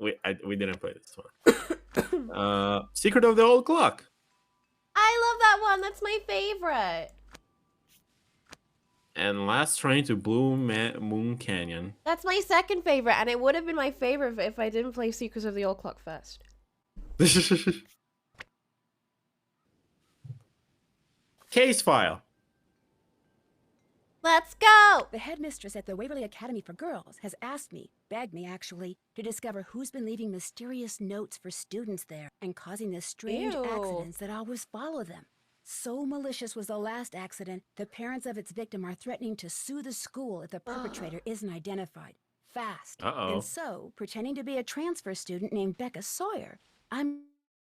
We didn't play this one. Secret of the Old Clock. I love that one. That's my favorite. And Last Train to Blue Moon Canyon. That's my second favorite, and it would have been my favorite if I didn't play Secrets of the Old Clock first. Case file. Let's go! The headmistress at the Waverly Academy for Girls has asked me, begged me actually, to discover who's been leaving mysterious notes for students there and causing the strange accidents that always follow them. So malicious was the last accident, the parents of its victim are threatening to sue the school if the perpetrator isn't identified. Fast. And so, pretending to be a transfer student named Becca Sawyer, I'm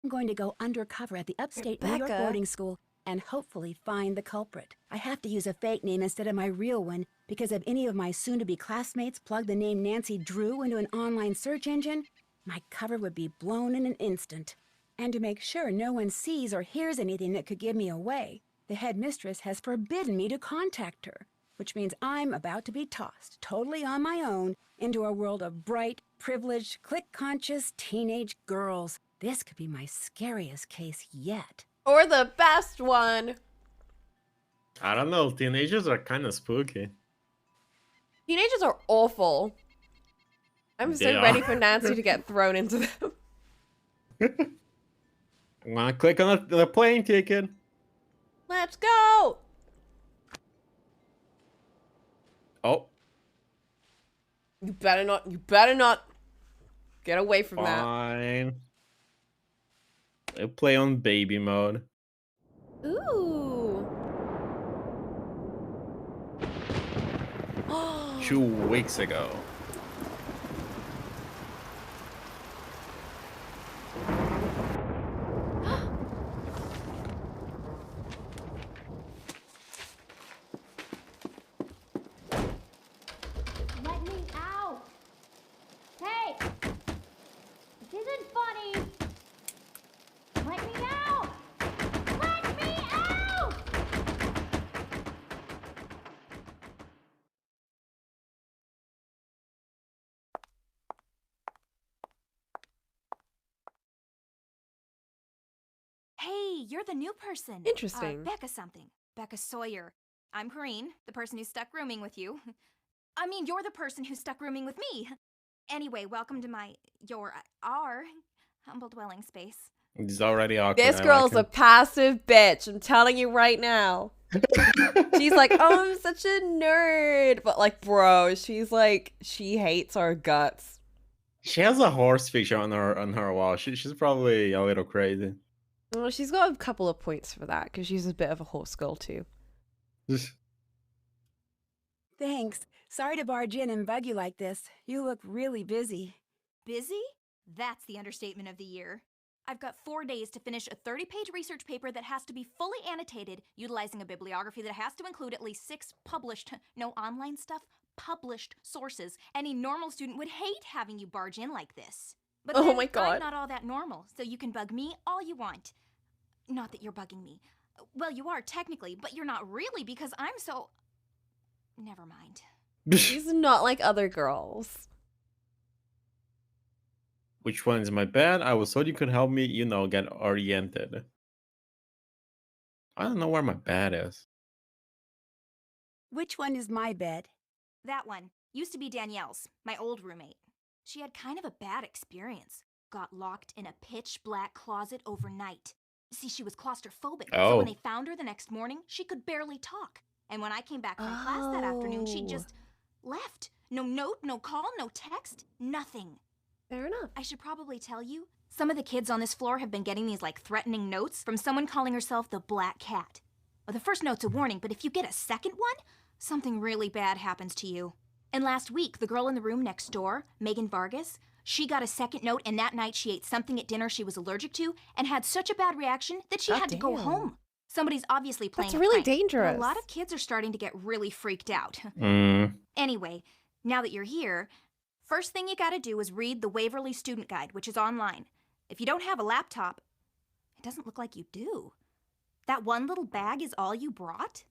going to go undercover at the upstate New York boarding school and hopefully find the culprit. I have to use a fake name instead of my real one because if any of my soon-to-be classmates plug the name Nancy Drew into an online search engine, my cover would be blown in an instant. And to make sure no one sees or hears anything that could give me away, the headmistress has forbidden me to contact her, which means I'm about to be tossed, totally on my own, into a world of bright, privileged, click-conscious teenage girls. This could be my scariest case yet. Or the best one. I don't know. Teenagers are kind of spooky. Teenagers are awful. I'm so ready for Nancy to get thrown into them. I'm gonna click on the plane ticket. Let's go! Oh. You better not get away from that. Fine. I'll play on baby mode. Ooh. 2 weeks ago. Let me out! Hey! This isn't funny! Let me out! Let me out! Hey, you're the new person. Interesting. Becca something. Becca Sawyer. I'm Corrine, the person who's stuck rooming with you. I mean, you're the person who's stuck rooming with me. Anyway, welcome to our humble dwelling space. It's already awkward. This girl's a passive bitch. I'm telling you right now. She's like, oh, I'm such a nerd. But like, bro, she's like, she hates our guts. She has a horse picture on her wall. She's probably a little crazy. Well, she's got a couple of points for that because she's a bit of a horse girl too. Thanks. Sorry to barge in and bug you like this. You look really busy. Busy? That's the understatement of the year. I've got 4 days to finish a 30-page research paper that has to be fully annotated, utilizing a bibliography that has to include at least 6 published, no online stuff, published sources. Any normal student would hate having you barge in like this. But oh then, my God. I'm not all that normal, so you can bug me all you want. Not that you're bugging me. Well, you are technically, but you're not really because I'm so... Never mind. She's not like other girls. Which one is my bed? I was told you could help me, get oriented. I don't know where my bed is. Which one is my bed? That one. Used to be Danielle's, my old roommate. She had kind of a bad experience. Got locked in a pitch-black closet overnight. See, she was claustrophobic, so when they found her the next morning, she could barely talk. And when I came back from class that afternoon, she just left. No note, no call, no text, nothing. Fair enough. I should probably tell you, some of the kids on this floor have been getting these, threatening notes from someone calling herself the Black Cat. Well, the first note's a warning, but if you get a second one, something really bad happens to you. And last week, the girl in the room next door, Megan Vargas, she got a second note, and that night she ate something at dinner she was allergic to and had such a bad reaction that she had to go home. Somebody's obviously playing That's really a prank. dangerous. A lot of kids are starting to get really freaked out. Anyway, now that you're here, first thing you gotta do is read the Waverly Student Guide, which is online. If you don't have a laptop, it doesn't look like you do. That one little bag is all you brought?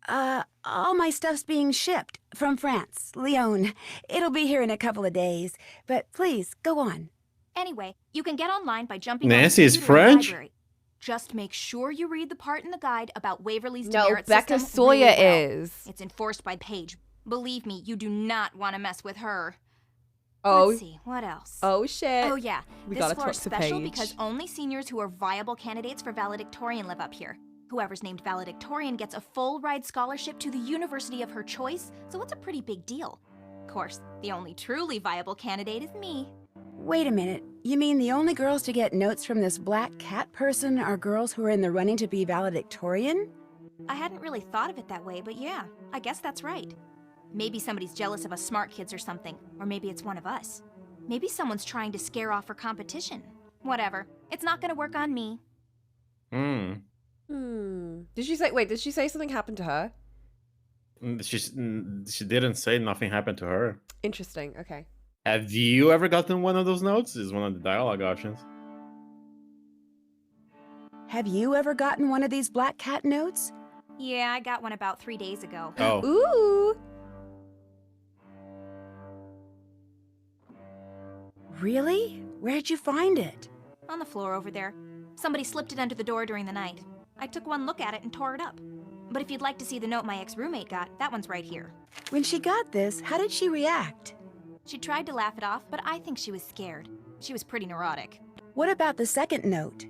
All my stuff's being shipped from France, Lyon. It'll be here in a couple of days. But please, go on. Anyway, you can get online by jumping Nancy on is the computer in the French? library. Just make sure you read the part in the guide about Waverly's No, demerit Becca system Sawyer really well. is. It's enforced by Paige. Believe me, you do not want to mess with her. Oh, Let's see, what else? oh shit. Oh yeah, We this gotta floor talk is to special Paige. because only seniors who are viable candidates for valedictorian live up here. Whoever's named valedictorian gets a full ride scholarship to the university of her choice, so it's a pretty big deal. Of course, the only truly viable candidate is me. Wait a minute. You mean the only girls to get notes from this black cat person are girls who are in the running to be valedictorian? I hadn't really thought of it that way, but yeah, I guess that's right. Maybe somebody's jealous of us smart kids or something, or maybe it's one of us. Maybe someone's trying to scare off her competition. Whatever. It's not gonna work on me. Hmm. Did she say, wait, did she say something happened to her? She didn't say nothing happened to her. Interesting, okay. Have you ever gotten one of those notes? Is one of the dialogue options. Have you ever gotten one of these black cat notes? Yeah, I got one about 3 days ago. Oh. Ooh. Really? Where'd you find it? On the floor over there. Somebody slipped it under the door during the night. I took one look at it and tore it up. But if you'd like to see the note my ex-roommate got, that one's right here. When she got this, how did she react? She tried to laugh it off, but I think she was scared. She was pretty neurotic. What about the second note?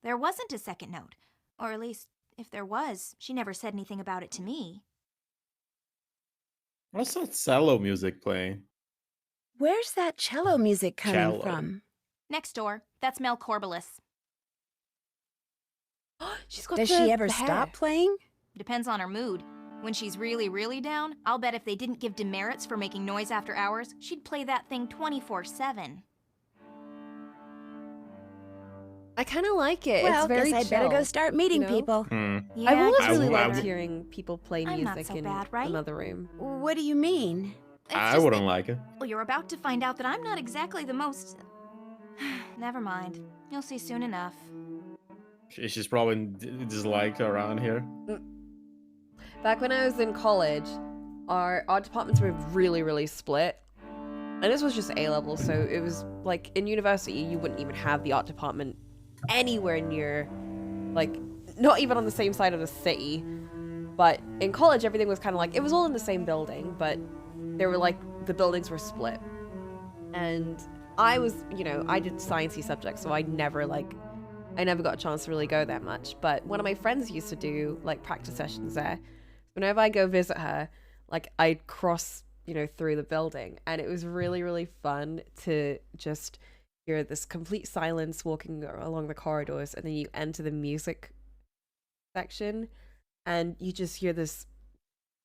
There wasn't a second note. Or at least, if there was, she never said anything about it to me. What's that cello music playing? Where's that cello music coming Cello. from? Next door, that's Mel Corbelis. She's got Does the she ever hair. stop playing? Depends on her mood. When she's really, really down, I'll bet if they didn't give demerits for making noise after hours, she'd play that thing 24/7. I kind of like it. Well, it's very guess I'd better go chill, start meeting you know? people. Yeah, I've always I really guess liked better. hearing people play I'm not music so in bad, right? another room. What do you mean? It's I just wouldn't that- like it. Well, you're about to find out that I'm not exactly the most... Never mind. You'll see soon enough. She's probably disliked around here. Back when I was in college, our departments were really, really split. And this was just A-level, so it was like in university, you wouldn't even have the art department anywhere near, like, not even on the same side of the city. But in college, everything was kind of like, it was all in the same building, but they were like, the buildings were split. And I was, you know, I did sciencey subjects, so I never got a chance to really go that much. But one of my friends used to do like practice sessions there. Whenever I go visit her, like I'd cross, you know, through the building, and it was really, really fun to just hear this complete silence walking along the corridors, and then you enter the music section, and you just hear this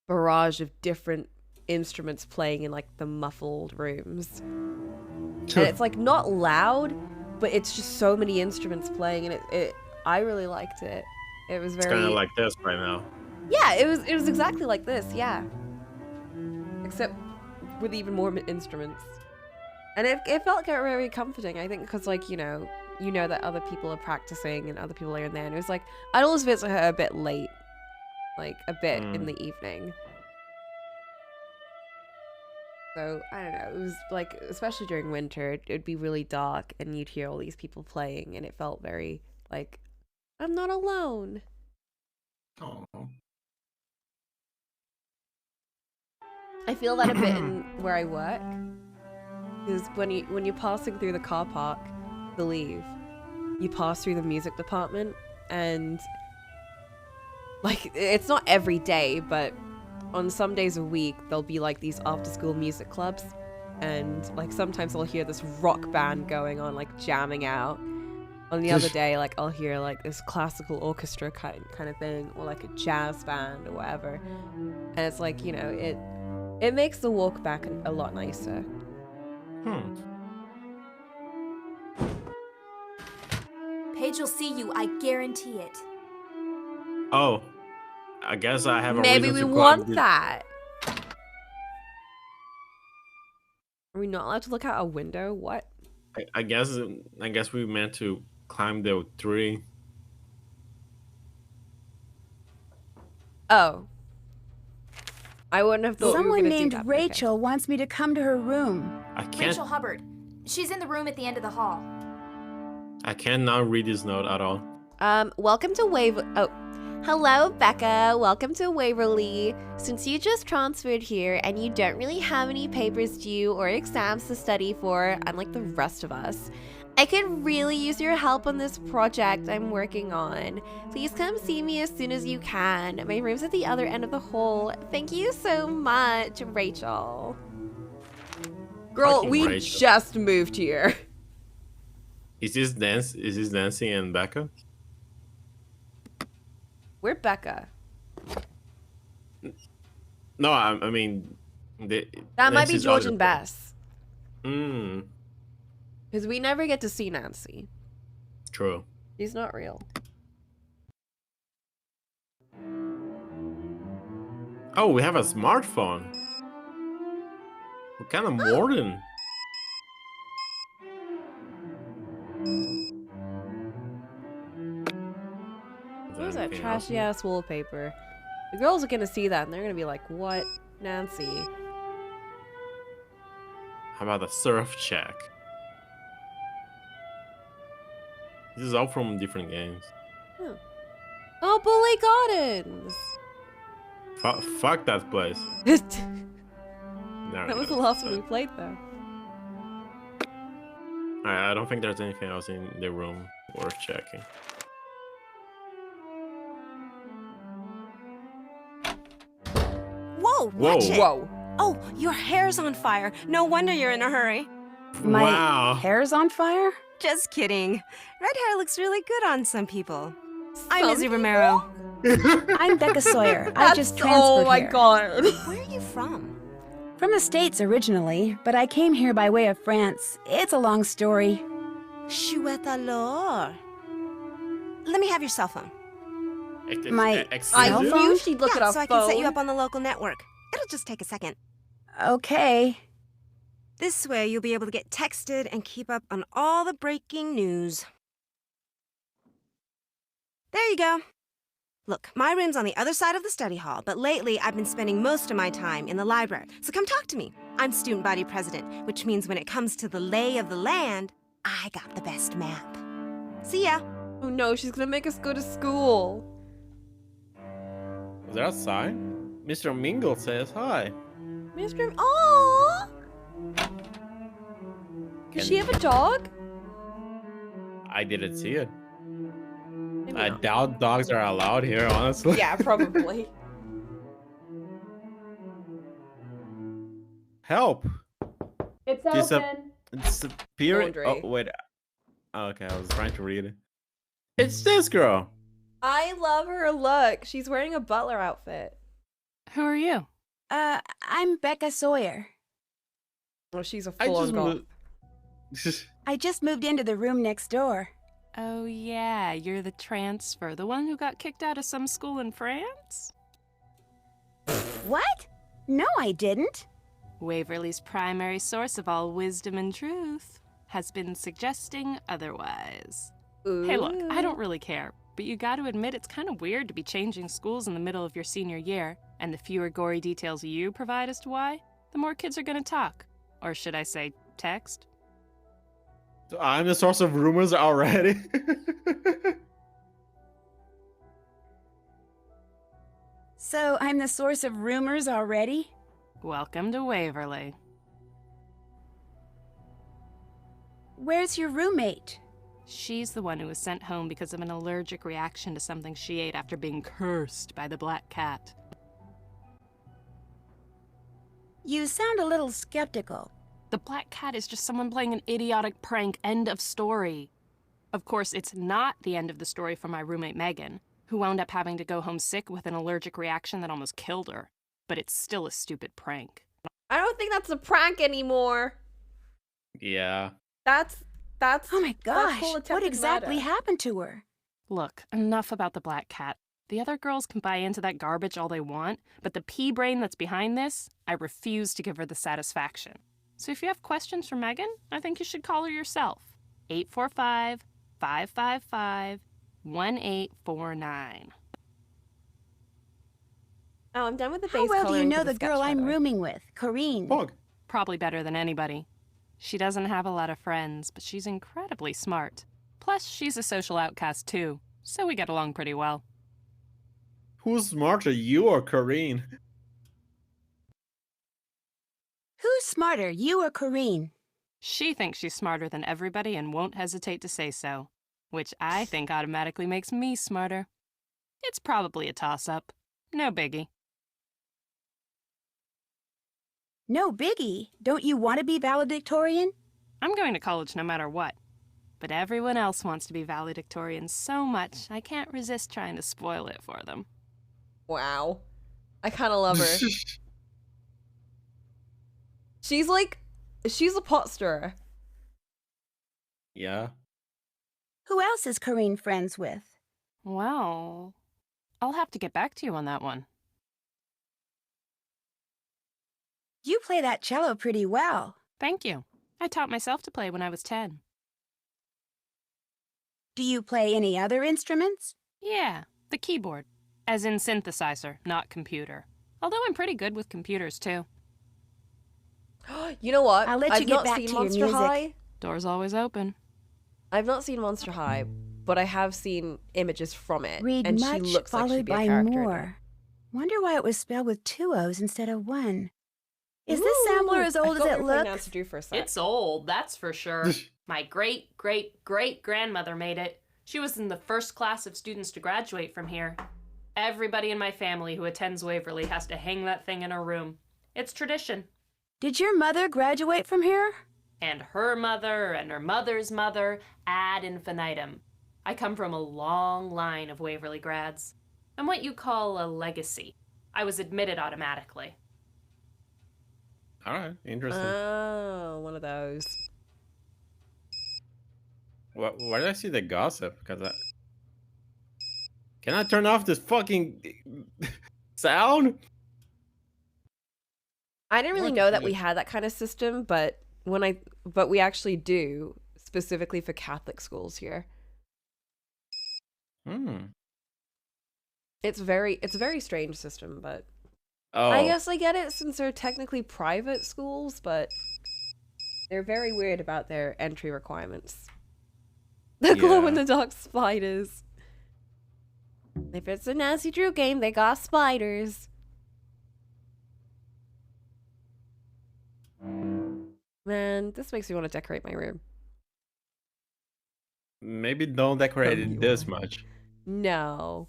barrage of different instruments playing in like the muffled rooms. And it's like not loud, but it's just so many instruments playing, and I really liked it. It was It's very kind of like this right now. yeah, it was exactly like this, yeah. Except with even more instruments. And it felt very comforting, I think, because like, you know that other people are practicing and other people are in there, and it was like I'd always visit her a bit late, like a bit in the evening. So I don't know, it was like, especially during winter, it'd be really dark and you'd hear all these people playing, and it felt very like I'm not alone. Oh. I feel that a bit in where I work, because when you're passing through the car park, I believe, you pass through the music department, and like it's not every day, but on some days a week there'll be like these after school music clubs, and like sometimes I'll hear this rock band going on, like jamming out. On the other day, like I'll hear like this classical orchestra kind of thing, or like a jazz band or whatever, and it's like, you know, it makes the walk back a lot nicer. Paige will see you, I guarantee it. Oh, I guess I have a Maybe reason we to want climb that. Are we not allowed to look out a window? What? I guess we meant to climb the tree. Oh. I wouldn't have thought we were Someone gonna do named that, but okay. Rachel wants me to come to her room. I can't. Rachel Hubbard. She's in the room at the end of the hall. I cannot read this note at all. Welcome to hello, Becca. Welcome to Waverly. Since you just transferred here and you don't really have any papers due or exams to study for, unlike the rest of us, I could really use your help on this project I'm working on. Please come see me as soon as you can. My room's at the other end of the hall. Thank you so much, Rachel. Girl, Fucking we Rachel. just moved here. Is this Nancy and Becca? We're Becca. No, I mean, That might be Nancy's George other and friend. Bess. Mm, Because we never get to see Nancy. true. She's not real. Oh, we have a smartphone. What kind of modern? What was that anything else trashy in ass wallpaper? The girls are gonna see that and they're gonna be like, what? Nancy. How about the surf check? This is all from different games. Oh, Bully Gardens! Fuck that place. That No, was no, the last one no. we played though. I don't think there's anything else in the room worth checking. Whoa, Whoa. watch it. Whoa. Oh, your hair's on fire. No wonder you're in a hurry. My Wow. hair's on fire? Just kidding. Red hair looks really good on some people. I'm Some Izzy Romero. I'm Becca Sawyer. I just transferred oh my here. god. Where are you from? From the States originally, but I came here by way of France. It's a long story. Chouette alors. Let me have your cell phone. My I Cell knew phone? she'd look yeah, at our so I phone. can set you up on the local network. It'll just take a second. Okay. This way, you'll be able to get texted and keep up on all the breaking news. There you go. Look, my room's on the other side of the study hall, but lately I've been spending most of my time in the library. So come talk to me. I'm student body president, which means when it comes to the lay of the land, I got the best map. See ya. Oh no, she's gonna make us go to school. Is that a sign? Mr. Mingle says hi. Mr. Aww! Does she have a dog? I didn't see it. Maybe I not. doubt dogs are allowed here, honestly. Yeah, probably. Help! It's Disappear. Laundry. Oh, wait. Oh, okay, I was trying to read it. It's this girl! I love her look. She's wearing a butler outfit. Who are you? I'm Becca Sawyer. Oh, she's a I full-on goth. I just moved into the room next door. Oh, yeah, you're the transfer, the one who got kicked out of some school in France? What? No, I didn't. Waverly's primary source of all wisdom and truth has been suggesting otherwise. Hey, look, I don't really care, but you gotta admit it's kind of weird to be changing schools in the middle of your senior year, and the fewer gory details you provide as to why, the more kids are gonna talk. Or should I say, text? I'm the source of rumors already. So I'm the source of rumors already? Welcome to Waverly. Where's your roommate? She's the one who was sent home because of an allergic reaction to something she ate after being cursed by the black cat. You sound a little skeptical. The black cat is just someone playing an idiotic prank, end of story. Of course, it's not the end of the story for my roommate Megan, who wound up having to go home sick with an allergic reaction that almost killed her. But it's still a stupid prank. I don't think that's a prank anymore. Yeah. That's Oh my gosh, full what attempted exactly murder. happened to her? Look, enough about the black cat. The other girls can buy into that garbage all they want, but the pea brain that's behind this, I refuse to give her the satisfaction. So if you have questions for Megan, I think you should call her yourself. 845-555-1849. Oh, I'm done with the How base well do you coloring know for the girl sketch I'm photo. rooming with, Corrine? Pog. Probably better than anybody. She doesn't have a lot of friends, but she's incredibly smart. Plus, she's a social outcast too, so we get along pretty well. Who's smarter, you or Corrine? Who's smarter, you or Corrine? She thinks she's smarter than everybody and won't hesitate to say so, which I think automatically makes me smarter. It's probably a toss-up. No biggie. No biggie. Don't you want to be valedictorian? I'm going to college no matter what. But everyone else wants to be valedictorian so much, I can't resist trying to spoil it for them. Wow. I kind of love her. She's a pot stirrer. Yeah. Who else is Corrine friends with? Well, I'll have to get back to you on that one. You play that cello pretty well. Thank you. I taught myself to play when I was 10. Do you play any other instruments? Yeah, the keyboard. As in synthesizer, not computer. Although I'm pretty good with computers too. You know what? I'll let you I've get not back seen to your Monster music. High. Door's always open. I've not seen Monster High, but I have seen images from it. Read and much, she looks like she'd followed be a by character in it. more. Wonder why it was spelled with 2 O's instead of 1. Is this sampler as old as it looks? To do for a sec. It's old, that's for sure. My great-great-great-grandmother made it. She was in the first class of students to graduate from here. Everybody in my family who attends Waverly has to hang that thing in her room. It's tradition. Did your mother graduate from here? And her mother and her mother's mother ad infinitum. I come from a long line of Waverly grads. I'm what you call a legacy. I was admitted automatically. All right, interesting. Oh, one of those. Where did I see the gossip? Because can I turn off this fucking sound? I didn't really know that we had that kind of system, but we actually do, specifically for Catholic schools here. It's a very strange system, but I guess I get it since they're technically private schools, but they're very weird about their entry requirements. The glow-in-the-dark spiders. If it's a Nancy Drew game, they got spiders. Man, this makes me want to decorate my room. Maybe don't decorate it this much. No.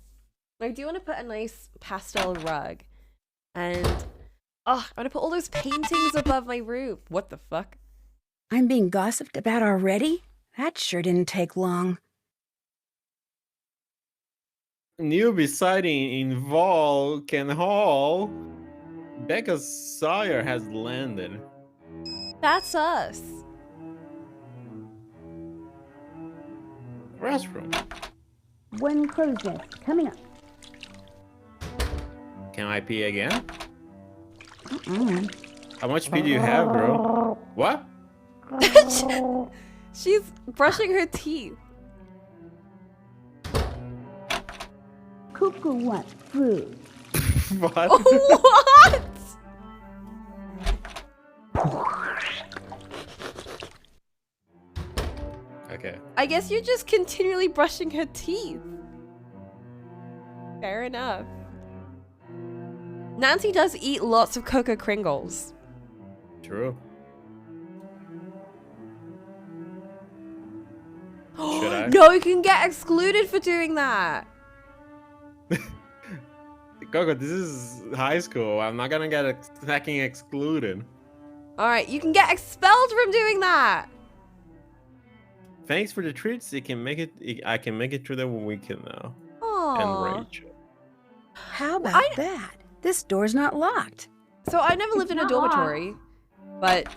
I do want to put a nice pastel rug. And, I'm going to put all those paintings above my room. What the fuck? I'm being gossiped about already? That sure didn't take long. Newbie sighting in Vulcan Hall. Becca Sawyer has landed. That's us. Restroom. One crow's nest coming up. Can I pee again? How much pee do you have, bro? What? She's brushing her teeth. Cuckoo wants food. What? What? Okay. I guess you're just continually brushing her teeth. Fair enough. Nancy does eat lots of Cocoa Kringles. True. Should I? No, you can get excluded for doing that. Coco, this is high school. I'm not gonna get fucking excluded. Alright, you can get expelled from doing that. Thanks for the treats. I can make it through the weekend now. Aww. And Rachel. How about that? This door's not locked. So I never lived in a dormitory, but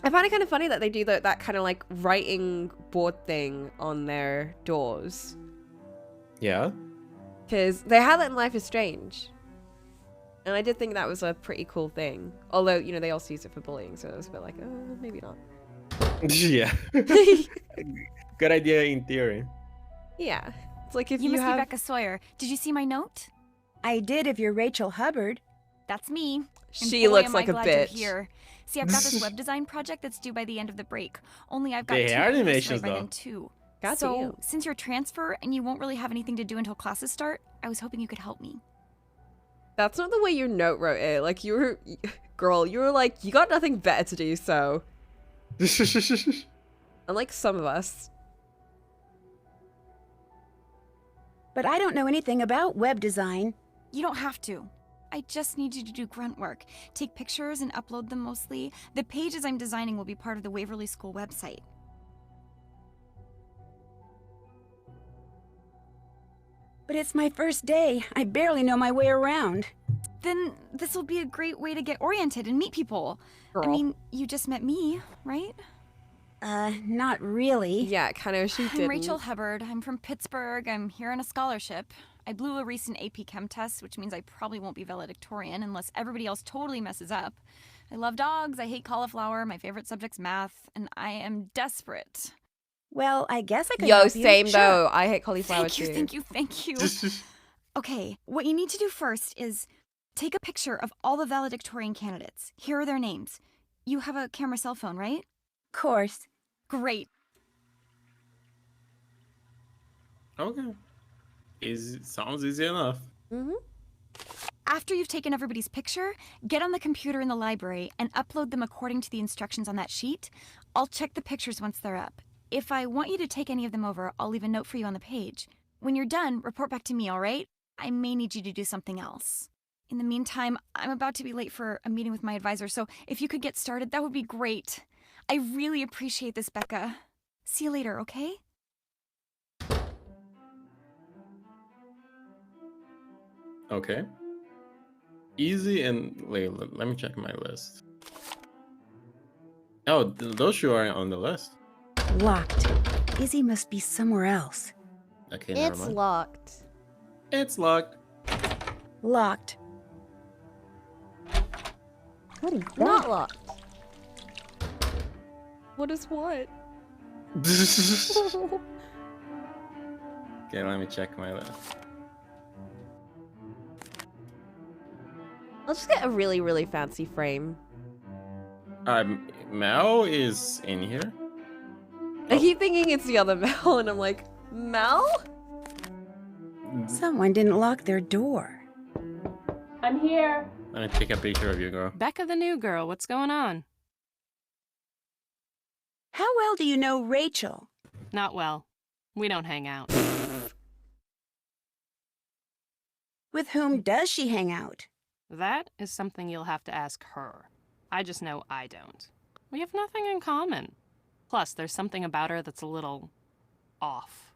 I find it kind of funny that they do that kind of like writing board thing on their doors. Yeah? Because they have that in Life is Strange. And I did think that was a pretty cool thing. Although, you know, they also use it for bullying, so it was a bit like, maybe not. Yeah. Good idea in theory. Yeah. It's like if You you must have... be Becca Sawyer. Did you see my note? I did if you're Rachel Hubbard. That's me. And She boy, looks am like I a glad you're bitch. here. See, I've got this web design project that's due by the end of the break. Only I've got They 2 are papers to animations, write by though. then too. God So, damn. since you're transfer and you won't really have anything to do until classes start, I was hoping you could help me. That's not the way you note wrote it. Like, you were... Girl, you were like, you got nothing better to do, so... Unlike some of us. But I don't know anything about web design. You don't have to. I just need you to do grunt work. Take pictures and upload them mostly. The pages I'm designing will be part of the Waverly School website. But it's my first day. I barely know my way around. Then this will be a great way to get oriented and meet people. I Girl. mean, you just met me, right? Not really. Yeah, kind of, she didn't. I'm Rachel Hubbard. I'm from Pittsburgh. I'm here on a scholarship. I blew a recent AP Chem test, which means I probably won't be valedictorian unless everybody else totally messes up. I love dogs. I hate cauliflower. My favorite subject's math, and I am desperate. Well, I guess I could Yo, help you. same Sure. though. I hate cauliflower Thank you, too. thank you, thank you. Okay, what you need to do first is take a picture of all the valedictorian candidates. Here are their names. You have a camera cell phone, right? Course. Great. Okay. Easy, sounds easy enough. After you've taken everybody's picture, get on the computer in the library and upload them according to the instructions on that sheet. I'll check the pictures once they're up. If I want you to take any of them over, I'll leave a note for you on the page. When you're done, report back to me, all right? I may need you to do something else. In the meantime, I'm about to be late for a meeting with my advisor, so if you could get started, that would be great. I really appreciate this, Becca. See you later, okay? Okay. Easy and let me check my list. Oh, those two are on the list. Locked. Izzy must be somewhere else. Okay, never It's mind. locked. It's locked. Locked. What is that? Not locked. What is what? Okay, let me check my list. I'll just get a really, really fancy frame. Mel is in here. I keep thinking it's the other Mel, and I'm like, Mel? Someone didn't lock their door. I'm here. Let me take a picture of you, girl. Becca the new girl, what's going on? How well do you know Rachel? Not well. We don't hang out. With whom does she hang out? That is something you'll have to ask her. I just know I don't. We have nothing in common. Plus, there's something about her that's a little off.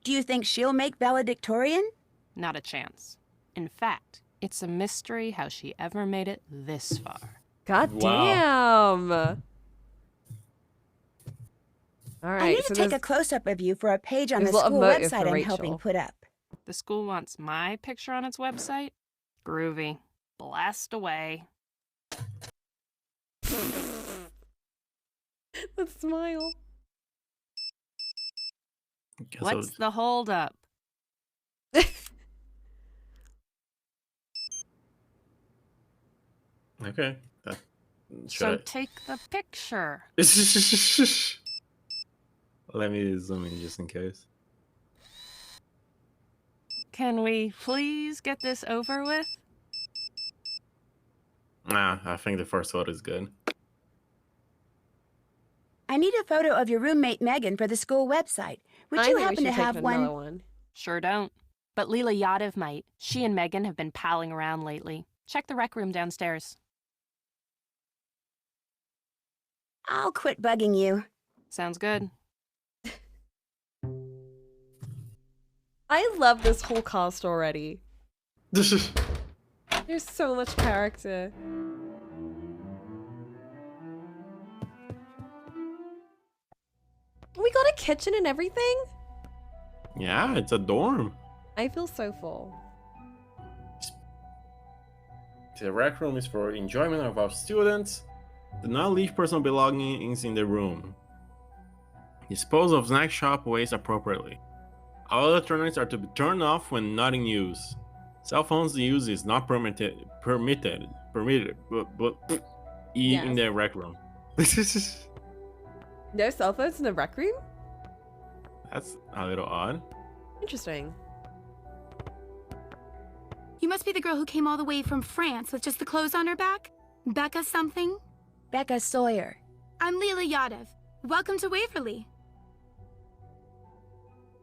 Do you think she'll make valedictorian? Not a chance. In fact, it's a mystery how she ever made it this far. God Wow. damn. All right. I need so to take a there's- close-up of you for a page on the there's a lot of school motive website for I'm helping Rachel. put up. The school wants my picture on its website? Groovy. Blast away. That smile. Guess What's the holdup? Okay. So Should take the picture. I... Let me zoom in just in case. Can we please get this over with? Nah, I think the first photo is good. I need a photo of your roommate Megan for the school website. Would I you think we happen to should take have another one? one. Sure don't. But Leela Yadav might. She and Megan have been palling around lately. Check the rec room downstairs. I'll quit bugging you. Sounds good. I love this whole cast already. There's so much character. We got a kitchen and everything? Yeah, it's a dorm. I feel so full. The rec room is for enjoyment of our students. Do not leave personal belongings in the room. Dispose of snack shop waste appropriately. All electronics are to be turned off when not in use. Cell phones use is not permitted, but in the rec room. No cell phones in the rec room? That's a little odd. Interesting. You must be the girl who came all the way from France with just the clothes on her back? Becca something? Becca Sawyer. I'm Leela Yadav. Welcome to Waverly.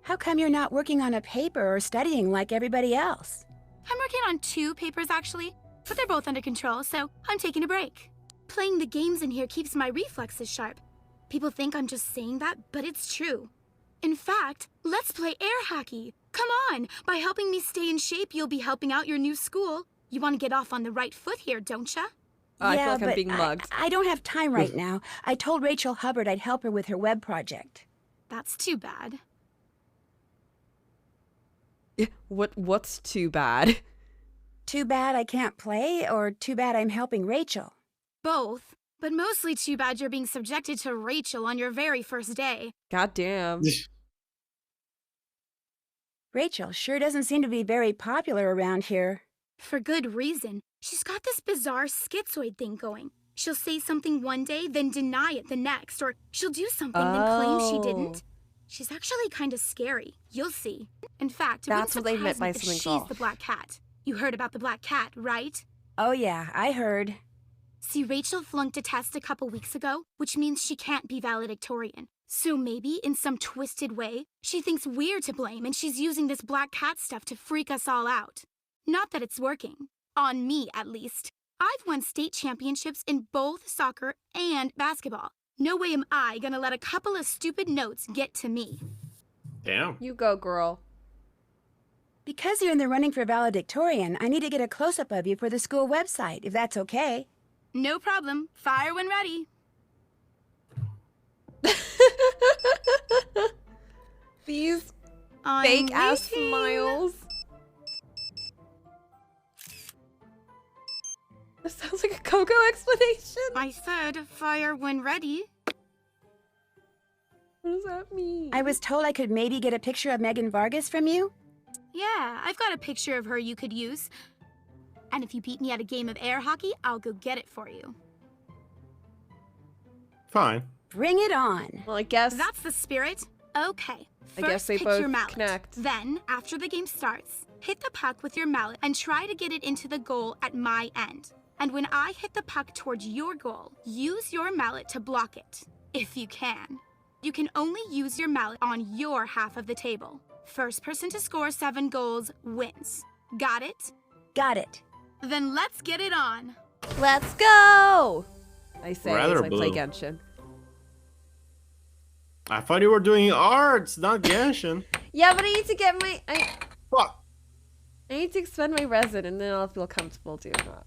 How come you're not working on a paper or studying like everybody else? I'm working on 2 papers actually, but they're both under control, so I'm taking a break. Playing the games in here keeps my reflexes sharp. People think I'm just saying that, but it's true. In fact, let's play air hockey. Come on! By helping me stay in shape, you'll be helping out your new school. You want to get off on the right foot here, don't ya? Oh, I feel like I'm being mugged. I don't have time right now. I told Rachel Hubbard I'd help her with her web project. That's too bad. What's too bad? Too bad I can't play, or too bad I'm helping Rachel? Both. But mostly too bad you're being subjected to Rachel on your very first day. God damn. Rachel sure doesn't seem to be very popular around here. For good reason. She's got this bizarre schizoid thing going. She'll say something one day, then deny it the next, or she'll do something, then claim she didn't. She's actually kind of scary. You'll see. In fact, that's what they meant by something's something's off. She's the Black Cat. You heard about the Black Cat, right? Oh yeah, I heard. See, Rachel flunked a test a couple weeks ago, which means she can't be valedictorian. So maybe, in some twisted way, she thinks we're to blame and she's using this Black Cat stuff to freak us all out. Not that it's working. On me, at least. I've won state championships in both soccer and basketball. No way am I gonna let a couple of stupid notes get to me. Damn. You go, girl. Because you're in the running for valedictorian, I need to get a close-up of you for the school website, if that's okay. No problem. Fire when ready. These fake-ass smiles. This sounds like a Coco explanation. I said fire when ready. What does that mean? I was told I could maybe get a picture of Megan Vargas from you. Yeah, I've got a picture of her you could use. And if you beat me at a game of air hockey, I'll go get it for you. Fine. Bring it on. Well, I guess That's the spirit. Okay. I guess they pick both your mallet. connect. Then, after the game starts, hit the puck with your mallet and try to get it into the goal at my end. And when I hit the puck towards your goal, use your mallet to block it, if you can. You can only use your mallet on your half of the table. First person to score 7 goals wins. Got it? Got it. Then let's get it on. Let's go! I say Rather as I play blue. Genshin. I thought you were doing arts, not Genshin. Yeah, but I need to get my... Fuck. I need to expend my resin and then I'll feel comfortable doing that.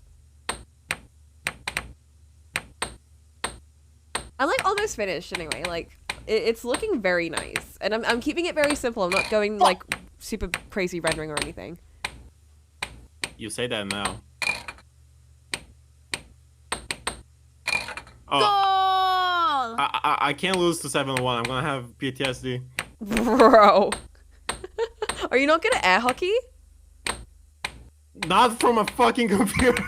I'm like almost finished anyway. Like it's looking very nice, and I'm keeping it very simple. I'm not going like super crazy rendering or anything. You say that now. Oh, Goal! I can't lose to 7-1. I'm gonna have PTSD. Bro, are you not good at air hockey? Not from a fucking computer.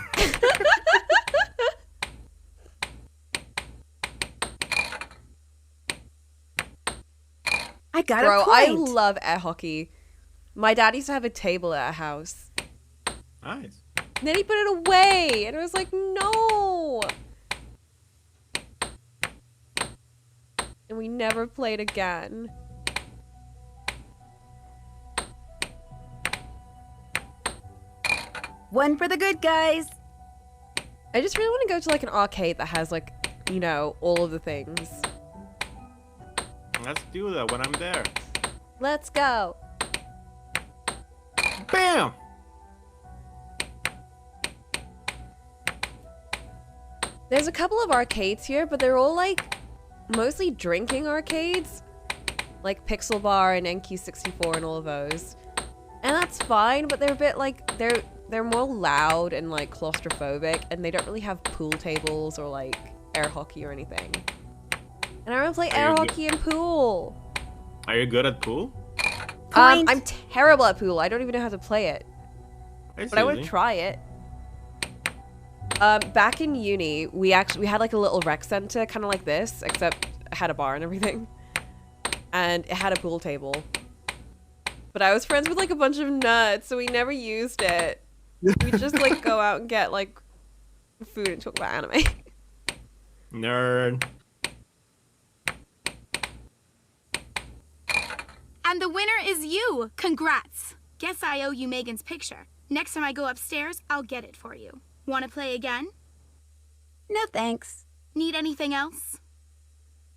I got Bro, a point. I love air hockey. My dad used to have a table at our house. Nice. And then he put it away, and I was like, no. And we never played again. One for the good guys. I just really want to go to like an arcade that has like, you know, all of the things. Let's do that when I'm there. Let's go. Bam! There's a couple of arcades here, but they're all like mostly drinking arcades. Like Pixel Bar and NQ64 and all of those. And that's fine, but they're a bit like, they're more loud and like claustrophobic, and they don't really have pool tables or like air hockey or anything. And I want to play air hockey and pool. Are you good at pool? Point. I'm terrible at pool. I don't even know how to play it. But I would Seriously? try it. Back in uni, we had like a little rec center, kind of like this, except it had a bar and everything. And it had a pool table. But I was friends with like a bunch of nuts, so we never used it. We just like go out and get like food and talk about anime. Nerd. And the winner is you. Congrats. Guess I owe you Megan's picture. Next time I go upstairs, I'll get it for you. Want to play again? No thanks. Need anything else?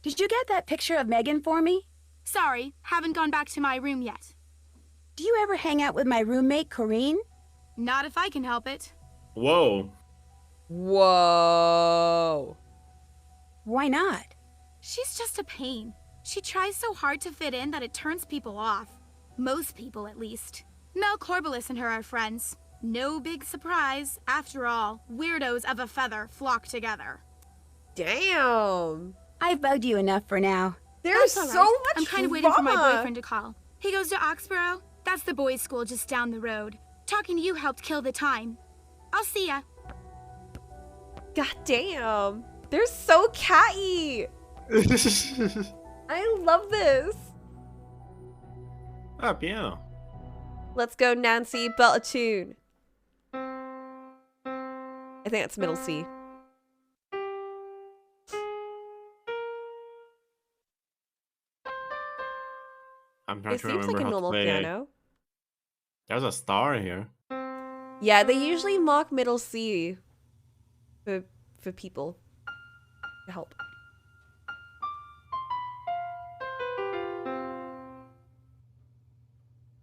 Did you get that picture of Megan for me? Sorry, haven't gone back to my room yet. Do you ever hang out with my roommate, Corinne? Not if I can help it. Whoa. Whoa. Why not? She's just a pain. She tries so hard to fit in that it turns people off. Most people, at least. Mel Corbelis and her are friends. No big surprise. After all, weirdos of a feather flock together. Damn. I've bugged you enough for now. There's That's all so right. much I'm kind of waiting for my drama. boyfriend to call. He goes to Oxborough. That's the boys' school just down the road. Talking to you helped kill the time. I'll see ya. God damn. They're so catty. I love this. Ah, piano. Let's go, Nancy. Belt a tune. I think that's middle C. I'm trying It to seems remember like a how to normal play. piano. There's a star here. Yeah, they usually mark middle C for people to help.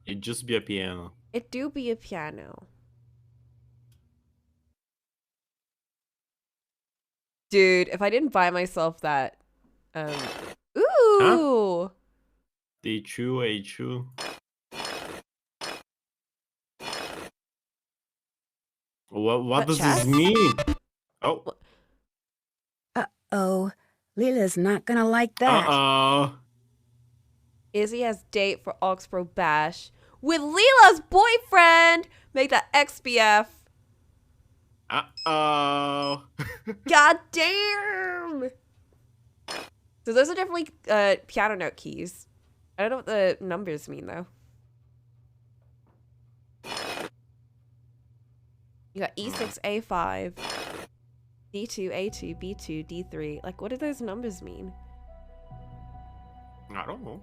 It'd just be a piano. It do be a piano. Dude, if I didn't buy myself that, ooh, The chew a chew. What does chess? this mean? Oh. Uh-oh. Leela's not gonna like that. Uh-oh. Izzy has date for Oxborough Bash with Leela's boyfriend. Make that XBF. Uh-oh. God damn. So those are definitely piano note keys. I don't know what the numbers mean though. You got E6, A5, D2, A2, B2, D3. Like, what do those numbers mean? I don't know.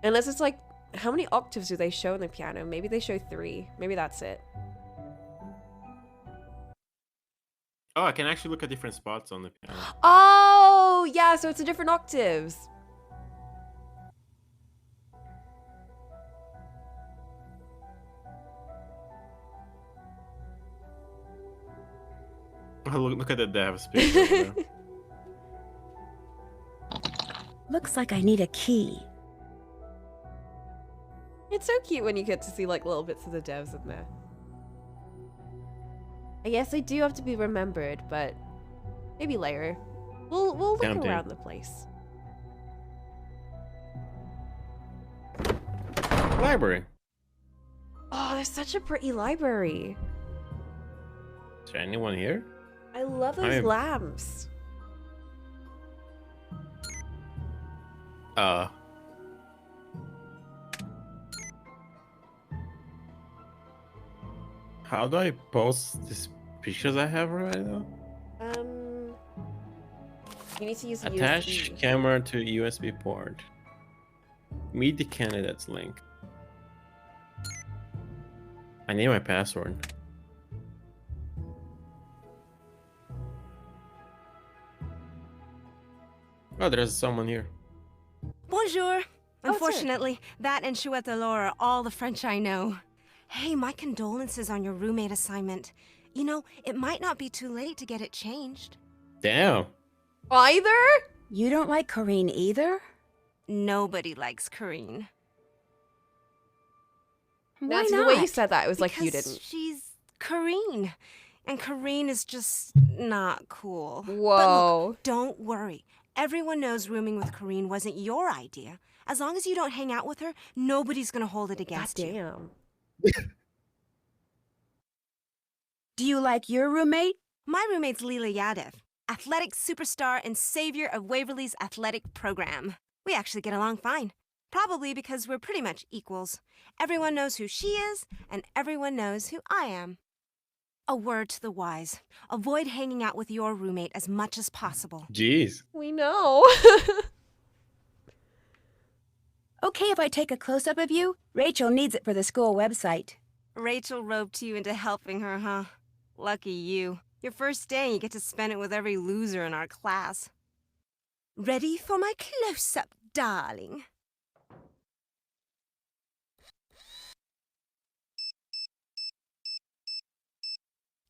Unless it's like, how many octaves do they show in the piano? Maybe they show 3. Maybe that's it. Oh, I can actually look at different spots on the piano. Oh, yeah, so it's a different octaves. Look at the dev speech over there. Looks like I need a key. It's so cute when you get to see like little bits of the devs in there. I guess they do have to be remembered, but maybe later. We'll look Tempting. around the place. Library. Oh, there's such a pretty library. Is there anyone here? I love those I'm- lamps. How do I post these pictures I have right now? You need to use the Attach USB. camera to USB port. Meet the candidates link. I need my password. Oh, there's someone here. Bonjour. it's her. Unfortunately, that and Chouette Delore are all the French I know. Hey, my condolences on your roommate assignment. You know, it might not be too late to get it changed. Damn. Either? You don't like Corinne either? Nobody likes Corinne. Why Nancy, not? the way you said that, it was like you Because didn't. she's Corinne. And Kareen is just not cool. Whoa. But look, don't worry. Everyone knows rooming with Kareen wasn't your idea. As long as you don't hang out with her, nobody's gonna hold it against you. Damn. Do you like your roommate? My roommate's Leela Yadav, athletic superstar and savior of Waverly's athletic program. We actually get along fine. Probably because we're pretty much equals. Everyone knows who she is, and everyone knows who I am. A word to the wise. Avoid hanging out with your roommate as much as possible. Jeez. We know. Okay if I take a close-up of you? Rachel needs it for the school website. Rachel roped you into helping her, huh? Lucky you. Your first day, you get to spend it with every loser in our class. Ready for my close-up, darling?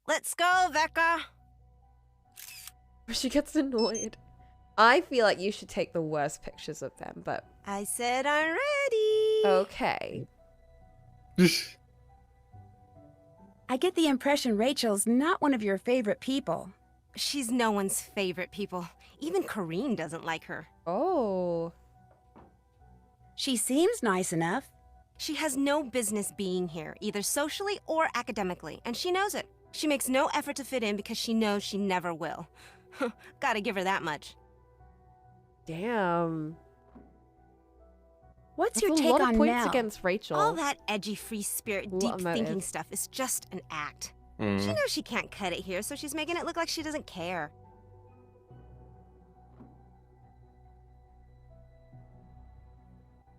Let's go, Becca. She gets annoyed. I feel like you should take the worst pictures of them, but I said I'm ready. okay. I get the impression Rachel's not one of your favorite people. She's no one's favorite people. Even Kareen doesn't like her. Oh. She seems nice enough. She has no business being here, either socially or academically, and she knows it. She makes no effort to fit in because she knows she never will. Gotta give her that much. Damn. What's That's your a take lot of on points Mel? against Rachel. All that edgy free spirit, Lot deep of thinking motive. stuff is just an act. She Mm. knows she can't cut it here, so she's making it look like she doesn't care.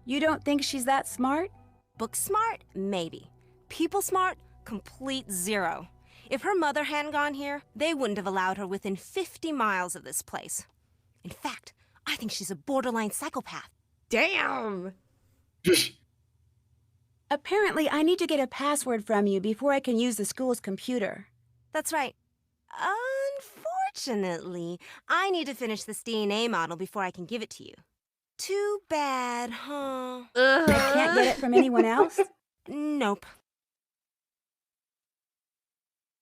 You don't think she's that smart? Book smart? Maybe. People smart? Complete zero. If her mother hadn't gone here, they wouldn't have allowed her within 50 miles of this place. In fact, I think she's a borderline psychopath. Damn. Apparently, I need to get a password from you before I can use the school's computer. That's right. Unfortunately, I need to finish this DNA model before I can give it to you. Too bad, huh? I can't get it from anyone else? Nope.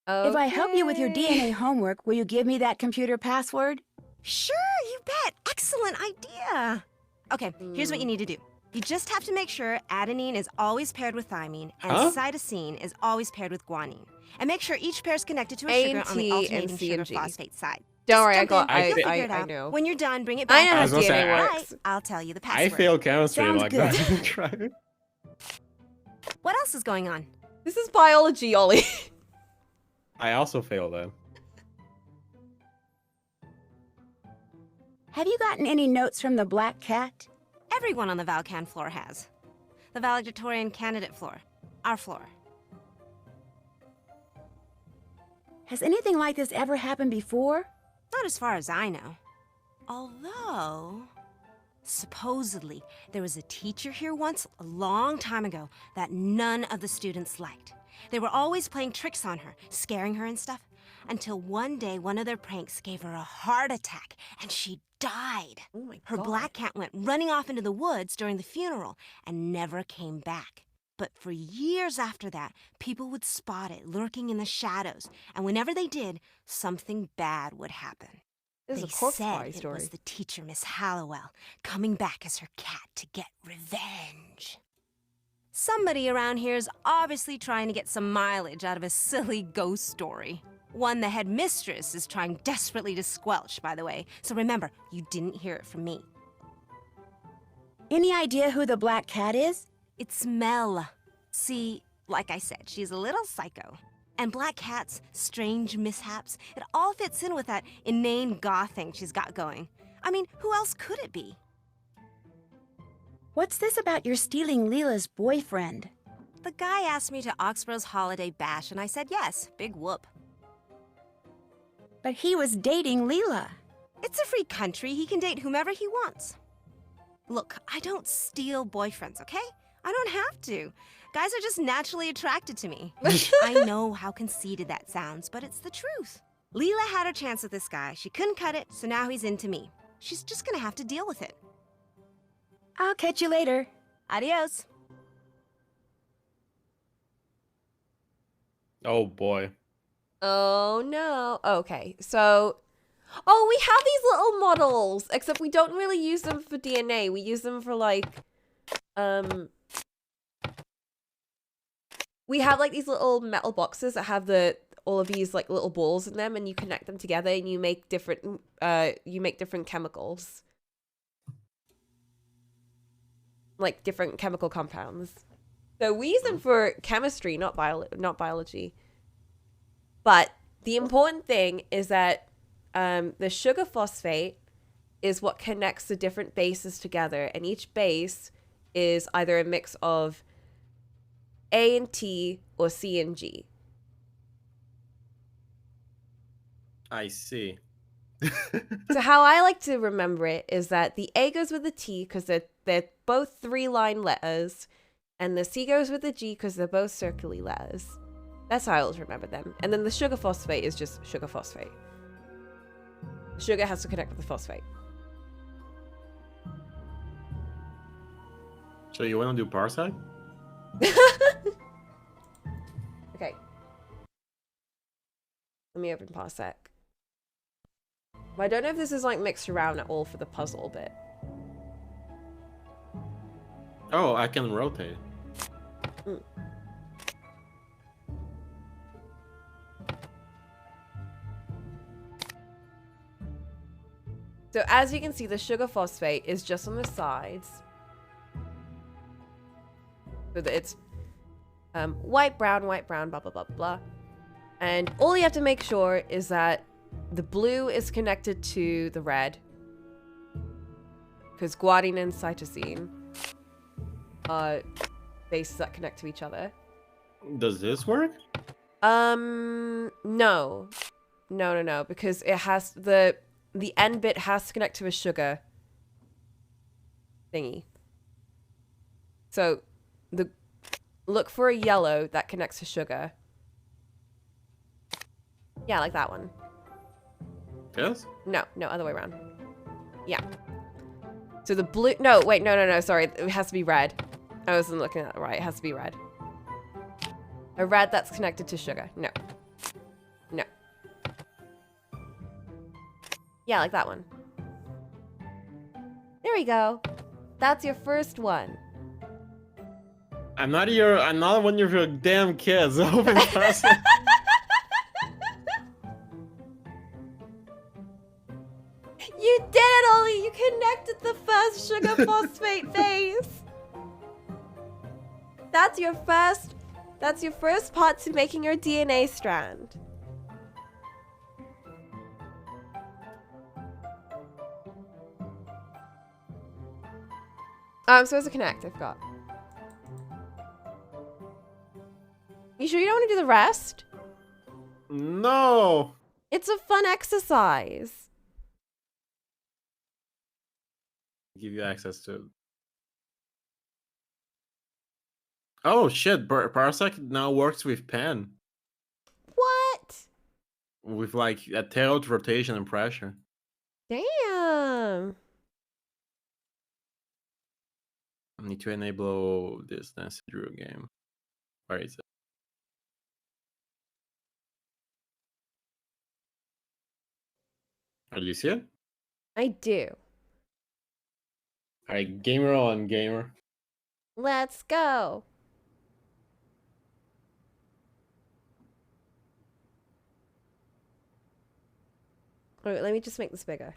If I help you with your DNA homework, will you give me that computer password? Sure, you bet. Excellent idea. Okay, here's what you need to do. You just have to make sure adenine is always paired with thymine and cytosine is always paired with guanine. And make sure each pair is connected to a sugar on the ANT alternating and sugar CNG. phosphate side. Don't worry, Just jump in, you'll figure it I out. know. When you're done, bring it I back. know how I was gonna DNA say, works. Right, I'll tell you the I password. failed chemistry Sounds like good. that. Try it. What else is going on? This is biology, Ollie. I also failed that. Have you gotten any notes from the Black Cat? Everyone on the Valcan floor has. The valedictorian candidate floor. Our floor. Has anything like this ever happened before? Not as far as I know. Although, supposedly, there was a teacher here once, a long time ago, that none of the students liked. They were always playing tricks on her, scaring her and stuff, until one day one of their pranks gave her a heart attack, and she died. Oh my Her God. black cat went running off into the woods during the funeral and never came back. But for years after that, people would spot it lurking in the shadows, and whenever they did, something bad would happen. This is They a corpse said pie it story. was the teacher, Miss Hallowell, coming back as her cat to get revenge. Somebody around here is obviously trying to get some mileage out of a silly ghost story. One the headmistress is trying desperately to squelch, by the way. So remember, you didn't hear it from me. Any idea who the Black Cat is? It's Mel. See, like I said, she's a little psycho. And Black Cat's strange mishaps, it all fits in with that inane goth thing she's got going. I mean, who else could it be? What's this about your stealing Leela's boyfriend? The guy asked me to Oxboro's holiday bash, and I said yes. Big whoop. But he was dating Leela. It's a free country. He can date whomever he wants. Look, I don't steal boyfriends, okay? I don't have to. Guys are just naturally attracted to me. I know how conceited that sounds, but it's the truth. Leela had her chance with this guy. She couldn't cut it, so now he's into me. She's just gonna have to deal with it. I'll catch you later. Adios. Oh boy. Oh no. Okay, so oh, we have these little models, except we don't really use them for DNA. We use them for like we have like these little metal boxes that have all of these like little balls in them, and you connect them together and you make different chemicals. Like different chemical compounds. So we use them for chemistry, not biology. But the important thing is that the sugar phosphate is what connects the different bases together, and each base is either a mix of A and T or C and G. I see. So how I like to remember it is that the A goes with the T because they're both 3-line letters, and the C goes with the G because they're both circular letters. That's how I always remember them. And then the sugar phosphate is just sugar phosphate. Sugar has to connect with the phosphate. So you want to do parsec? Okay. Let me open parsec. I don't know if this is like mixed around at all for the puzzle bit. Oh, I can rotate. Mm. So as you can see, the sugar phosphate is just on the sides. So that it's white, brown, blah, blah, blah, blah. And all you have to make sure is that the blue is connected to the red. Because guanine and cytosine are bases that connect to each other. Does this work? No. No. Because it has the end bit has to connect to a sugar thingy. So look for a yellow that connects to sugar. Yeah, like that one. Yes? No, other way around. Yeah. So the blue, no, wait, no, sorry. It has to be red. I wasn't looking at it right. It has to be red. A red that's connected to sugar. No. Yeah, like that one. There we go. That's your first one. I'm not one of your damn kids. Open parsec. You did it, Ollie! You connected the first sugar phosphate base! That's your first part to making your DNA strand. Oh, I'm supposed to connect, I forgot. You sure you don't want to do the rest? No! It's a fun exercise. Give you access to it. Oh shit, parsec now works with pen. What? With like a tilt, rotation, and pressure. Damn. I need to enable this Nancy Drew game. Where is it? Oh, do you see it? I do. Alright, gamer on gamer. Let's go. Wait, let me just make this bigger.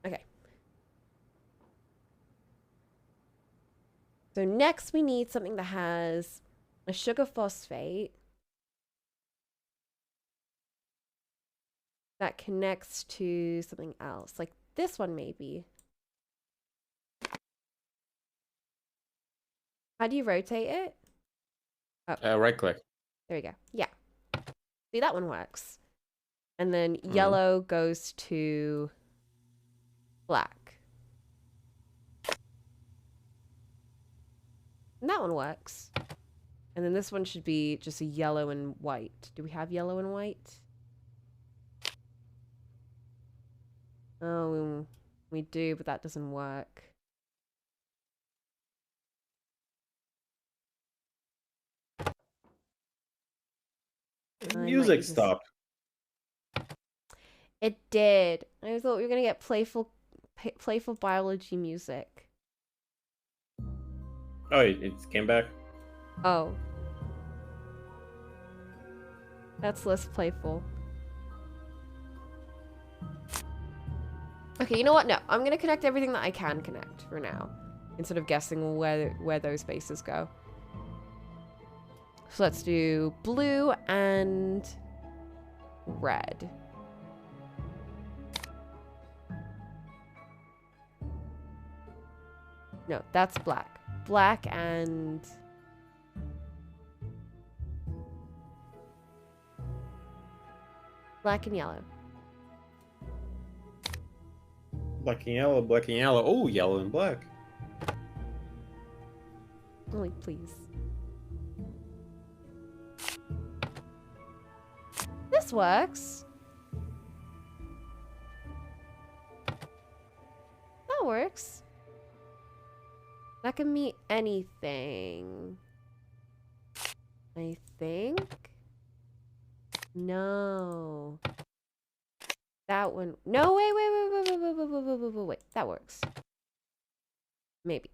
Okay. So next we need something that has a sugar phosphate that connects to something else, like this one maybe. How do you rotate it? Oh. Right click. There we go. Yeah. See, that one works. And then yellow goes to black. And that one works. And then this one should be just a yellow and white. Do we have yellow and white? Oh, we do, but that doesn't work. The I might music use this. stopped. It did. I thought we were gonna get playful biology music. Oh, it came back. Oh. That's less playful. Okay, you know what? No, I'm gonna connect everything that I can connect for now, instead of guessing where those spaces go. So let's do blue and red. No, that's black. Black and... black and yellow. Black and yellow, black and yellow. Oh, yellow and black. Ollie, please. This works. That works. That can mean anything. I think. No. That one. No, wait. That works. Maybe.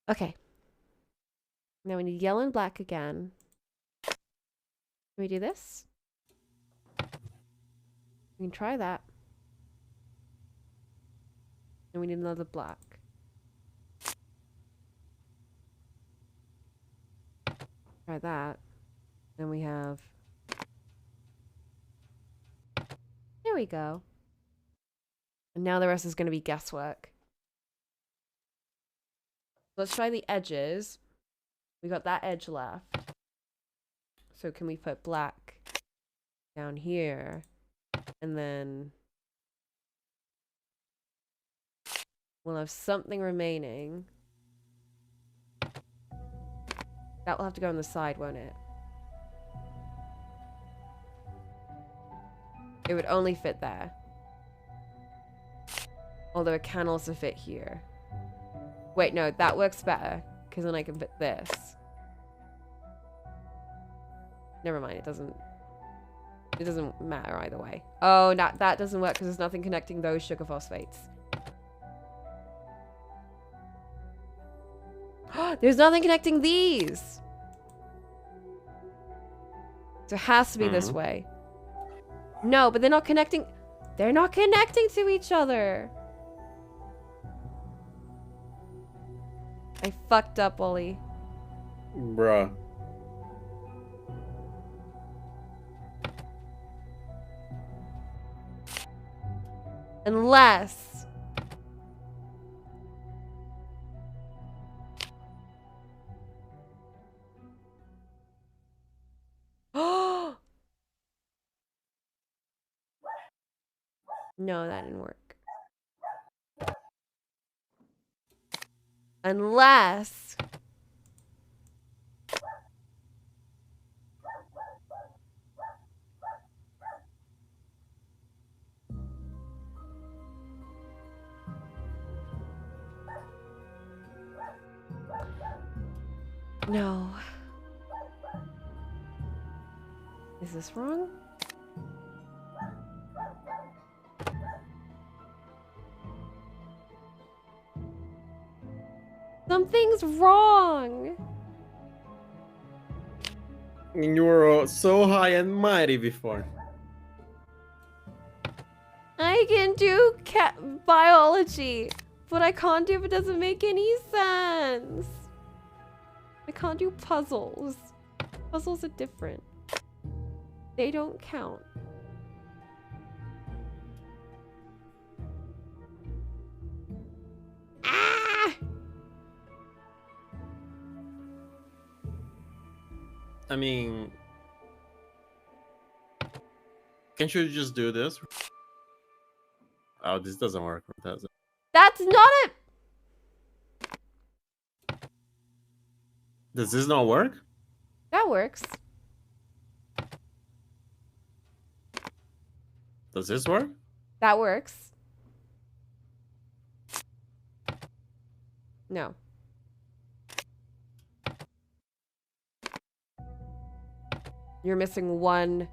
Okay. Now we need yellow and black again. Can we do this? We can try that. And we need another black. Try that. Then we have... there we go. And now the rest is going to be guesswork. Let's try the edges. We got that edge left. So can we put black down here? And then we'll have something remaining. That will have to go on the side, won't it? It would only fit there. Although it can also fit here. Wait, no, that works better. Because then I can fit this. Never mind, it doesn't matter either way. Oh, that doesn't work because there's nothing connecting those sugar phosphates. There's nothing connecting these. So it has to be this way. No, but they're not connecting. They're not connecting to each other. I fucked up, Ollie. Bruh. Unless... no, that didn't work. Unless... no. Is this wrong? Something's wrong. You were so high and mighty before. I can do biology, but I can't do if it doesn't make any sense. I can't do puzzles. Puzzles are different. They don't count. Ah! I mean, can't you just do this? Oh, this doesn't work, does it? That's not it. Does this not work? That works. Does this work? That works. No. You're missing one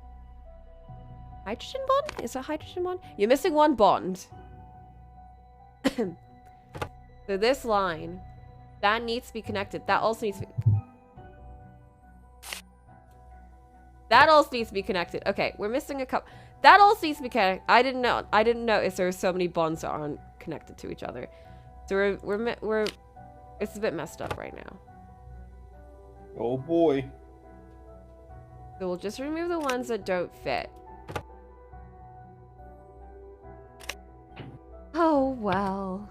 hydrogen bond? Is that hydrogen bond? You're missing one bond. So this line, that needs to be connected. That also needs to be... That also needs to be connected. Okay, we're missing a couple. That also needs to be connected. I didn't notice there were so many bonds that aren't connected to each other. So we're it's a bit messed up right now. Oh boy. So we'll just remove the ones that don't fit. Oh, well.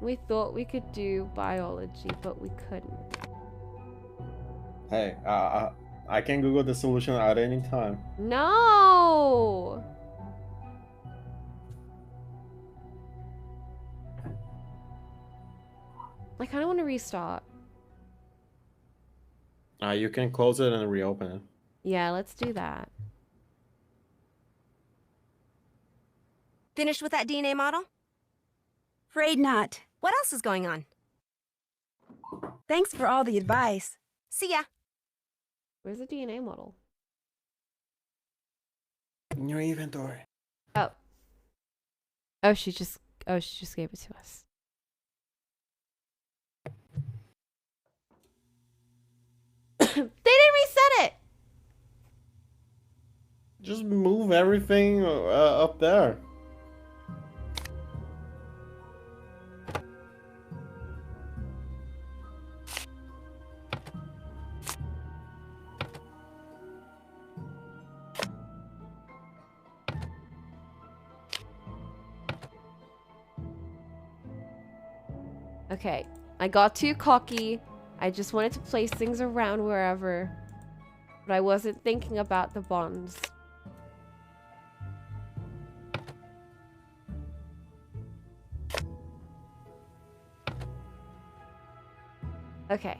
We thought we could do biology, but we couldn't. Hey, I can Google the solution at any time. No! I kind of want to restart. You can close it and reopen it. Yeah, let's do that. Finished with that DNA model? Afraid not. What else is going on? Thanks for all the advice. See ya. Where's the DNA model? In your inventory. Oh. Oh, she just gave it to us. They didn't reset it! Just move everything up there. Okay, I got too cocky. I just wanted to place things around wherever. But I wasn't thinking about the bonds. Okay.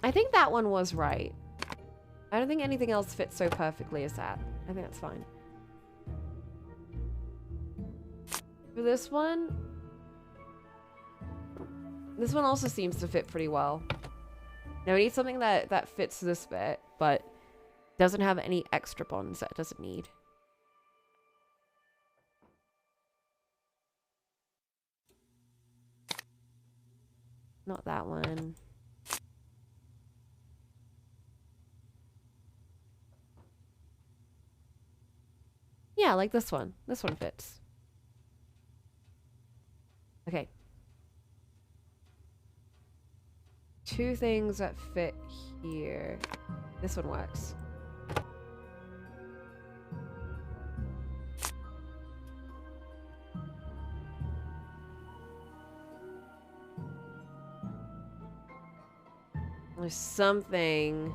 I think that one was right. I don't think anything else fits so perfectly as that. I think that's fine. For this one also seems to fit pretty well. Now we need something that fits this bit, but doesn't have any extra bonds that it doesn't need. Not that one. Yeah, like this one. This one fits. Okay. Two things that fit here. This one works. There's something.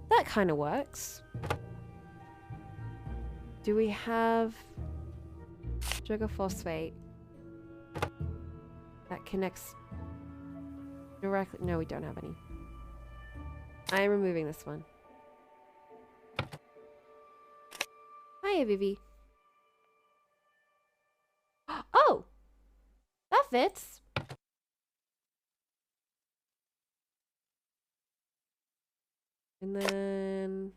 That kind of works. Do we have sugar phosphate that connects directly? No, we don't have any. I am removing this one. Hiya, Vivi. Oh! That fits. And then...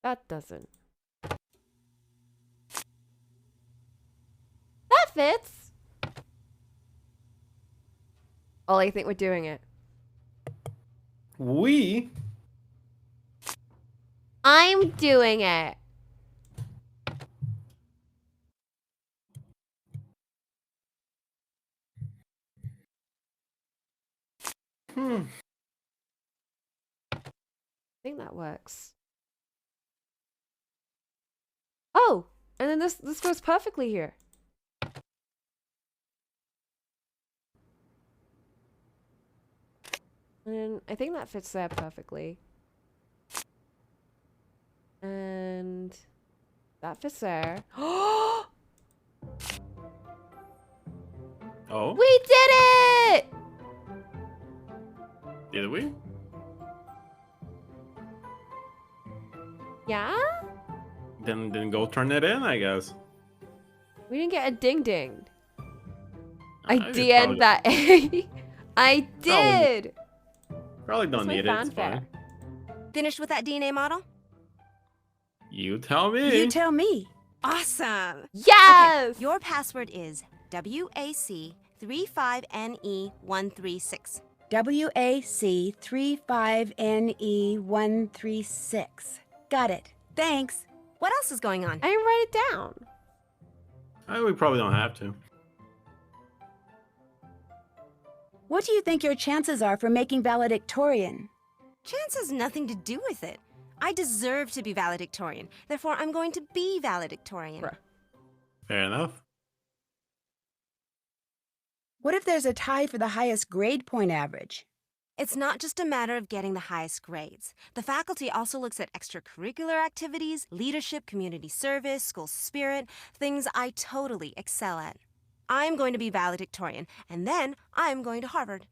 that doesn't. That fits! Ollie, I think we're doing it. I'm doing it. I think that works. Oh, and then this goes perfectly here. And I think that fits there perfectly. And that for Sarah. Oh, Oh, we did it! did we? Yeah? Then go turn it in, I guess. We didn't get a ding ding. I should DN'd probably- that A. I did! Probably That's don't my need it. It's fanfare. fine. Finished with that DNA model? You tell me. You tell me. Awesome. Yes! Okay, your password is WAC35NE136. WAC35NE136. Got it. Thanks. What else is going on? I didn't write it down. We probably don't have to. What do you think your chances are for making valedictorian? Chance has nothing to do with it. I deserve to be valedictorian. Therefore, I'm going to be valedictorian. Bruh. Fair enough. What if there's a tie for the highest grade point average? It's not just a matter of getting the highest grades. The faculty also looks at extracurricular activities, leadership, community service, school spirit, things I totally excel at. I'm going to be valedictorian, and then I'm going to Harvard.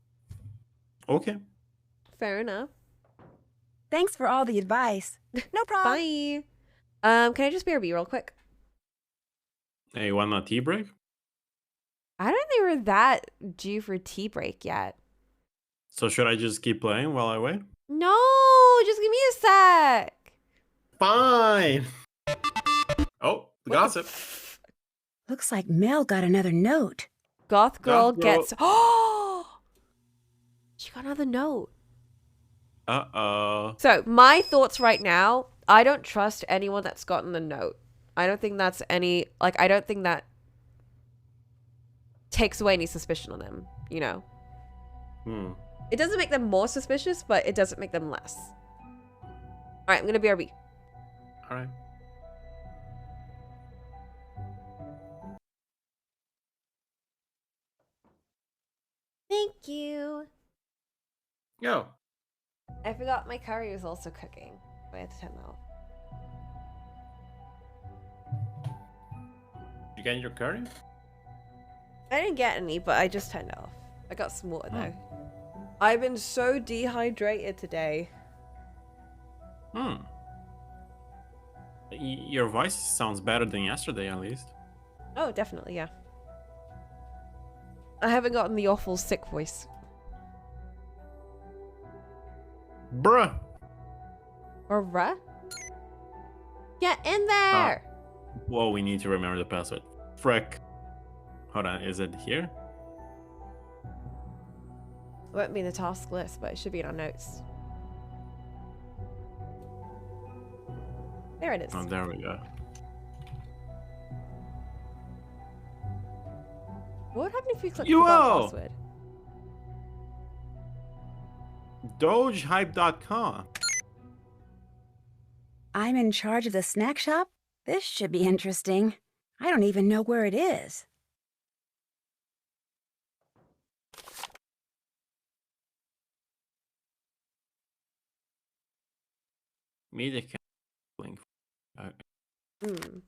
Okay. Fair enough. Thanks for all the advice. No problem. Bye. Can I just BRB real quick? Hey, you want a tea break? I don't think we're that due for tea break yet. So should I just keep playing while I wait? No, just give me a sec. Fine. Oh, the What gossip. Looks like Mel got another note. Goth girl Goth girl- gets. Oh, she got another note. Uh-oh. So my thoughts right now, I don't trust anyone that's gotten the note. I don't think that's any, like, I don't think that takes away any suspicion on them, you know? It doesn't make them more suspicious, but it doesn't make them less. All right, I'm going to BRB. All right. Thank you. Yo. I forgot my curry was also cooking. I had to turn that off. You getting your curry? I didn't get any, but I just turned it off. I got some water though. I've been so dehydrated today. Your voice sounds better than yesterday, at least. Oh, definitely, yeah. I haven't gotten the awful sick voice. Bruh. Or bruh? Get in there! Well, we need to remember the password. Frick. Hold on, is it here? It won't be in the task list, but it should be in our notes. There it is. Oh, there we go. What would happen if we click You forgot all! password? Dogehype.com. I'm in charge of the snack shop? This should be interesting. I don't even know where it is. Media link. Hmm.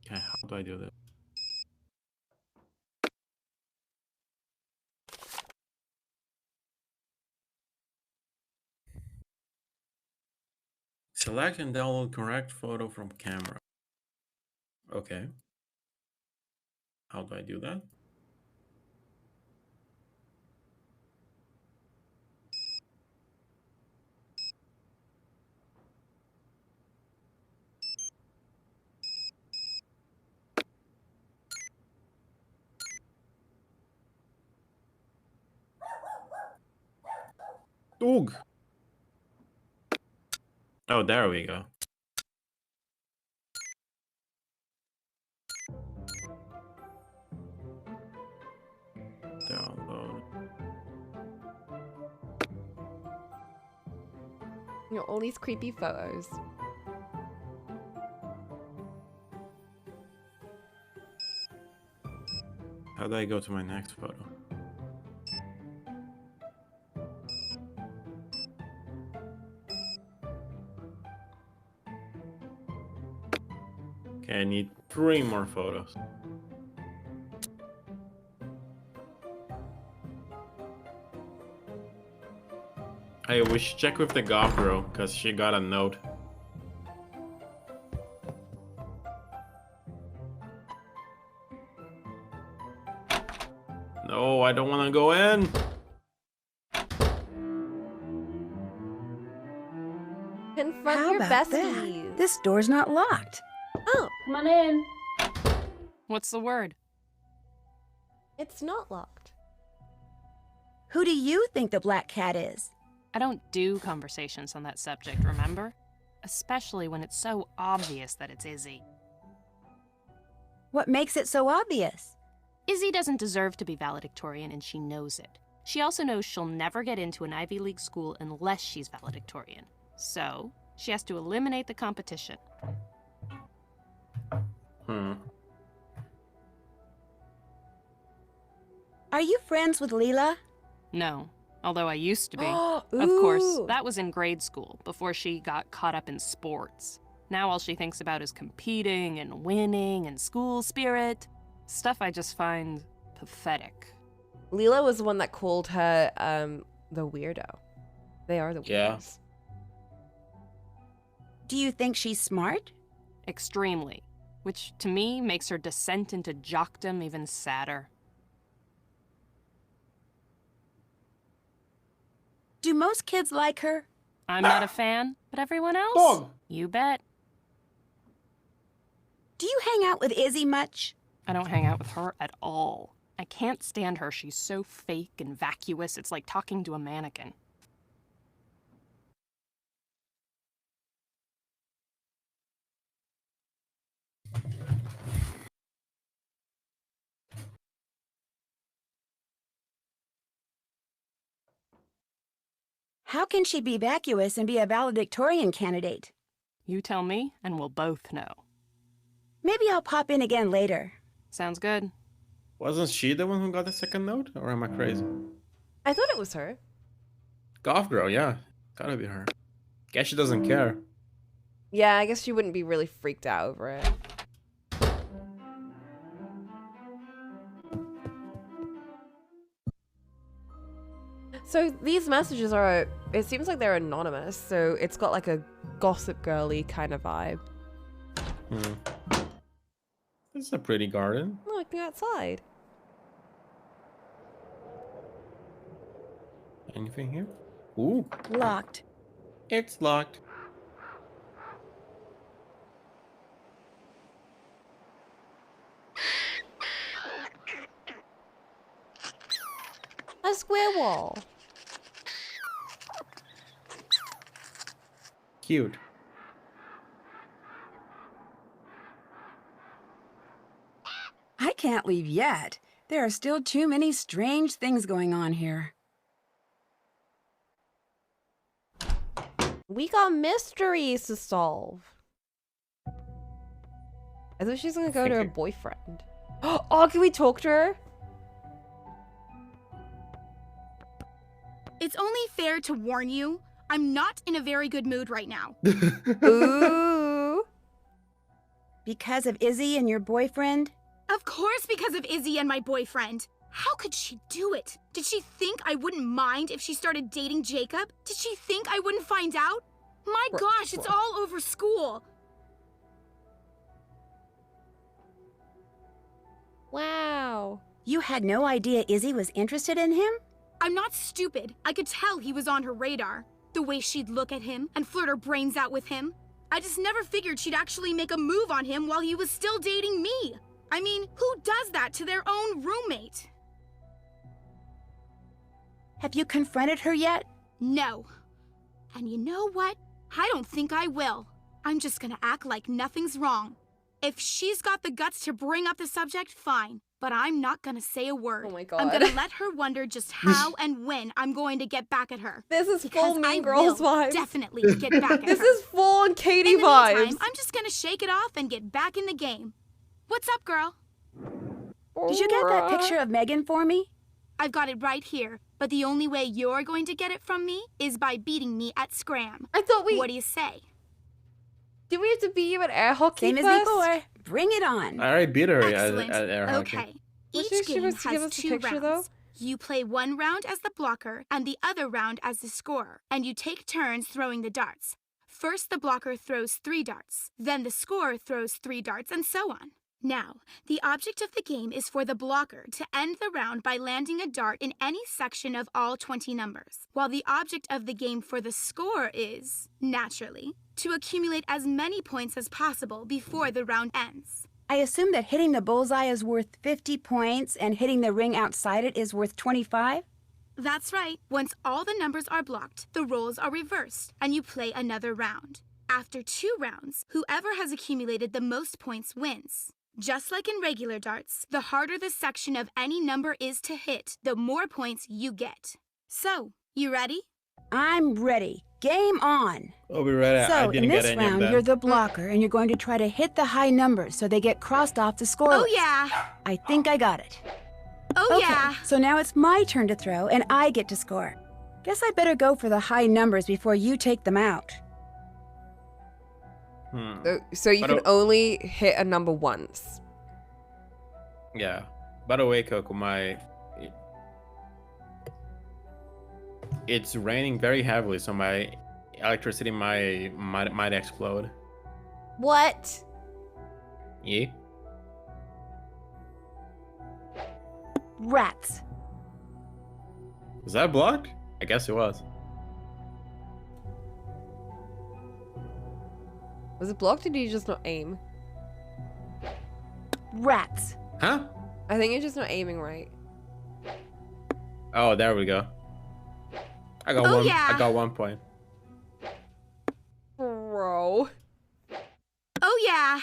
Okay, how do I do this? Select and download correct photo from camera. Okay. How do I do that? Oog. Oh, there we go. Download. You know, all these creepy photos. How do I go to my next photo? Okay, I need 3 more photos. Hey, we should check with the goth girl, because she got a note. No, I don't want to go in. Confront How your about besties. that? This door's not locked. Oh, Come on in. What's the word? it's not locked. Who do you think the black cat is? I don't do conversations on that subject, remember? Especially when it's so obvious that it's Izzy. What makes it so obvious? Izzy doesn't deserve to be valedictorian, and she knows it. She also knows she'll never get into an Ivy League school unless she's valedictorian. So, she has to eliminate the competition. Are you friends with Leela? No, although I used to be. Of Ooh. course, that was in grade school, before she got caught up in sports. Now all she thinks about is competing and winning and school spirit. Stuff I just find pathetic. Leela was the one that called her the weirdo. They are the weirdos. Yeah. Do you think she's smart? Extremely. Which, to me, makes her descent into jockdom even sadder. Do most kids like her? I'm not a fan, but everyone else? Dog. You bet. Do you hang out with Izzy much? I don't hang out with her at all. I can't stand her. She's so fake and vacuous. It's like talking to a mannequin. How can she be vacuous and be a valedictorian candidate? You tell me, and we'll both know. Maybe I'll pop in again later. Sounds good. Wasn't she the one who got the second note? Or am I crazy? I thought it was her. Goth girl, yeah. Gotta be her. Guess she doesn't care. Yeah, I guess she wouldn't be really freaked out over it. So these messages are, it seems like they're anonymous, so it's got like a gossip girly kind of vibe. This is a pretty garden. Look, the outside. Anything here? Ooh, Locked. it's locked. A square wall. Cute. I can't leave yet. There are still too many strange things going on here. We got mysteries to solve. I thought she's gonna go to her boyfriend. Oh, can we talk to her? It's only fair to warn you, I'm not in a very good mood right now. Ooh. Because of Izzy and your boyfriend? Of course because of Izzy and my boyfriend. How could she do it? Did she think I wouldn't mind if she started dating Jacob? Did she think I wouldn't find out? My gosh, it's all over school. Wow. You had no idea Izzy was interested in him? I'm not stupid. I could tell he was on her radar. The way she'd look at him and flirt her brains out with him. I just never figured she'd actually make a move on him while he was still dating me. I mean, who does that to their own roommate? Have you confronted her yet? No. And you know what? I don't think I will. I'm just gonna act like nothing's wrong. If she's got the guts to bring up the subject, fine. But I'm not gonna say a word. Oh my god. I'm gonna let her wonder just how and when I'm going to get back at her. This is Because full Mean Girls vibes. Definitely get back at her. This is full on Katie In the vibes. meantime, I'm just gonna shake it off and get back in the game. What's up, girl? Did you get that picture of Megan for me? I've got it right here, but the only way you're going to get it from me is by beating me at Scram. I thought we... What do you say? Did we have to beat you at air hockey Same as first? before. Bring it on. I already beat her Excellent. at air hockey. Okay. Was Each she game supposed to give has us a 2 picture, rounds. though? You play one round as the blocker and the other round as the scorer, and you take turns throwing the darts. First, the blocker throws 3 darts, then the scorer throws 3 darts, and so on. Now, the object of the game is for the blocker to end the round by landing a dart in any section of all 20 numbers, while the object of the game for the scorer is, naturally, to accumulate as many points as possible before the round ends. I assume that hitting the bullseye is worth 50 points and hitting the ring outside it is worth 25? That's right. Once all the numbers are blocked, the roles are reversed, and you play another round. After 2 rounds, whoever has accumulated the most points wins. Just like in regular darts, the harder the section of any number is to hit, the more points you get. So, you ready? I'm ready. Game on. Oh, we're ready. I So, didn't in get this any of round, them. you're the blocker, and you're going to try to hit the high numbers so they get crossed off the score Oh, list. yeah. I think I got it. Oh, Okay, yeah. so now it's my turn to throw, and I get to score. Guess I better go for the high numbers before you take them out. So you can only hit a number once. Yeah. By the way, Coco, it's raining very heavily, so my electricity might explode. What? Yeah. Rats. Was that blocked? I guess it was. Was it blocked or did you just not aim? Rats. Huh? I think you're just not aiming right. Oh, there we go. I got Oh, one. yeah. I got 1 point. Bro. Oh, yeah.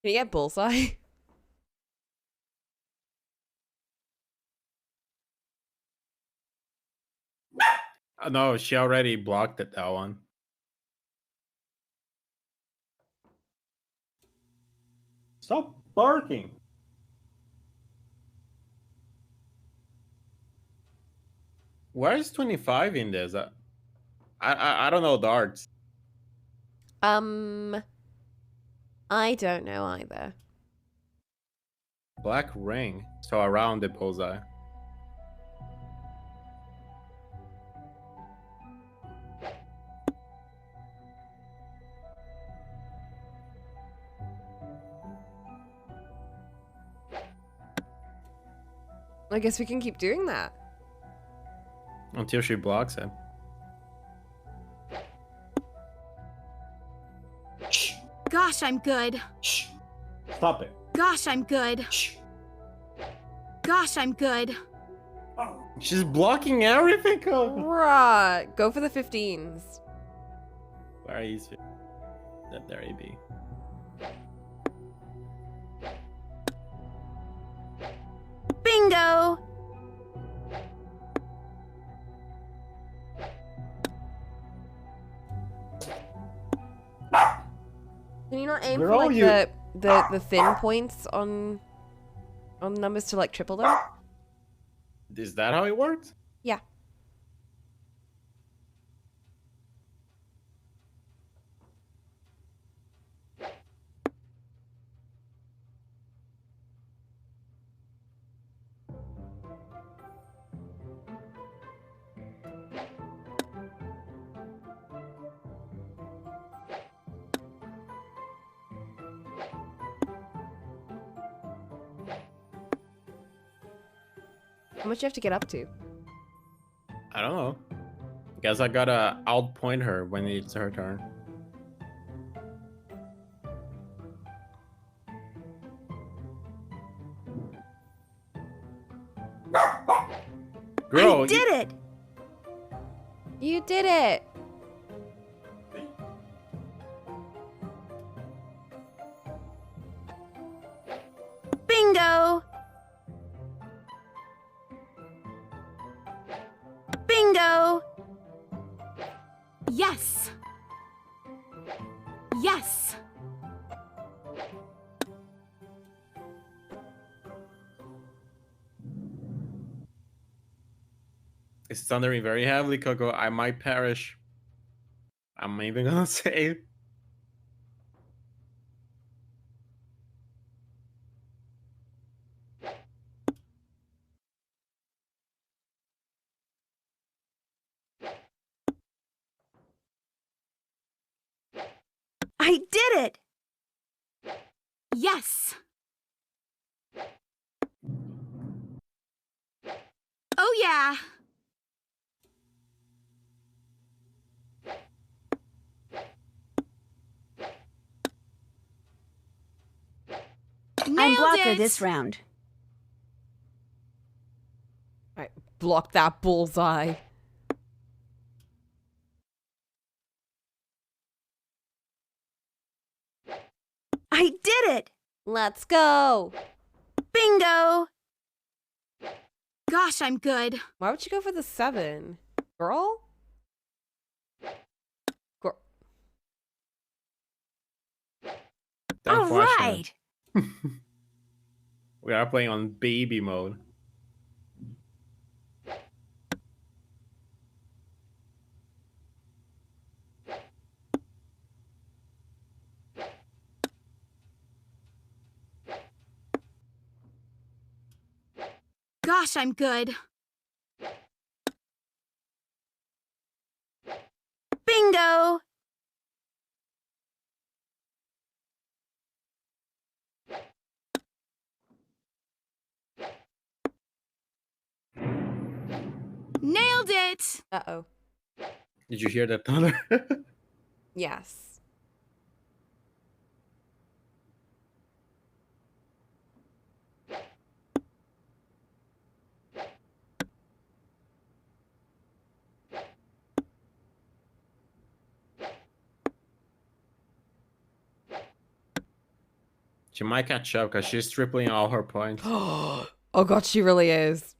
Can you get bullseye? Oh, no, she already blocked it, that one. Stop barking. Where is 25 in this? I don't know darts. I don't know either. Black ring. So around the bullseye. I guess we can keep doing that. Until she blocks it. Gosh, I'm good. Shh. Stop it. Gosh, I'm good. Shh. Gosh, I'm good. She's blocking everything. Right. Go for the 15s. Where is it? There he be. Bingo! Can you not aim Girl, for like you- the thin points on numbers to like triple them? Is that how it works? Yeah. How much do you have to get up to? I don't know. Guess I gotta outpoint her when it's her turn. Girl, I did it! You did it! Yes. Yes. It's thundering very heavily, Coco. I might perish. I'm even gonna say. I did it! Yes. Oh yeah. I'm Nailed blocker it. this round. Alright, block that bullseye. I did it! Let's go! Bingo! Gosh, I'm good. Why would you go for the 7? Girl? Girl. Don't All question right! it. We are playing on baby mode. Gosh, I'm good. Bingo! Nailed it. Uh-oh. Did you hear that thunder? Yes. She might catch up because she's tripling all her points. Oh god, she really is.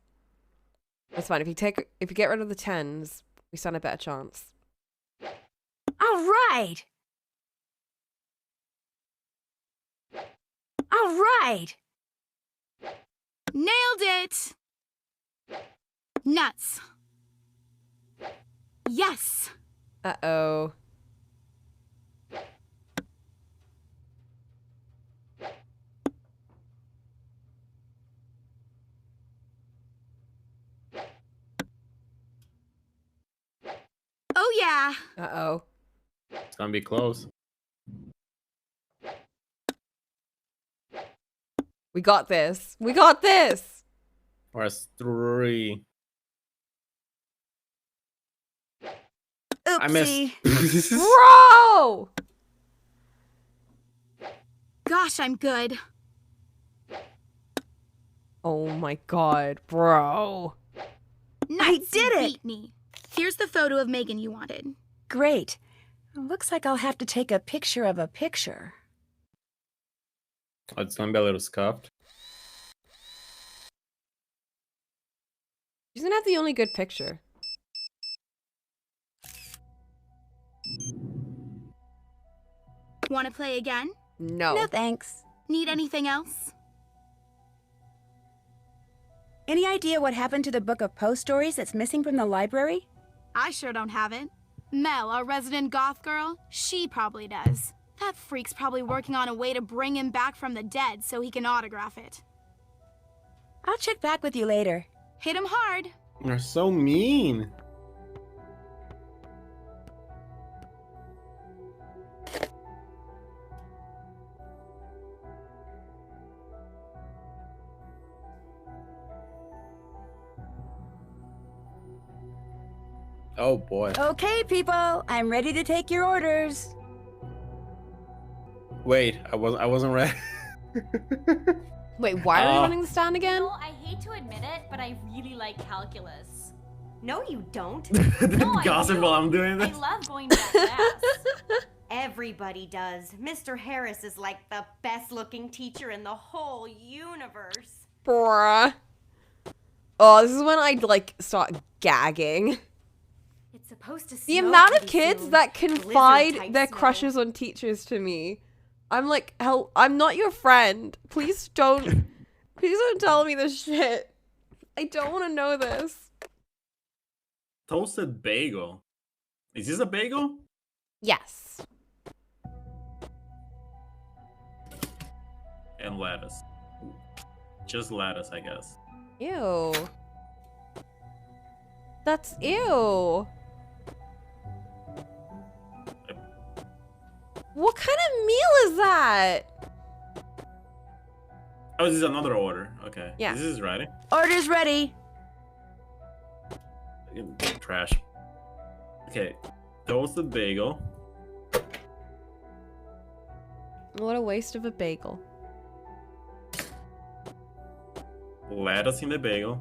That's fine. If you get rid of the 10s, we stand a better chance. All right! All right! Nailed it. Nuts. Yes. Uh-oh. Oh yeah. Uh-oh. It's gonna be close. We got this. We got this! Or it's 3. I Oopsie. missed. Bro! Gosh, I'm good. Oh my god, bro. Nuts, did you it. Beat me. Here's the photo of Megan you wanted. Great. Looks like I'll have to take a picture of a picture. Oh, it's gonna be a little scuffed. She's gonna have the only good picture. Want to play again? No. No thanks. Need anything else? Any idea what happened to the book of Poe stories that's missing from the library? I sure don't have it. Mel, our resident goth girl, she probably does. That freak's probably working on a way to bring him back from the dead so he can autograph it. I'll check back with you later. Hit him hard. You're so mean. Oh boy. Okay, people, I'm ready to take your orders. Wait, I wasn't ready. Wait, why are we running the stand again? I hate to admit it, but I really like calculus. No, you don't. No, I Gossip do. while I'm doing this. I love going to that class. Everybody does. Mr. Harris is like the best looking teacher in the whole universe. Bruh. Oh, this is when I'd, like, start gagging. It's a supposed to The snow amount of pretty kids soon. that Blizzard confide type their snow. crushes on teachers to me. I'm like, hell, I'm not your friend. Please don't tell me this shit. I don't want to know this. Toasted bagel. Is this a bagel? Yes. And lettuce. Just lettuce, I guess. Ew. That's ew. What kind of meal is that? Oh, this is another order. Okay. Yeah. This is ready. Order's ready. Trash. Okay. Toasted bagel. What a waste of a bagel. Lettuce in the bagel.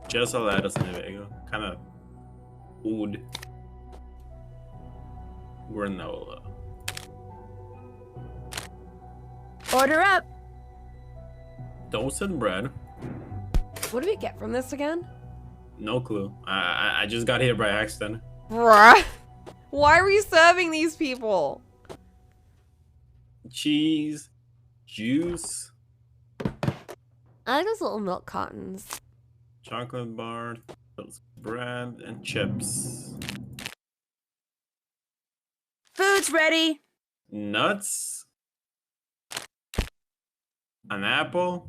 Just a lettuce in the bagel. Kind of wood. Granola. Order up. Toasted bread. What do we get from this again? No clue. I just got here by accident. Bruh. Why are we serving these people? Cheese. Juice. I like those little milk cartons. Chocolate bar. Toasted bread. And chips. Food's ready. Nuts. An apple.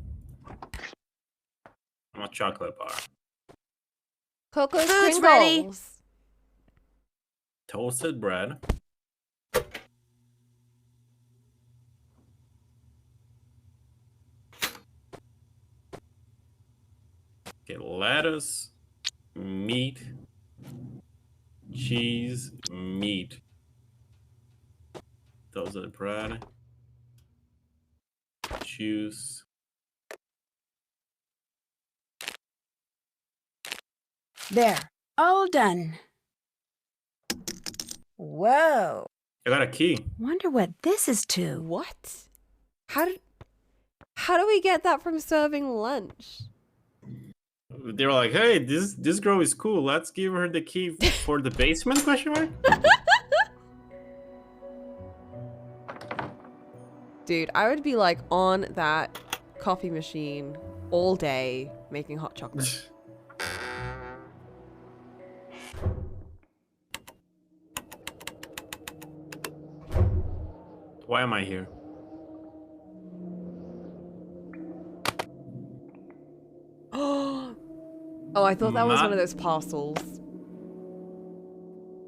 And a chocolate bar. Cocoa Food's ready. Pringles. Toasted bread. Okay, lettuce, meat, cheese, meat. Toasted bread. Juice. There. All done. Whoa. I got a key. Wonder what this is to. What? How do we get that from serving lunch? They were like, "Hey, this girl is cool. Let's give her the key for the basement?" Question mark. Dude, I would be like on that coffee machine all day making hot chocolate. Why am I here? Oh, I thought that was one of those parcels.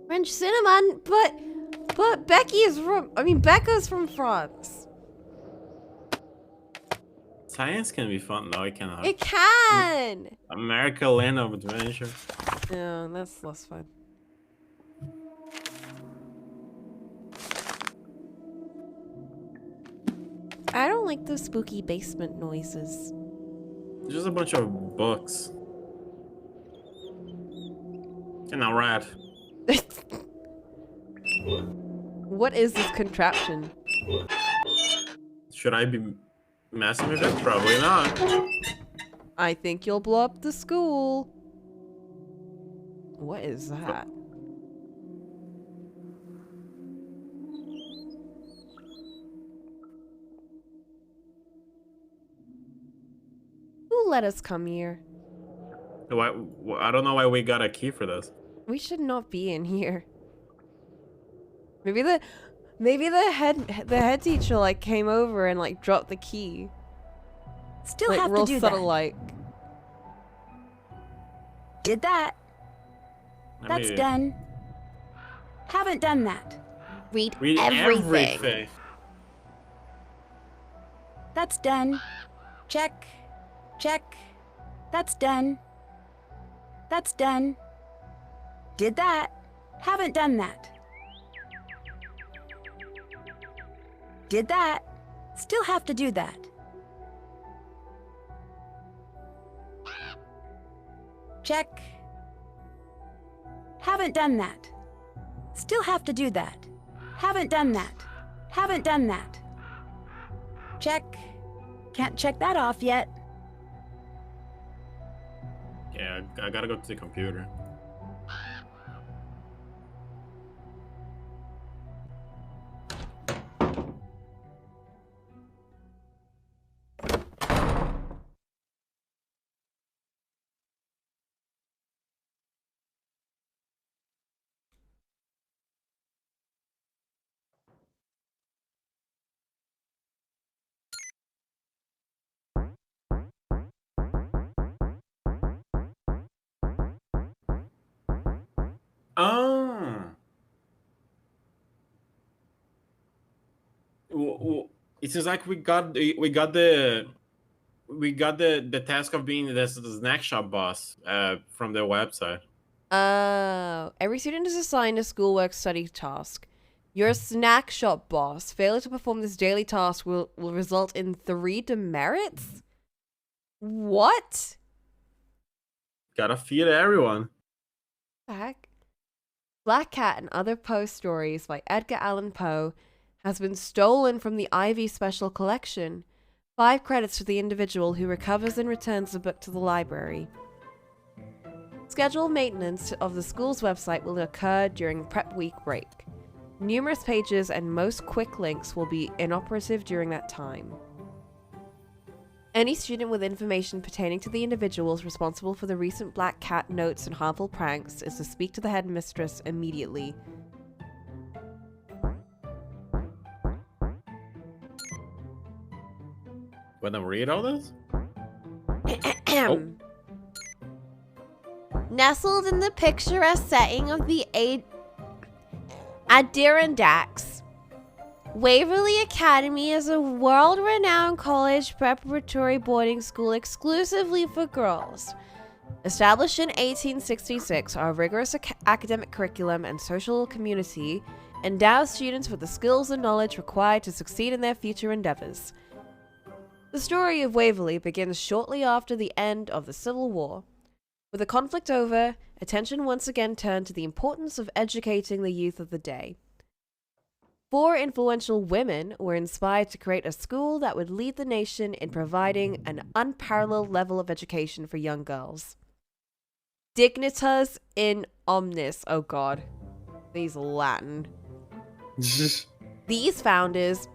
French cinnamon, but Becca's from France. Science can be fun though. It cannot. It can. America, land of adventure. Yeah, that's less fun. I don't like the spooky basement noises. Just a bunch of books. And a rat. What is this contraption? Should I be messing with it? Probably not. I think you'll blow up the school. What is that? Who let us come here? I don't know why we got a key for this. We should not be in here. Maybe the head teacher like came over and like dropped the key. Still like, have real to do subtle that. like. Did that. That's done. Haven't done that. Read everything. That's done. Check. Check. That's done. That's done. Did that. Haven't done that. Did that. Still have to do that. Check. Haven't done that. Still have to do that. Haven't done that. Haven't done that. Check. Can't check that off yet. Yeah, I gotta go to the computer. Oh. It seems like we got the task of being the snack shop boss from the website. Oh, every student is assigned a schoolwork study task. You're a snack shop boss. Failure to perform this daily task will result in 3 demerits? What? Gotta feed everyone. Heck? Black Cat and Other Poe Stories by Edgar Allan Poe has been stolen from the Ivy Special Collection. 5 credits to the individual who recovers and returns the book to the library. Scheduled maintenance of the school's website will occur during prep week break. Numerous pages and most quick links will be inoperative during that time. Any student with information pertaining to the individuals responsible for the recent Black Cat notes and harmful pranks is to speak to the headmistress immediately. Wanna read all this? Oh. Nestled in the picturesque setting of the Adirondacks, Waverly Academy is a world-renowned college preparatory boarding school exclusively for girls. Established in 1866, our rigorous academic curriculum and social community endows students with the skills and knowledge required to succeed in their future endeavors. The story of Waverly begins shortly after the end of the Civil War. With the conflict over, attention once again turned to the importance of educating the youth of the day. 4 influential women were inspired to create a school that would lead the nation in providing an unparalleled level of education for young girls. Dignitas in omnis. Oh god. These Latin. These founders,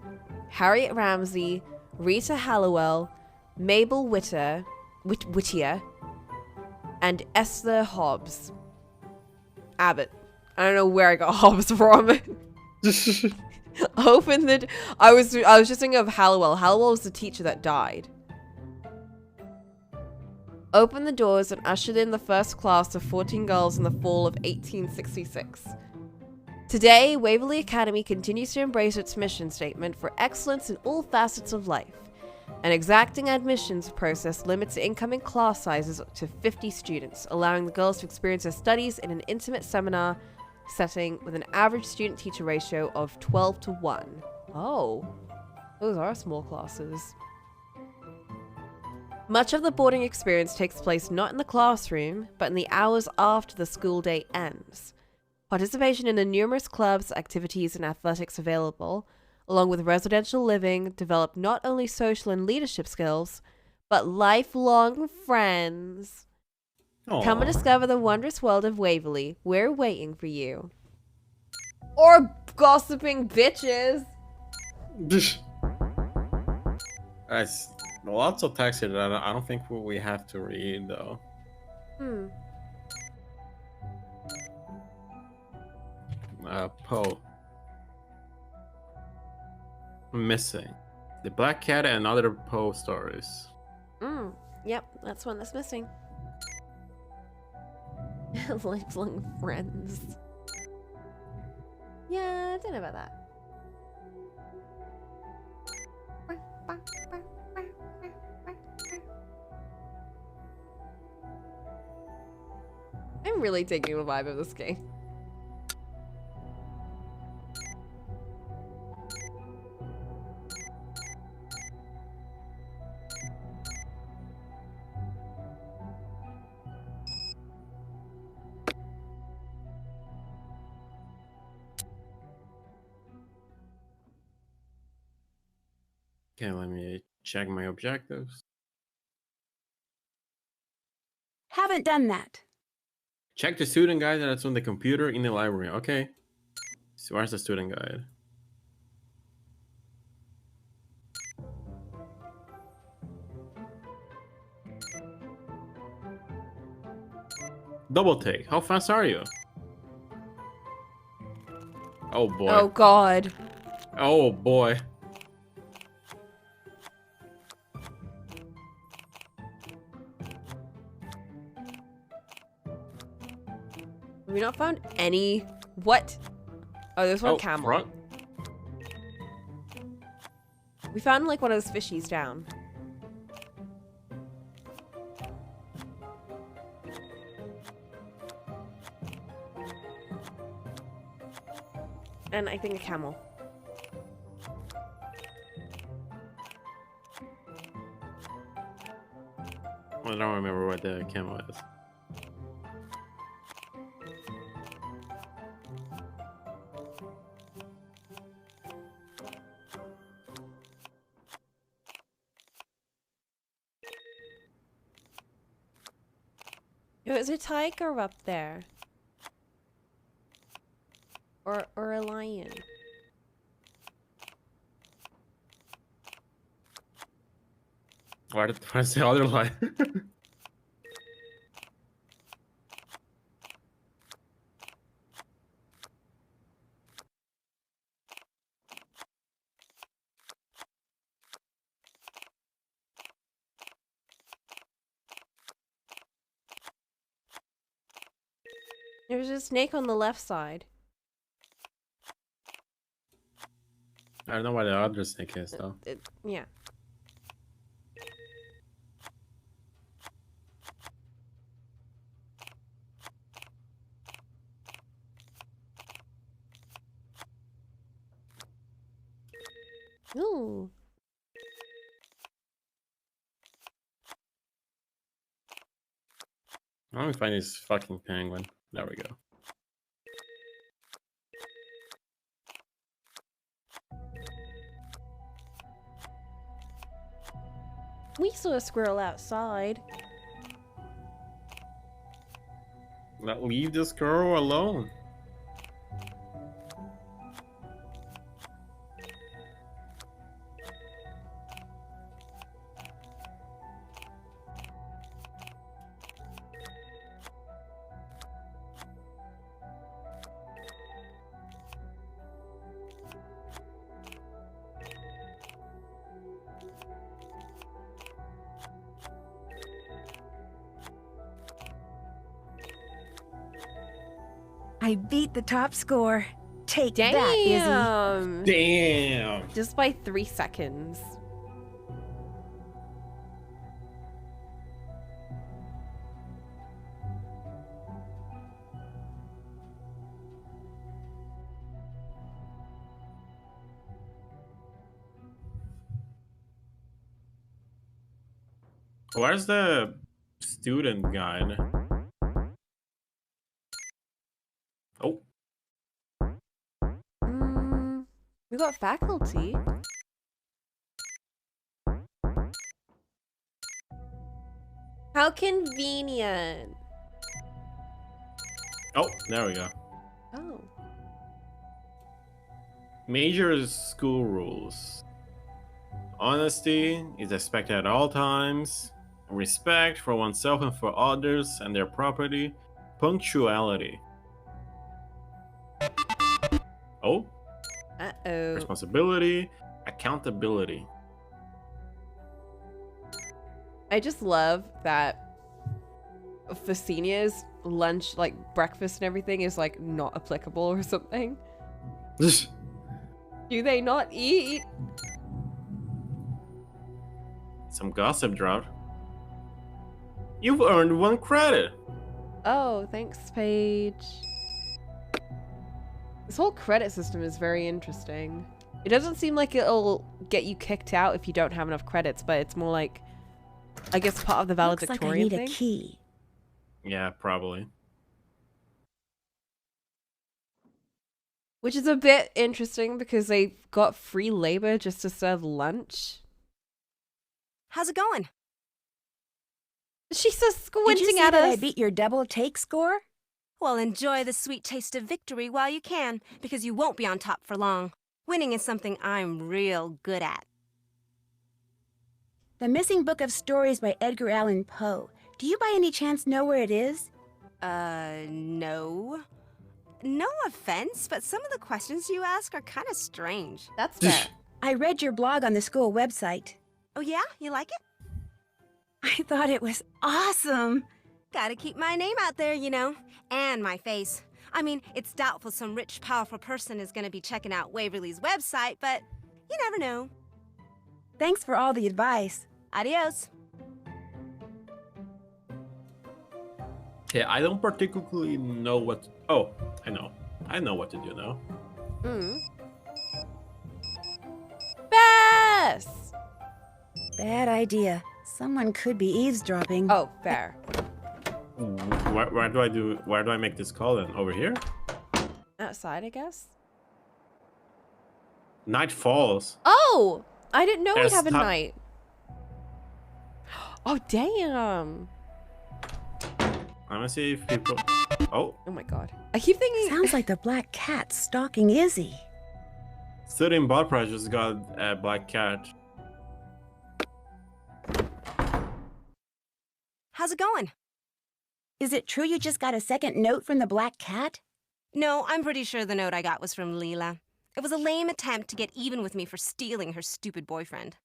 Harriet Ramsey, Rita Hallowell, Mabel Whittier, and Esther Hobbs. Abbott. I don't know where I got Hobbs from. Open the... I was just thinking of Hallowell. Hallowell was the teacher that died. Opened the doors and ushered in the first class of 14 girls in the fall of 1866. Today, Waverly Academy continues to embrace its mission statement for excellence in all facets of life. An exacting admissions process limits incoming class sizes to 50 students, allowing the girls to experience their studies in an intimate seminar setting with an average student-teacher ratio of 12:1. Oh, those are small classes. Much of the boarding experience takes place not in the classroom, but in the hours after the school day ends. Participation in the numerous clubs, activities, and athletics available, along with residential living, develop not only social and leadership skills, but lifelong friends. Aww. Come and discover the wondrous world of Waverly. We're waiting for you. Or gossiping bitches. Lots of text here that I don't think we have to read though. Poe. Missing. The Black Cat and Other Poe Stories. Yep, that's one that's missing. Lifelong friends. Yeah, I don't know about that. I'm really taking the vibe of this game. Okay, let me check my objectives. Haven't done that. Check the student guide that's on the computer in the library. Okay. So where's the student guide? Double take. How fast are you? Oh boy. Oh god. Oh boy. Have we not found any? What? Oh, there's one camel. Front? We found like one of those fishies down. And I think a camel. I don't remember what the camel is. Is a tiger up there? Or a lion? Where's the other line? There's a snake on the left side. I don't know where the other snake is though. Yeah. Ooh. Let me find this fucking penguin. There we go. We saw a squirrel outside. Leave this girl alone. I beat the top score. Take Damn. that, Izzy. Damn. Just by 3 seconds. Where's the student guide? Oh. We got faculty. How convenient. Oh, there we go. Oh. Major school rules. Honesty is expected at all times. Respect for oneself and for others and their property. Punctuality. Oh. Uh-oh. Responsibility. Accountability. I just love that for seniors, lunch, like breakfast and everything is like not applicable or something. Do they not eat? Some gossip dropped. You've earned 1 credit. Oh, thanks, Paige. This whole credit system is very interesting. It doesn't seem like it'll get you kicked out if you don't have enough credits, but it's more like, I guess, part of the valedictorian Looks like I need thing. a key. Yeah, probably. Which is a bit interesting because they got free labor just to serve lunch. How's it going? She's just squinting Did you see at that us. I beat your double take score? Well, enjoy the sweet taste of victory while you can, because you won't be on top for long. Winning is something I'm real good at. The Missing Book of Stories by Edgar Allan Poe. Do you by any chance know where it is? No. No offense, but some of the questions you ask are kind of strange. That's fair. I read your blog on the school website. Oh yeah? You like it? I thought it was awesome. Gotta keep my name out there, you know, and my face. I mean, it's doubtful some rich, powerful person is gonna be checking out Waverly's website, but you never know. Thanks for all the advice. Adios. Yeah, I don't particularly know what... Oh, I know. I know what to do now. Bess! Bad idea. Someone could be eavesdropping. Oh, fair. Where do I make this call then? Over here? Outside, I guess? Night falls. Oh! I didn't know we'd Yes, have a top- night. Oh, damn. I'm gonna see if people... Oh, Oh my god. I keep thinking... Sounds like the black cat stalking Izzy. Studying bot price just got a black cat. How's it going? Is it true you just got a second note from the black cat? No, I'm pretty sure the note I got was from Leela. It was a lame attempt to get even with me for stealing her stupid boyfriend.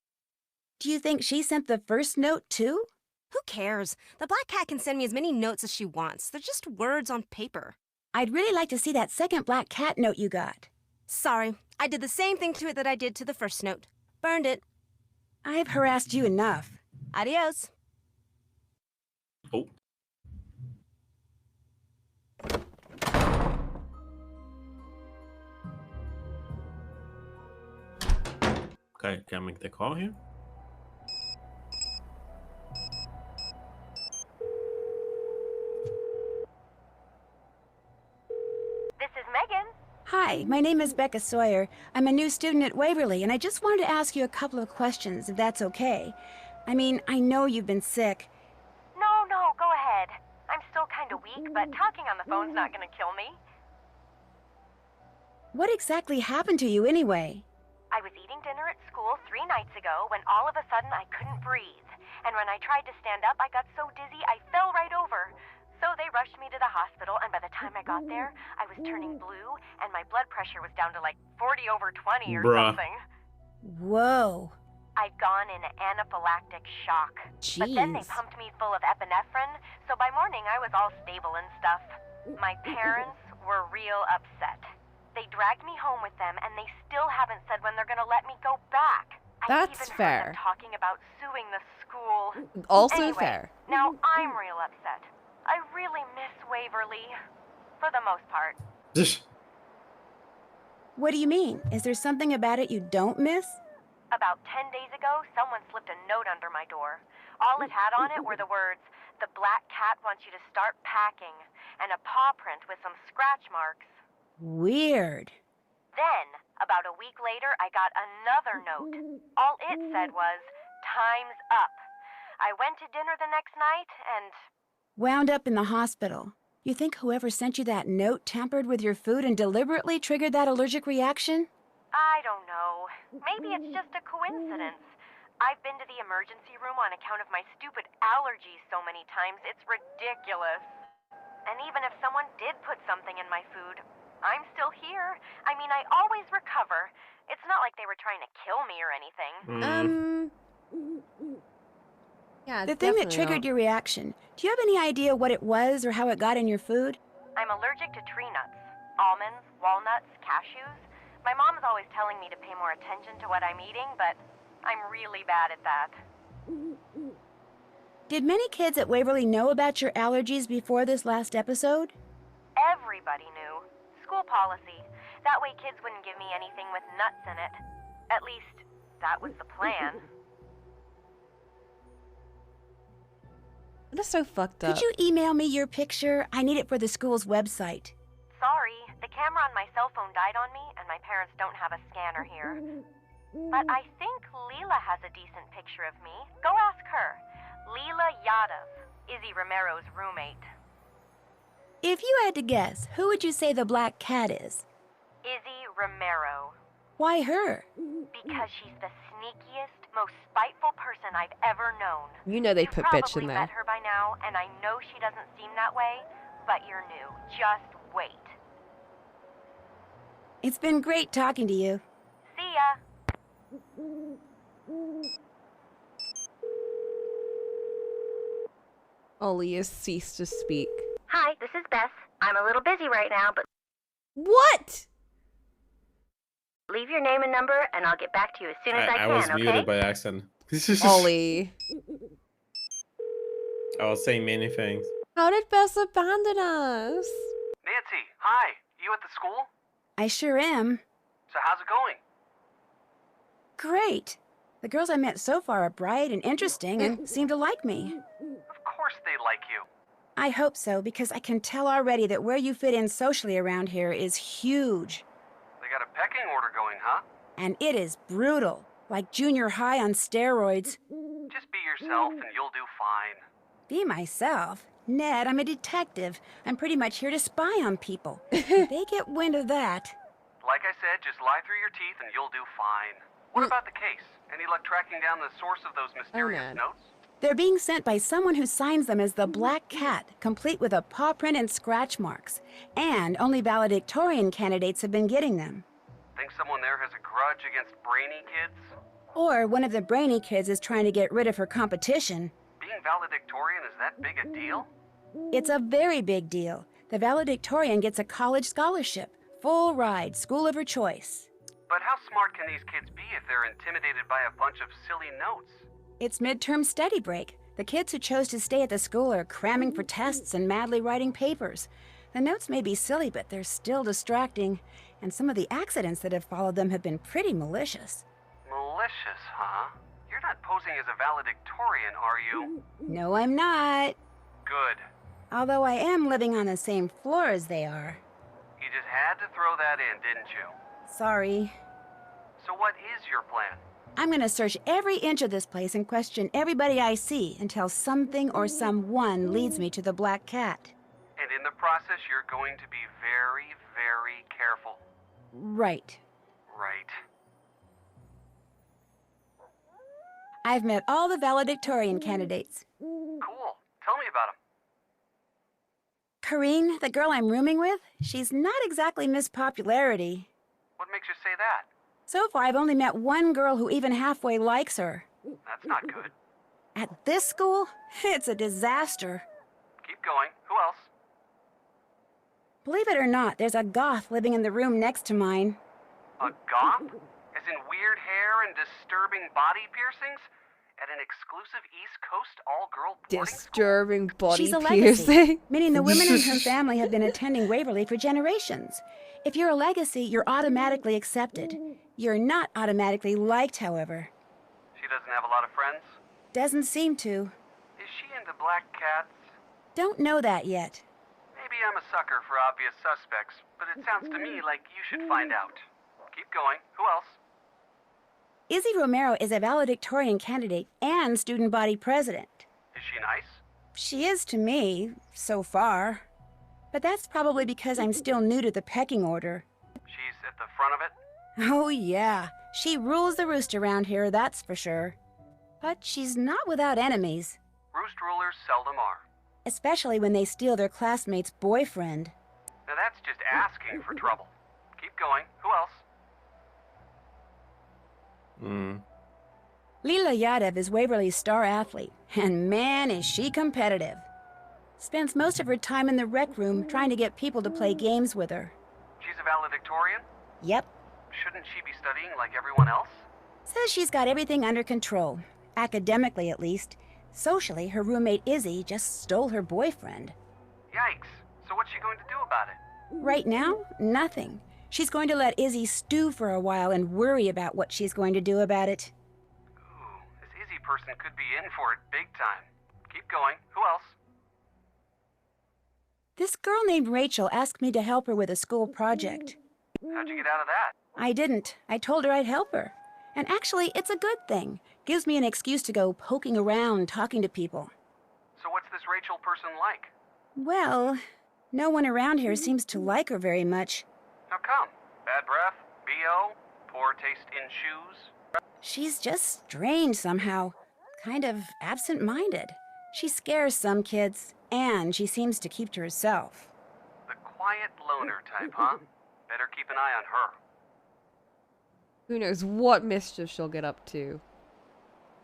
Do you think she sent the first note too? Who cares? The black cat can send me as many notes as she wants. They're just words on paper. I'd really like to see that second black cat note you got. Sorry, I did the same thing to it that I did to the first note. Burned it. I've harassed you enough. Adios. Oh. Okay, can I make the call here? This is Megan. Hi, my name is Becca Sawyer. I'm a new student at Waverly, and I just wanted to ask you a couple of questions, if that's okay. I mean, I know you've been sick. No, go ahead. I'm still kind of weak, but talking on the phone's not gonna kill me. What exactly happened to you anyway? I was eating dinner at school 3 nights ago when all of a sudden I couldn't breathe. And when I tried to stand up, I got so dizzy I fell right over. So they rushed me to the hospital, and by the time I got there, I was turning blue, and my blood pressure was down to like 40/20 or Bruh. something. Whoa. I'd gone in anaphylactic shock. But then they Jeez. pumped me full of epinephrine, so by morning I was all stable and stuff. My parents were real upset. They dragged me home with them, and they still haven't said when they're gonna let me go back. I That's even fair. heard them talking about suing the school. Also Anyway, fair. Now I'm real upset. I really miss Waverly. For the most part. What do you mean? Is there something about it you don't miss? About 10 days ago, someone slipped a note under my door. All it had on it were the words, "The black cat wants you to start packing," and a paw print with some scratch marks. Weird. Then, about a week later, I got another note. All it said was, "Time's up." I went to dinner the next night, and Wound up in the hospital. You think whoever sent you that note tampered with your food and deliberately triggered that allergic reaction? I don't know. Maybe it's just a coincidence. I've been to the emergency room on account of my stupid allergies so many times, it's ridiculous. And even if someone did put something in my food, I'm still here. I mean, I always recover. It's not like they were trying to kill me or anything. Yeah, The thing that triggered your reaction, do you have any idea what it was or how it got in your food? I'm allergic to tree nuts. Almonds, walnuts, cashews. My mom's always telling me to pay more attention to what I'm eating, but I'm really bad at that. Did many kids at Waverly know about your allergies before this last episode? Everybody knew. School policy. That way kids wouldn't give me anything with nuts in it. At least, that was the plan. That's so fucked up. Could you email me your picture? I need it for the school's website. Sorry, the camera on my cell phone died on me, and my parents don't have a scanner here. But I think Leela has a decent picture of me. Go ask her. Leela Yadav, Izzy Romero's roommate. If you had to guess, who would you say the black cat is? Izzy Romero. Why her? Because she's the sneakiest, most spiteful person I've ever known. You know they You've put bitch in probably there. met her by now, and I know she doesn't seem that way, but you're new. Just wait. It's been great talking to you. See ya. Ollie has ceased to speak. Hi, this is Beth. I'm a little busy right now, but What? leave your name and number, and I'll get back to you as soon as I can, was okay? muted by accident. Ollie. I was saying many things. How did Bess abandon us? Nancy, hi. You at the school? I sure am. So how's it going? Great. The girls I met so far are bright and interesting and seem to like me. Of course they like you. I hope so, because I can tell already that where you fit in socially around here is huge. They got a pecking order going, huh? And it is brutal, like junior high on steroids. Just be yourself and you'll do fine. Be myself? Ned, I'm a detective. I'm pretty much here to spy on people. If they get wind of that... Like I said, just lie through your teeth and you'll do fine. What about the case? Any luck tracking down the source of those mysterious notes? They're being sent by someone who signs them as the Black Cat, complete with a paw print and scratch marks. And only valedictorian candidates have been getting them. Think someone there has a grudge against brainy kids? Or one of the brainy kids is trying to get rid of her competition. Being valedictorian is that big a deal? It's a very big deal. The valedictorian gets a college scholarship. Full ride, school of her choice. But how smart can these kids be if they're intimidated by a bunch of silly notes? It's midterm study break. The kids who chose to stay at the school are cramming for tests and madly writing papers. The notes may be silly, but they're still distracting. And some of the accidents that have followed them have been pretty malicious. Malicious, huh? You're not posing as a valedictorian, are you? No, I'm not. Good. Although I am living on the same floor as they are. You just had to throw that in, didn't you? Sorry. So what is your plan? I'm gonna search every inch of this place and question everybody I see until something or someone leads me to the Black Cat. And in the process, you're going to be very, very careful. Right. Right. I've met all the valedictorian candidates. Cool. Tell me about them. Karine, the girl I'm rooming with, she's not exactly Miss Popularity. What makes you say that? So far, I've only met one girl who even halfway likes her. That's not good. At this school, it's a disaster. Keep going. Who else? Believe it or not, there's a goth living in the room next to mine. A goth? As in weird hair and disturbing body piercings? At an exclusive East Coast all-girl boarding Disturbing body She's a piercing. legacy, meaning the women in her family have been attending Waverly for generations. If you're a legacy, you're automatically accepted. You're not automatically liked, however. She doesn't have a lot of friends? Doesn't seem to. Is she into black cats? Don't know that yet. Maybe I'm a sucker for obvious suspects, but it sounds to me like you should find out. Keep going. Who else? Izzy Romero is a valedictorian candidate and student body president. Is she nice? She is to me, so far. But that's probably because I'm still new to the pecking order. She's at the front of it? Oh yeah, she rules the roost around here, that's for sure. But she's not without enemies. Roost rulers seldom are. Especially when they steal their classmate's boyfriend. Now that's just asking for trouble. Keep going. Who else? Leela Yadev is Waverly's star athlete, and man is she competitive. Spends most of her time in the rec room trying to get people to play games with her. She's a valedictorian? Yep. Shouldn't she be studying like everyone else? Says she's got everything under control, academically at least. Socially, her roommate Izzy just stole her boyfriend. Yikes. So what's she going to do about it? Right now, nothing. She's going to let Izzy stew for a while and worry about what she's going to do about it. Ooh, this Izzy person could be in for it big time. Keep going. Who else? This girl named Rachel asked me to help her with a school project. How'd you get out of that? I didn't. I told her I'd help her. And actually, it's a good thing. Gives me an excuse to go poking around, talking to people. So what's this Rachel person like? Well, no one around here seems to like her very much. How come? Bad breath? B.O.? Poor taste in shoes? She's just strange somehow. Kind of absent-minded. She scares some kids, and she seems to keep to herself. The quiet loner type, huh? Better keep an eye on her. Who knows what mischief she'll get up to.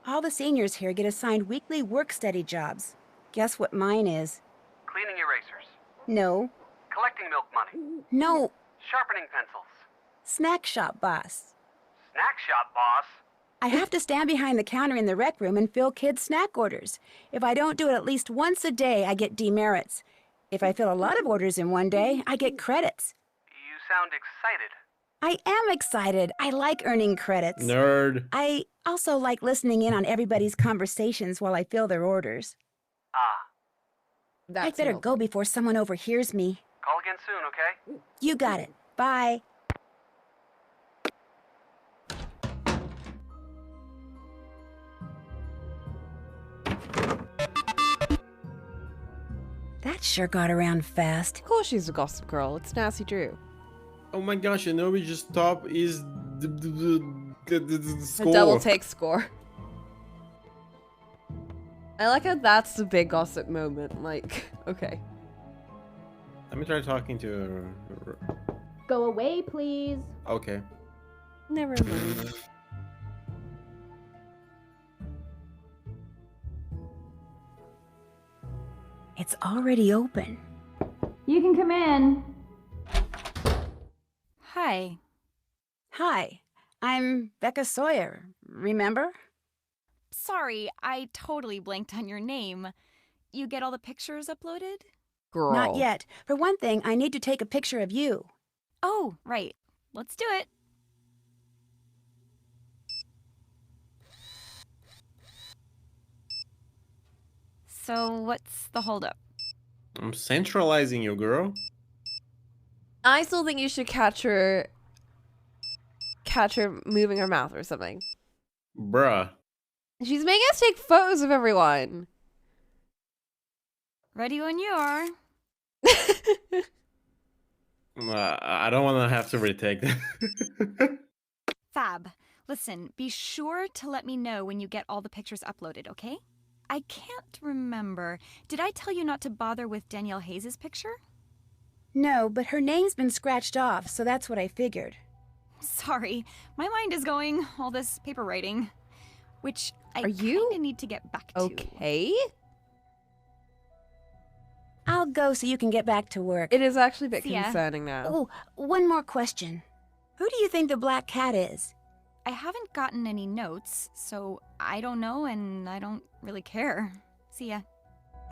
All the seniors here get assigned weekly work-study jobs. Guess what mine is? Cleaning erasers. No. Collecting milk money. No. Sharpening pencils. Snack shop boss. Snack shop boss. I have to stand behind the counter in the rec room and fill kids' snack orders. If I don't do it at least once a day, I get demerits. If I fill a lot of orders in one day, I get credits. You sound excited. I am excited. I like earning credits. Nerd. I also like listening in on everybody's conversations while I fill their orders. Ah. I'd better go before someone overhears me. Call again soon, okay? You got it. Bye. That sure got around fast. Of course she's a gossip girl. It's Nancy Drew. Oh my gosh, and Nobody's top is the score. A double take score. I like how that's the big gossip moment. Like, okay. Let me try talking to her. Go away, please. Okay. Never mind. It's already open. You can come in. Hi. Hi, I'm Becca Sawyer. Remember? Sorry, I totally blanked on your name. You get all the pictures uploaded? Girl. Not yet. For one thing, I need to take a picture of you. Oh, right. Let's do it. So, what's the holdup? I'm centralizing you, girl. I still think you should catch her moving her mouth or something. Bruh. She's making us take photos of everyone. Ready when you are. I don't want to have to retake that. Fab. Listen, be sure to let me know when you get all the pictures uploaded, okay? I can't remember. Did I tell you not to bother with Danielle Hayes' picture? No, but her name's been scratched off, so that's what I figured. Sorry, my mind is going all this paper writing, which I kinda need to get back to. Okay. I'll go so you can get back to work. It is actually a bit See ya. concerning now. Oh, one more question. Who do you think the black cat is? I haven't gotten any notes, so I don't know and I don't really care. See ya.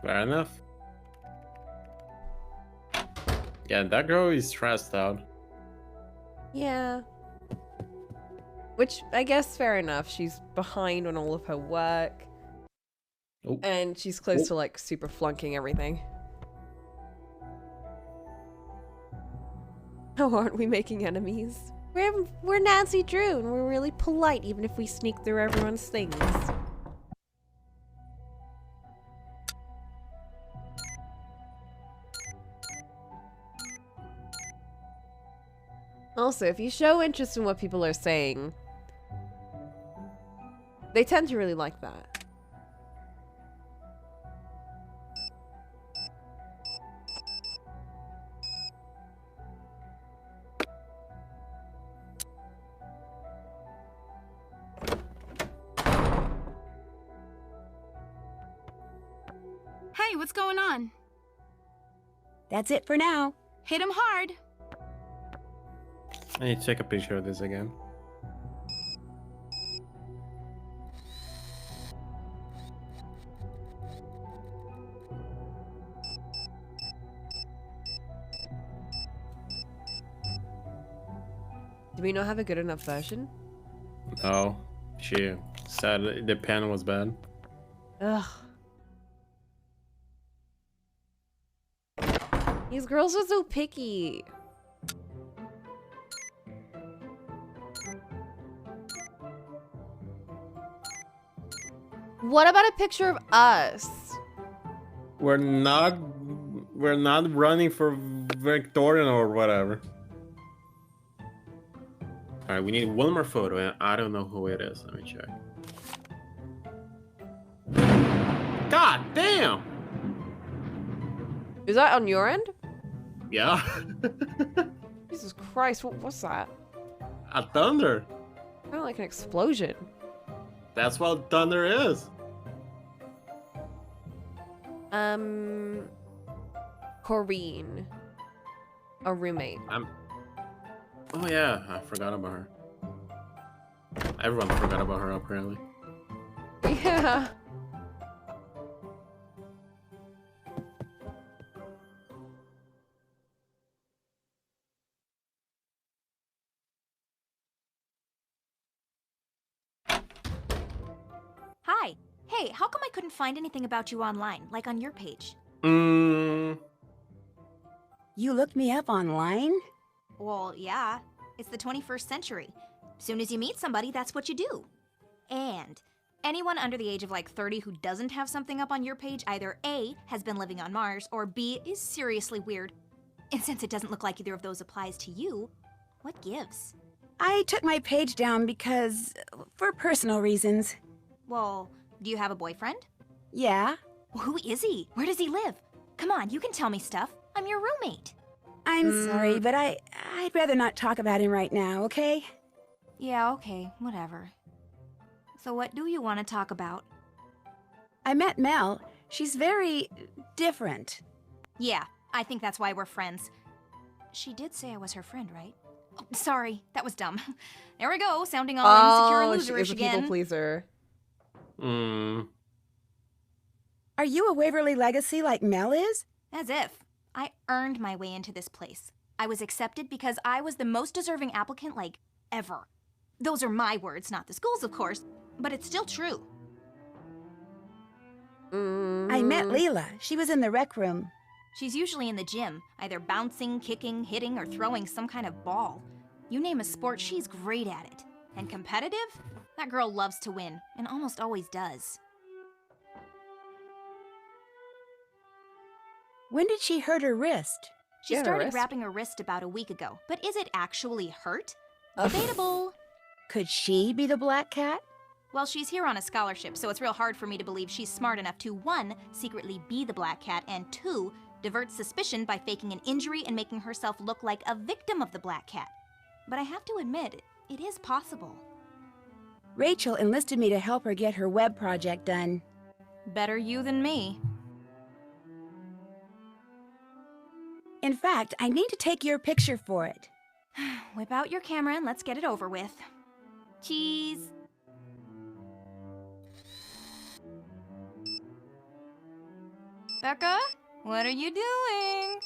Fair enough. Yeah, that girl is stressed out. Yeah. Which, I guess, fair enough. She's behind on all of her work. Oh. And she's close to, like, super flunking everything. Oh, aren't we making enemies? We're Nancy Drew, and we're really polite, even if we sneak through everyone's things. Also, if you show interest in what people are saying, they tend to really like that. Hey, what's going on? That's it for now. Hit him hard. I need to take a picture of this again. Do we not have a good enough version? No, she said the pen was bad. Ugh. These girls are so picky. What about a picture of us? We're not running for Victorian or whatever. Alright, we need one more photo, and I don't know who it is. Let me check. God damn! Is that on your end? Yeah. Jesus Christ, what was that? A thunder. Kind of like an explosion. That's what thunder is. Corrine. A roommate. Oh yeah, I forgot about her. Everyone forgot about her apparently. Yeah. Hi. Hey, how come I couldn't find anything about you online, like on your page? You looked me up online? Well, yeah. It's the 21st century. Soon as you meet somebody, that's what you do. And anyone under the age of like 30 who doesn't have something up on your page either A, has been living on Mars, or B, is seriously weird. And since it doesn't look like either of those applies to you, what gives? I took my page down because... for personal reasons. Well, do you have a boyfriend? Yeah. Well, who is he? Where does he live? Come on, you can tell me stuff. I'm your roommate. I'm sorry, but I'd rather not talk about him right now, okay? Yeah, okay, whatever. So what do you want to talk about? I met Mel. She's very... different. Yeah, I think that's why we're friends. She did say I was her friend, right? Oh, sorry, that was dumb. There we go, sounding all insecure and loserish she is a again. people pleaser. Are you a Waverly Legacy like Mel is? As if. I earned my way into this place. I was accepted because I was the most deserving applicant, like, ever. Those are my words, not the school's, of course, but it's still true. I met Leela. She was in the rec room. She's usually in the gym, either bouncing, kicking, hitting, or throwing some kind of ball. You name a sport, she's great at it. And competitive? That girl loves to win, and almost always does. When did she hurt her wrist? She started wrapping her wrist about a week ago, but is it actually hurt? Debatable. Could she be the Black Cat? Well, she's here on a scholarship, so it's real hard for me to believe she's smart enough to, 1, secretly be the Black Cat, and 2, divert suspicion by faking an injury and making herself look like a victim of the Black Cat. But I have to admit, it is possible. Rachel enlisted me to help her get her web project done. Better you than me. In fact, I need to take your picture for it. Whip out your camera and let's get it over with. Cheese. Becca, what are you doing?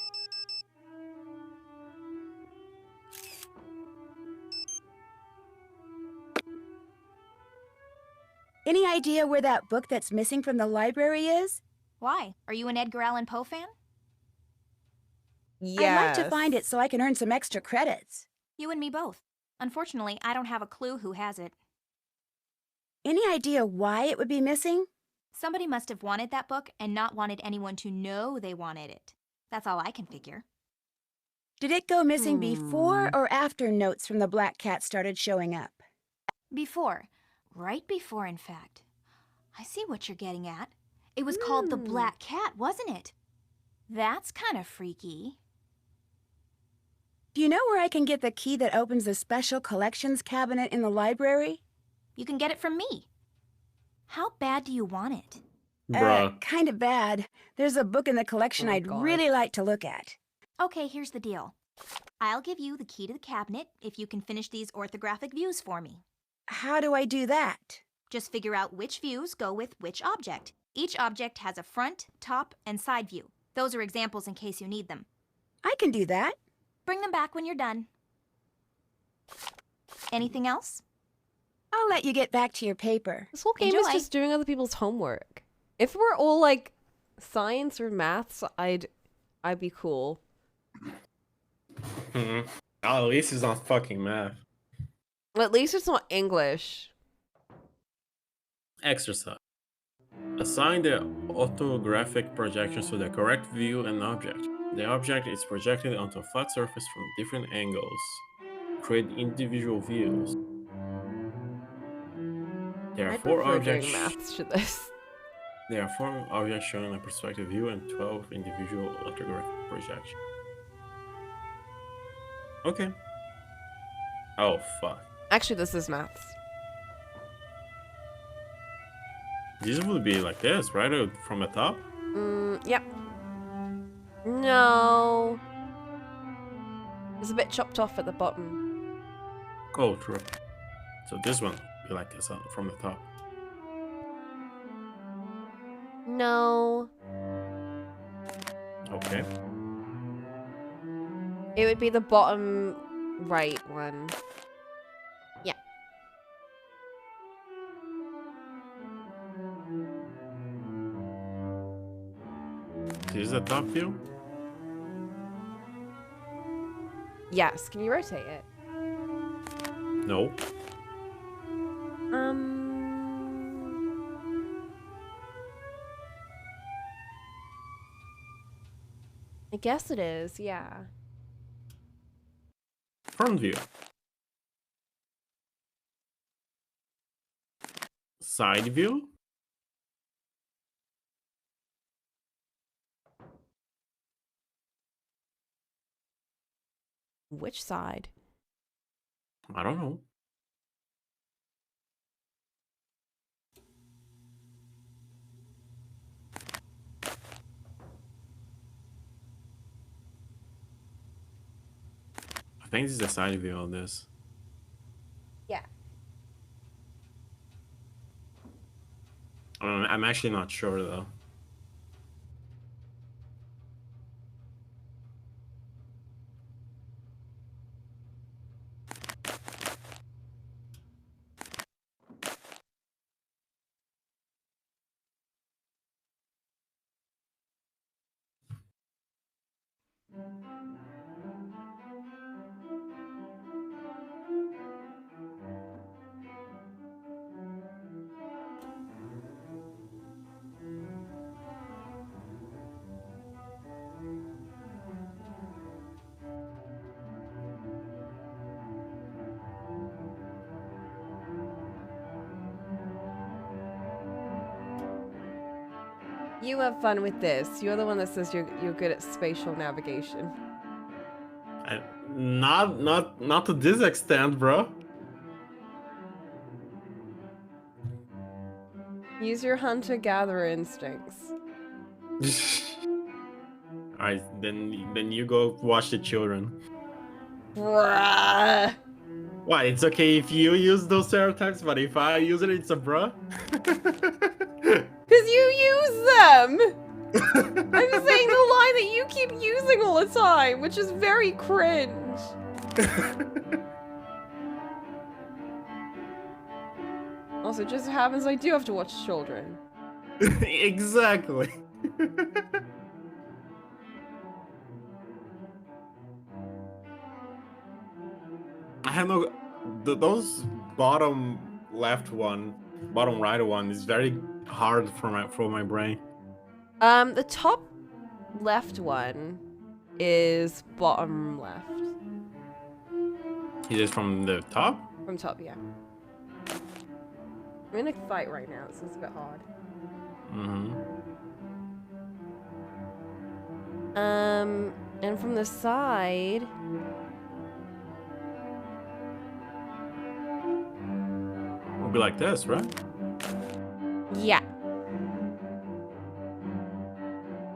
Any idea where that book that's missing from the library is? Why? Are you an Edgar Allan Poe fan? I'd like to find it so I can earn some extra credits. You and me both. Unfortunately, I don't have a clue who has it. Any idea why it would be missing? Somebody must have wanted that book and not wanted anyone to know they wanted it. That's all I can figure. Did it go missing before or after notes from the Black Cat started showing up? Before. Right before, in fact. I see what you're getting at. It was called the Black Cat, wasn't it? That's kind of freaky. Do you know where I can get the key that opens the special collections cabinet in the library? You can get it from me. How bad do you want it? Kind of bad. There's a book in the collection I'd really like to look at. Okay, here's the deal. I'll give you the key to the cabinet if you can finish these orthographic views for me. How do I do that? Just figure out which views go with which object. Each object has a front, top, and side view. Those are examples in case you need them. I can do that. Bring them back when you're done. Anything else? I'll let you get back to your paper. This whole game is just doing other people's homework. If we're all like science or maths, I'd be cool. At least it's not fucking math. At least it's not English. Exercise. Assign the orthographic projections to the correct view and object. The object is projected onto a flat surface from different angles. Create individual views. There are 4 objects. Maths to this. There are 4 objects shown in a perspective view and 12 individual orthographic projections. Okay. Oh fuck. Actually, this is maths. These would be like this, right? From the top? Yep. No. It's a bit chopped off at the bottom. Oh, true. So this one, you like this from the top. No. Okay. It would be the bottom right one. Yeah. This is the top view? Yes. Can you rotate it? No. I guess it is, yeah. Front view. Side view? Which side? I don't know. I think this is the side view of this. Yeah. I'm actually not sure though. You have fun with this. You're the one that says you're good at spatial navigation. Not to this extent, bro. Use your hunter-gatherer instincts. Alright, then you go watch the children. Bruh. What? It's okay if you use those stereotypes, but if I use it, it's a bruh? Because you use them! I'm saying the line that you keep using all the time, which is very cringe. Also, it just happens I do have to watch children. Exactly. I have no... those bottom left one, bottom right one is very hard for my brain. The top left one is bottom left. It is from the top? From top, yeah. I'm in a fight right now, so it's a bit hard. And from the side... It'll be like this, right? Yeah.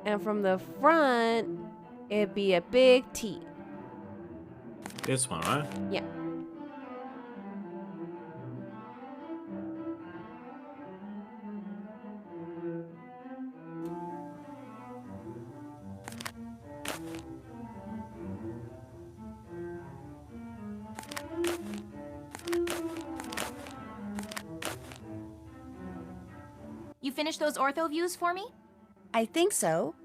And from the front, it'd be a big T. This one, right? Yeah. You finished those ortho views for me? I think so.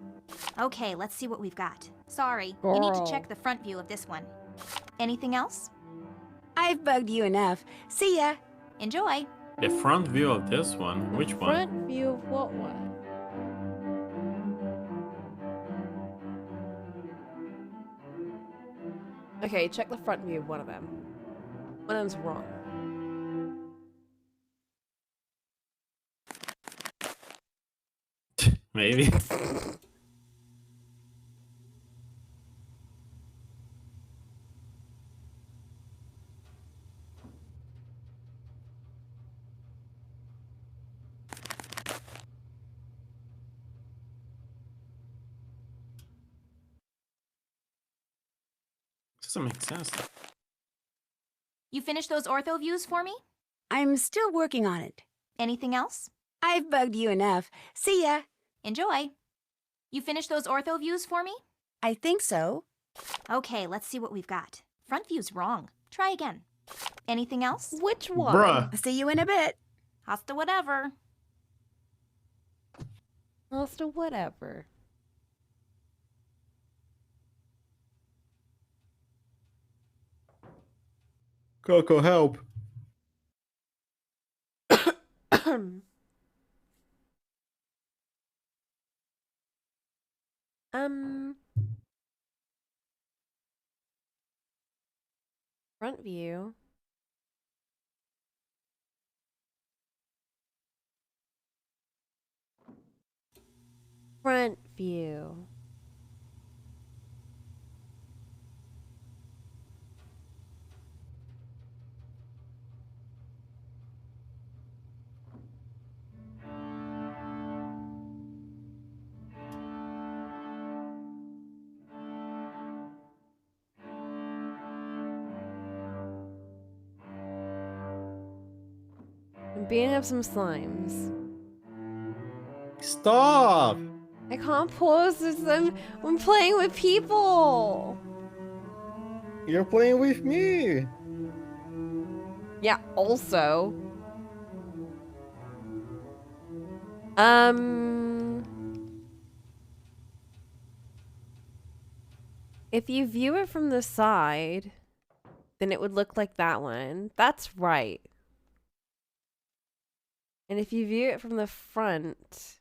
Okay, let's see what we've got. Sorry, you need to Girl. check the front view of this one. Anything else? I've bugged you enough. See ya. Enjoy. The front view of this one? Which one? Front view of what one? Okay, check the front view of one of them. One of them's wrong. Maybe. Doesn't make sense. You finished those ortho views for me? I'm still working on it. Anything else? I've bugged you enough. See ya. Enjoy. You finished those ortho views for me? I think so. Okay, let's see what we've got. Front view's wrong. Try again. Anything else? Which one? Bruh. I'll see you in a bit. Hasta whatever. Hasta whatever. Coco, help. Front view. Front view. I'm beating up some slimes. Stop! I can't pause this. I'm playing with people. You're playing with me. Yeah, also. If you view it from the side, then it would look like that one. That's right. And if you view it from the front,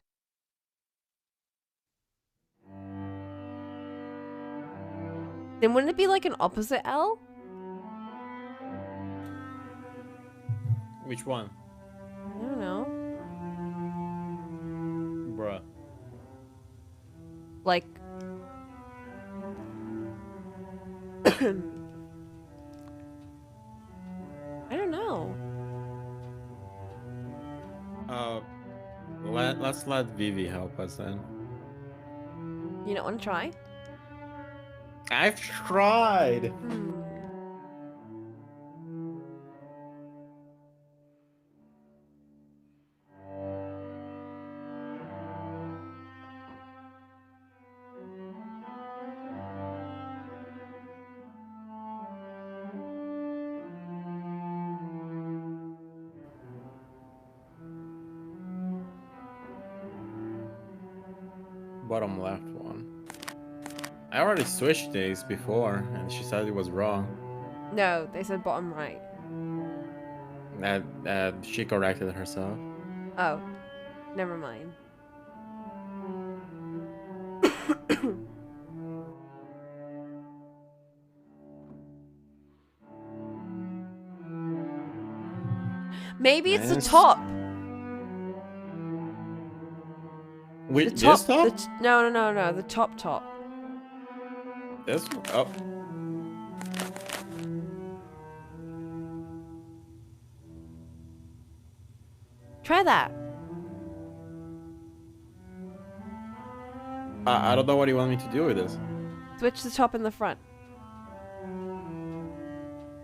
then wouldn't it be like an opposite L? Which one? I don't know. Bruh. Like... I don't know. Let's let Vivi help us then. You don't want to try? I've tried. Bottom left one. I already switched these before, and she said it was wrong. No, they said bottom right. She corrected herself. Oh, never mind. Maybe it's the top. With The top, this top? No. The top. This one? Oh. Try that. I don't know what you want me to do with this. Switch the top and the front.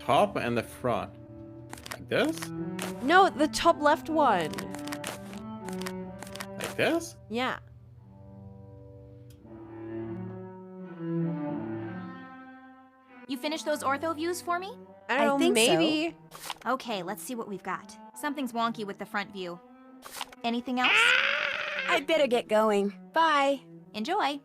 Top and the front. Like this? No, the top left one. Like this? Yeah. You finished those ortho views for me? I don't know, think maybe. So. Okay, let's see what we've got. Something's wonky with the front view. Anything else? I'd better get going. Bye. Enjoy.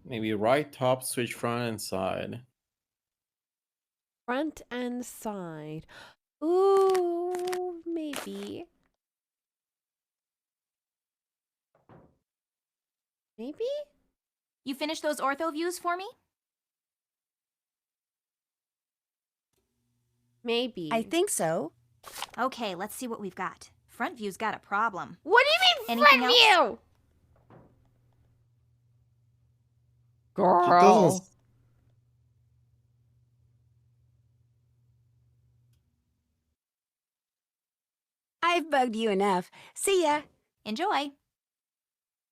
Maybe right top, switch front and side. Front and side. Ooh, maybe. Maybe? You finished those ortho views for me? Maybe. I think so. Okay, let's see what we've got. Front view's got a problem. What do you Anything else? you! She Girl. doesn't. I've bugged you enough. See ya. Enjoy.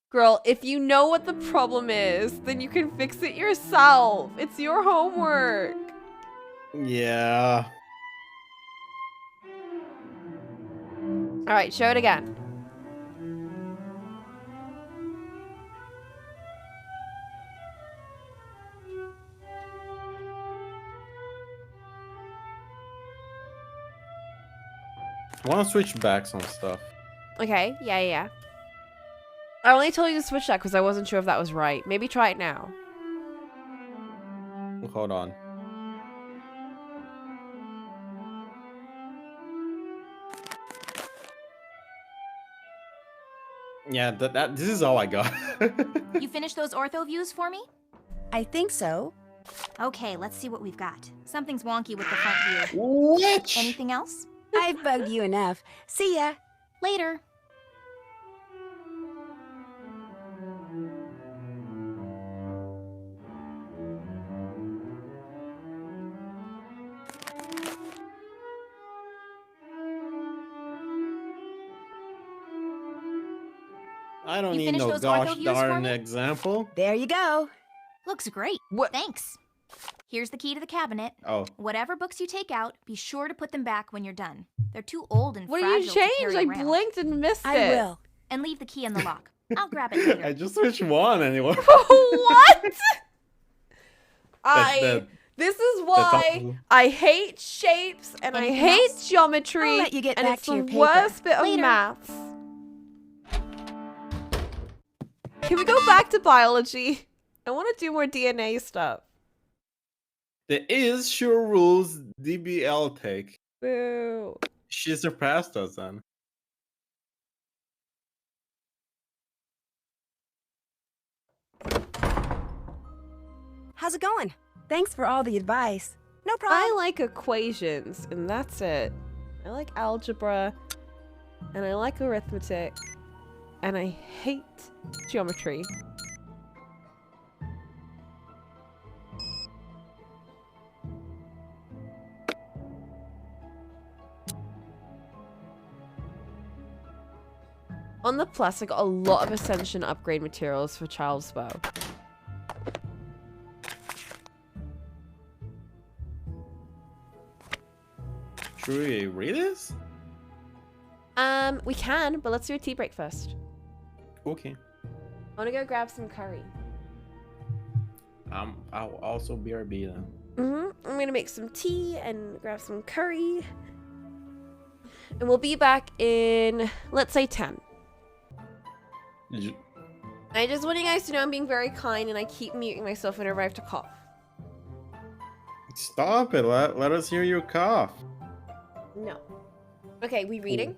Girl, if you know what the problem is, then you can fix it yourself. It's your homework. Yeah. All right, show it again. I want to switch back some stuff. Okay, yeah. I only told you to switch that because I wasn't sure if that was right. Maybe try it now. Hold on. Yeah, this is all I got. You finished those ortho views for me? I think so. Okay, let's see what we've got. Something's wonky with the front view. Which? Anything else? I've bugged you enough. See ya. Later. I don't You need finished no those gosh ortho views for darn me? example. There you go. Looks great. What? Thanks. Here's the key to the cabinet. Oh. Whatever books you take out, be sure to put them back when you're done. They're too old and What do fragile you to change? carry I around. blinked and missed I it. will. And leave the key in the lock. I'll grab it later. I just switched one anyway. What? that- This is why I hate shapes and I Anything hate else? geometry. I'll let you get and back it's to the your paper. worst bit of Later. maths. Can we go back to biology? I want to do more DNA stuff. There is sure rules DBL take. Boo. She surpassed us then. How's it going? Thanks for all the advice. No problem. I like equations, and that's it. I like algebra, and I like arithmetic, and I hate geometry. On the plus, I got a lot of Ascension upgrade materials for Child's Bow. Should we read this? We can, but let's do a tea break first. Okay. I want to go grab some curry. I'll also BRB then. I'm gonna make some tea and grab some curry. And we'll be back in, let's say 10. I just want you guys to know I'm being very kind and I keep muting myself whenever I have to cough. Stop it. Let us hear you cough. No. Okay, we reading?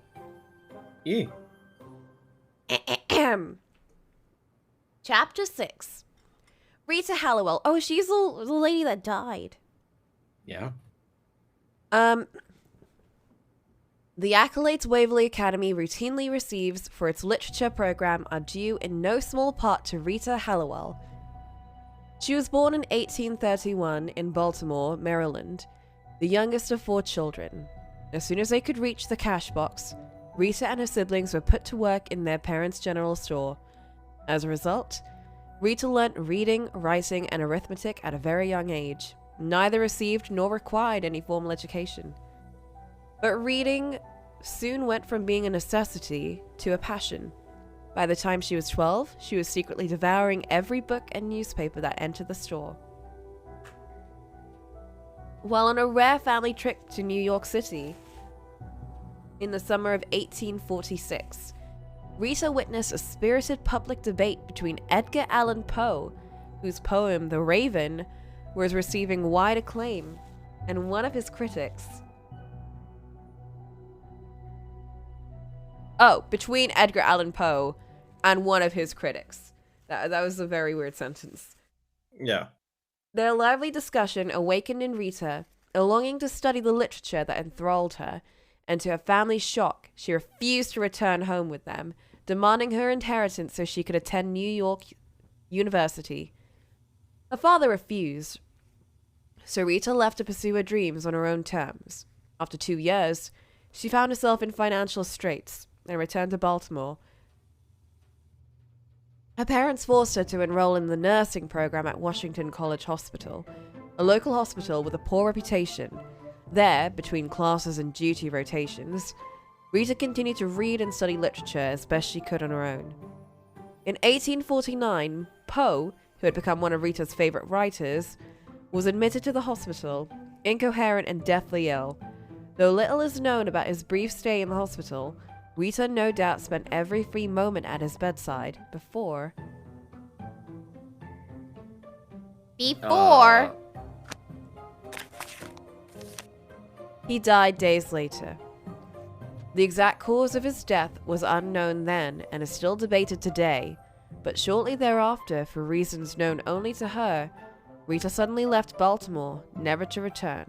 Yeah. Chapter 6. Rita Halliwell. Oh, she's the lady that died. Yeah. The accolades Waverly Academy routinely receives for its literature program are due in no small part to Rita Halliwell. She was born in 1831 in Baltimore, Maryland, the youngest of 4 children. As soon as they could reach the cash box, Rita and her siblings were put to work in their parents' general store. As a result, Rita learnt reading, writing, and arithmetic at a very young age. Neither received nor required any formal education. But reading soon went from being a necessity to a passion. By the time she was 12, she was secretly devouring every book and newspaper that entered the store. While on a rare family trip to New York City in the summer of 1846, Rita witnessed a spirited public debate between Edgar Allan Poe, whose poem The Raven was receiving wide acclaim, and one of his critics. Oh, between Edgar Allan Poe and one of his critics. That was a very weird sentence. Yeah. Their lively discussion awakened in Rita a longing to study the literature that enthralled her, and to her family's shock, she refused to return home with them, demanding her inheritance so she could attend New York University. Her father refused, so Rita left to pursue her dreams on her own terms. After 2 years, she found herself in financial straits and returned to Baltimore. Her parents forced her to enroll in the nursing program at Washington College Hospital, a local hospital with a poor reputation. There, between classes and duty rotations, Rita continued to read and study literature as best she could on her own. In 1849, Poe, who had become one of Rita's favorite writers, was admitted to the hospital, incoherent and deathly ill. Though little is known about his brief stay in the hospital, Rita no doubt spent every free moment at his bedside before... He died days later. The exact cause of his death was unknown then and is still debated today, but shortly thereafter, for reasons known only to her, Rita suddenly left Baltimore, never to return.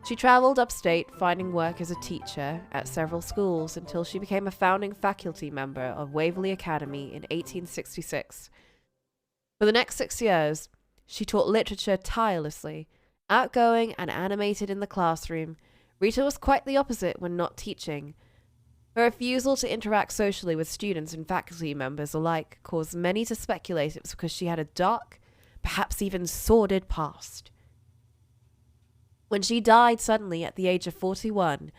She traveled upstate, finding work as a teacher at several schools until she became a founding faculty member of Waverly Academy in 1866. For the next 6 years, she taught literature tirelessly. Outgoing and animated in the classroom, Rita was quite the opposite when not teaching. Her refusal to interact socially with students and faculty members alike caused many to speculate it was because she had a dark, perhaps even sordid past. When she died suddenly at the age of 41,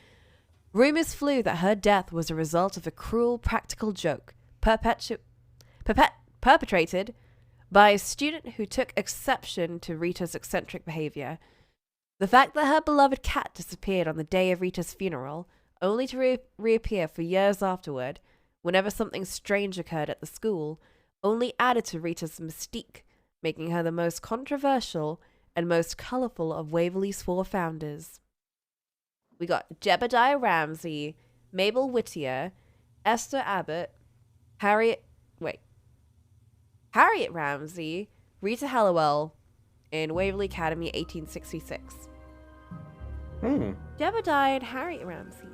rumors flew that her death was a result of a cruel practical joke perpetrated by a student who took exception to Rita's eccentric behavior. The fact that her beloved cat disappeared on the day of Rita's funeral, only to reappear for years afterward, whenever something strange occurred at the school, only added to Rita's mystique, making her the most controversial and most colorful of Waverly's 4 founders. We got Jebediah Ramsey, Mabel Whittier, Esther Abbott, Harriet Ramsey, Rita Hallowell, in Waverly Academy, 1866. Jebediah and Harriet Ramsey.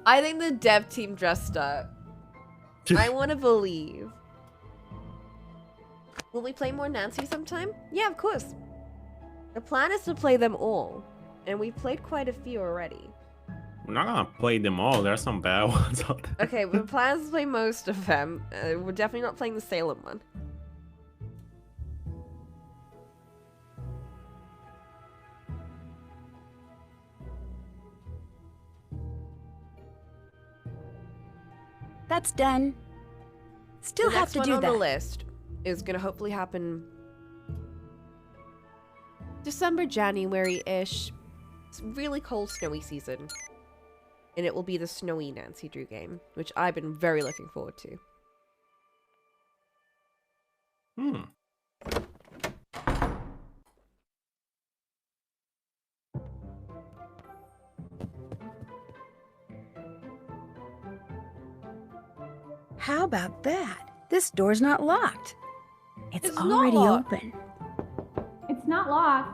I think the dev team dressed up. I want to believe. Will we play more Nancy sometime? Yeah, of course. The plan is to play them all, and we've played quite a few already. We're not gonna play them all. There's some bad ones out there. Okay, the plan is to play most of them. We're definitely not playing the Salem one. That's done. Still have to do that. The next one on the list is gonna hopefully happen December, January-ish. It's really cold, snowy season. And it will be the snowy Nancy Drew game, which I've been very looking forward to. How about that? This door's not locked. It's not already locked. open. It's not locked.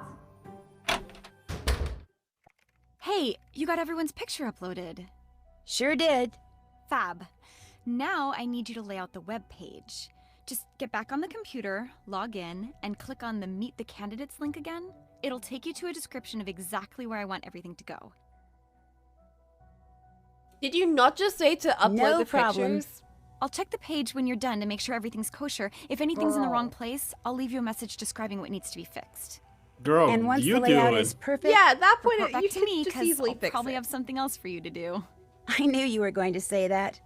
Hey, you got everyone's picture uploaded. Sure did. Fab. Now I need you to lay out the web page. Just get back on the computer, log in, and click on the Meet the Candidates link again. It'll take you to a description of exactly where I want everything to go. Did you not just say to upload No the problem. pictures? I'll check the page when you're done to make sure everything's kosher. If anything's in the wrong place, I'll leave you a message describing what needs to be fixed. Girl, And once you the do layout it. is perfect, Yeah, at that point, Report back you to can me, just 'cause easily I'll fix probably it. have something else for you to do. I knew you were going to say that.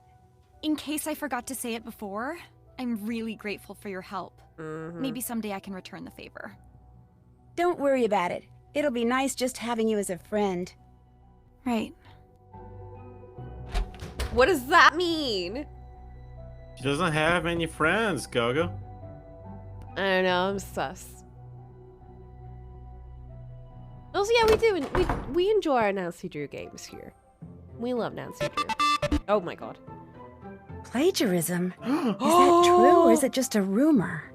In case I forgot to say it before, I'm really grateful for your help. Maybe someday I can return the favor. Don't worry about it. It'll be nice just having you as a friend. Right. What does that mean? She doesn't have any friends, Gogo. I don't know, I'm sus. Also, yeah, we do. We enjoy our Nancy Drew games here. We love Nancy Drew. Oh my god. Plagiarism? Is that true or is it just a rumor?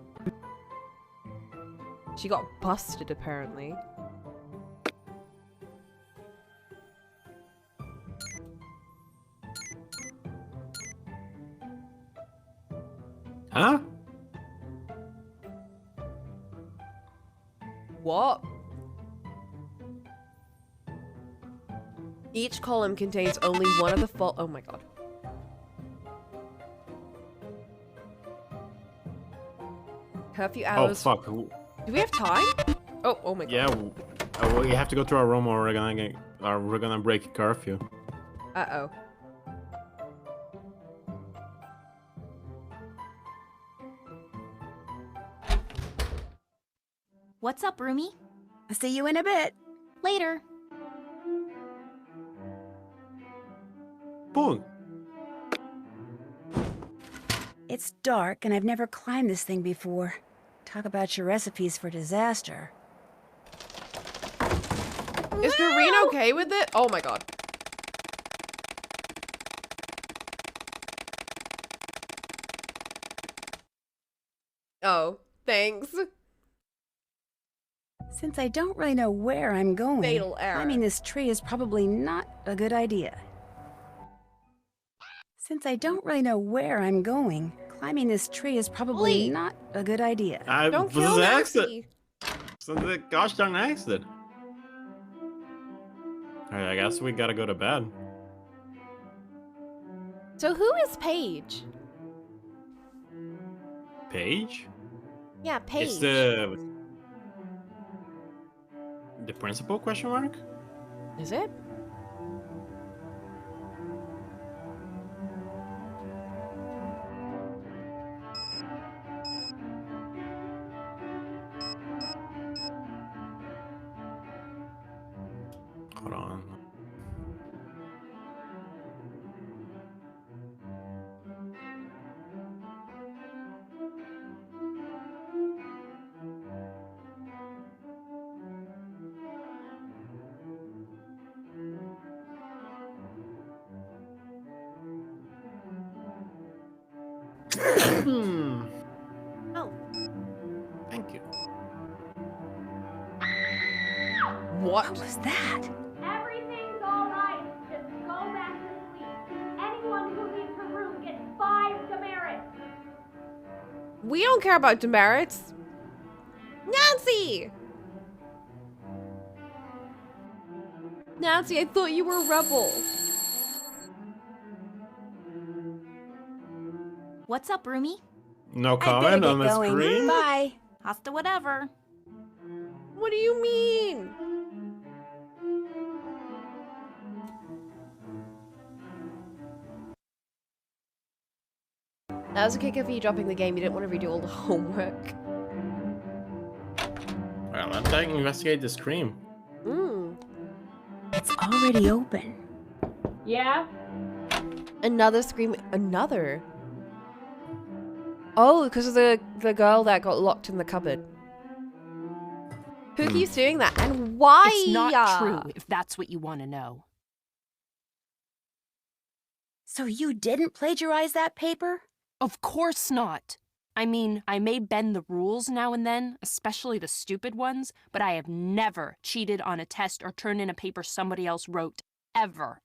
She got busted, apparently. Huh? What? Each column contains only one of the oh my god. Curfew hours. Oh fuck. Do we have time? Oh my god. Yeah. We have to go to our room or we're gonna break curfew. Uh-oh. What's up, Rumi? I'll see you in a bit. Later. Boom. It's dark, and I've never climbed this thing before. Talk about your recipes for disaster. Is Doreen okay with it? Oh my god. Oh, thanks. Since I don't really know where I'm going, Fatal error. climbing this tree is probably not a good idea. Since I don't really know where I'm going, climbing this tree is probably Ollie. not a good idea. Don't This kill is an Nancy. accident. It's a gosh darn accident. Alright, I guess we gotta go to bed. So who is Paige? Paige? Yeah, Paige. It's the principal question mark? Is it? Hold on. Oh. Thank you. What was that? Everything's alright. Just go back to sleep. Anyone who leaves her room gets 5 demerits. We don't care about demerits. Nancy! Nancy, I thought you were a rebel. What's up, Rumi? No I better comment get on the going. screen? Bye. Hasta whatever. What do you mean? That was a kicker for you dropping the game. You didn't want to redo all the homework. Well, let's investigate the scream. It's already open. Yeah? Another scream. Another? Oh, because of the girl that got locked in the cupboard. Who keeps doing that? And why? It's not true, if that's what you want to know. So you didn't plagiarize that paper? Of course not. I mean, I may bend the rules now and then, especially the stupid ones, but I have never cheated on a test or turned in a paper somebody else wrote, ever.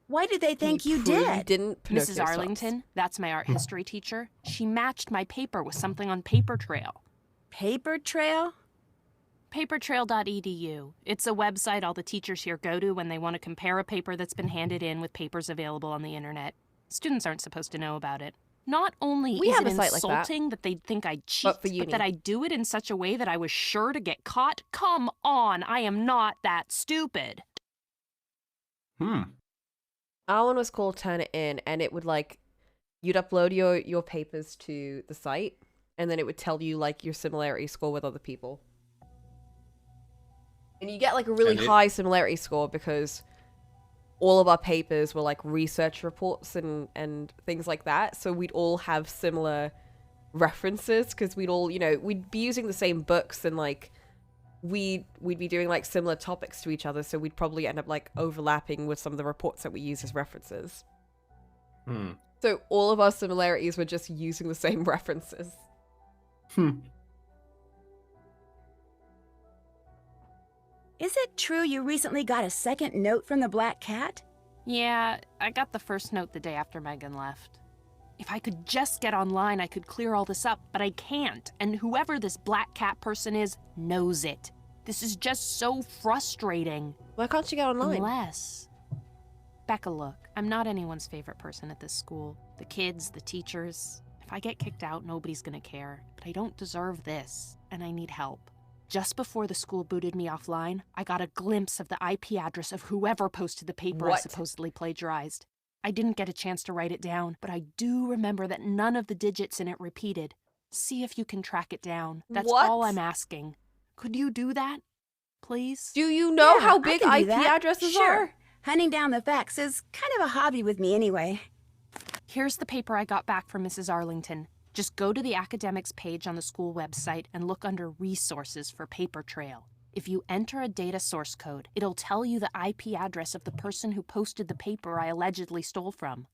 Why did they think you Truly did? didn't. Mrs. Pinocchio Arlington, that's my art history teacher, she matched my paper with something on Paper Trail. Paper trail? Papertrail.edu. It's a website all the teachers here go to when they want to compare a paper that's been handed in with papers available on the internet. Students aren't supposed to know about it. Not only We is have it a site like that. insulting that they'd think I'd cheat, But for but uni. that I do it in such a way that I was sure to get caught. Come on, I am not that stupid. Our one was called Turn It In, and it would like, you'd upload your papers to the site, and then it would tell you like your similarity score with other people. And you get like a really high similarity score because all of our papers were like research reports and things like that. So we'd all have similar references because we'd all, you know, we'd be using the same books and like we'd be doing like similar topics to each other. So we'd probably end up like overlapping with some of the reports that we use as references. So all of our similarities were just using the same references. Is it true you recently got a second note from the Black Cat? Yeah, I got the first note the day after Megan left. If I could just get online, I could clear all this up, but I can't. And whoever this black cat person is knows it. This is just so frustrating. Why can't you get online? Unless... Becca, look, I'm not anyone's favorite person at this school. The kids, the teachers. If I get kicked out, nobody's gonna care. But I don't deserve this, and I need help. Just before the school booted me offline, I got a glimpse of the IP address of whoever posted the paper I supposedly plagiarized. I didn't get a chance to write it down, but I do remember that none of the digits in it repeated. See if you can track it down. That's all I'm asking. Could you do that? Please? Do you know how I big can do IP that. addresses Sure. are? Hunting down the facts is kind of a hobby with me anyway. Here's the paper I got back from Mrs. Arlington. Just go to the academics page on the school website and look under Resources for Paper Trail. If you enter a data source code, it'll tell you the IP address of the person who posted the paper I allegedly stole from.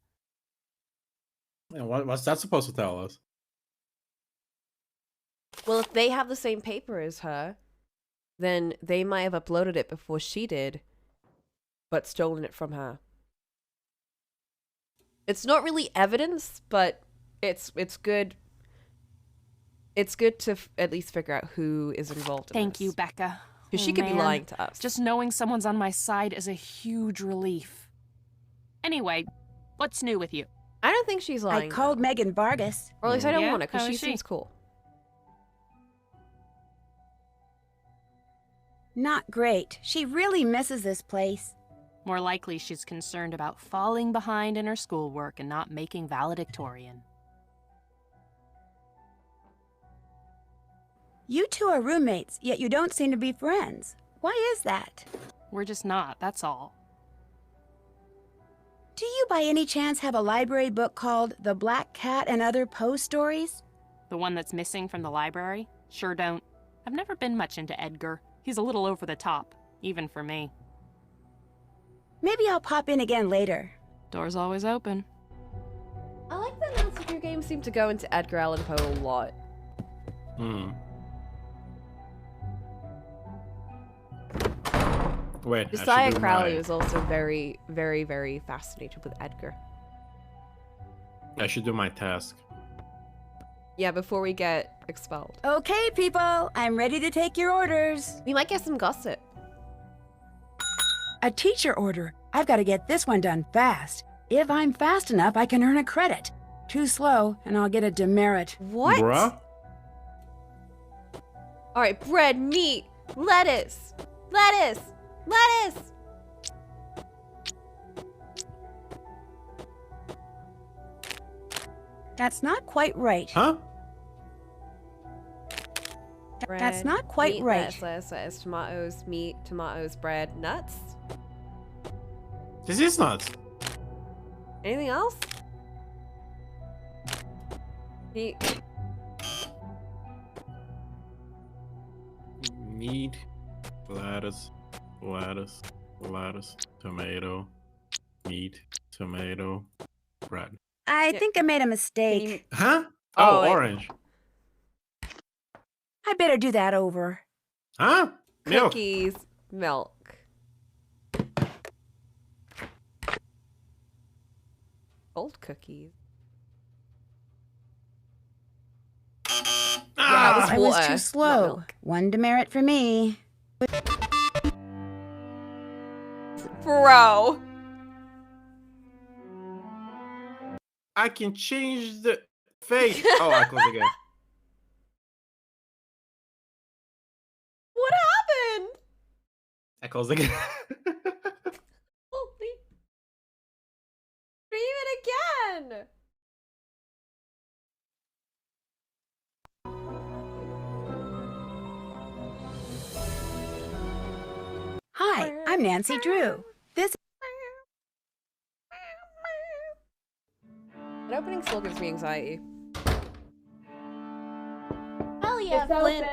And what's that supposed to tell us? Well, if they have the same paper as her, then they might have uploaded it before she did, but stolen it from her. It's not really evidence, but it's good. It's good to at least figure out who is involved in Thank you, Becca. Because she could be lying to us. Just knowing someone's on my side is a huge relief. Anyway, what's new with you? I don't think she's lying. I called Megan Vargas. Or at least I don't Yeah? want to, because How she is she? seems cool. Not great. She really misses this place. More likely she's concerned about falling behind in her schoolwork and not making valedictorian. You two are roommates, yet you don't seem to be friends. Why is that? We're just not, that's all. Do you by any chance have a library book called The Black Cat and Other Poe Stories? The one that's missing from the library? Sure don't. I've never been much into Edgar. He's a little over the top, even for me. Maybe I'll pop in again later. Door's always open. I like that Nancy Drew games seem to go into Edgar Allan Poe a lot. Wait, Josiah Crowley was also very, very, very fascinated with Edgar. I should do my task. Yeah, before we get expelled. Okay, people, I'm ready to take your orders. We might get some gossip. A teacher order. I've got to get this one done fast. If I'm fast enough, I can earn a credit. Too slow, and I'll get a demerit. What? Bruh? Alright, bread, meat, lettuce, lettuce, lettuce! That's not quite right. Huh? That's not quite meat, right. Lettuce, tomatoes, meat, tomatoes, bread, nuts. This is nuts. Anything else? Meat. Meat, lettuce, tomato, meat, tomato, bread. I think I made a mistake. Huh? Oh, orange. I better do that over. Huh? Milk. Cookies, milk. Old cookies. Yeah, it was I was water, too not slow. milk. One demerit for me. Bro. I can change the face. Oh, I closed again. What happened? I closed again. Holy. Stream it again. Hi, I'm Nancy Drew. This An opening still gives me anxiety. Hell yeah, Flynn.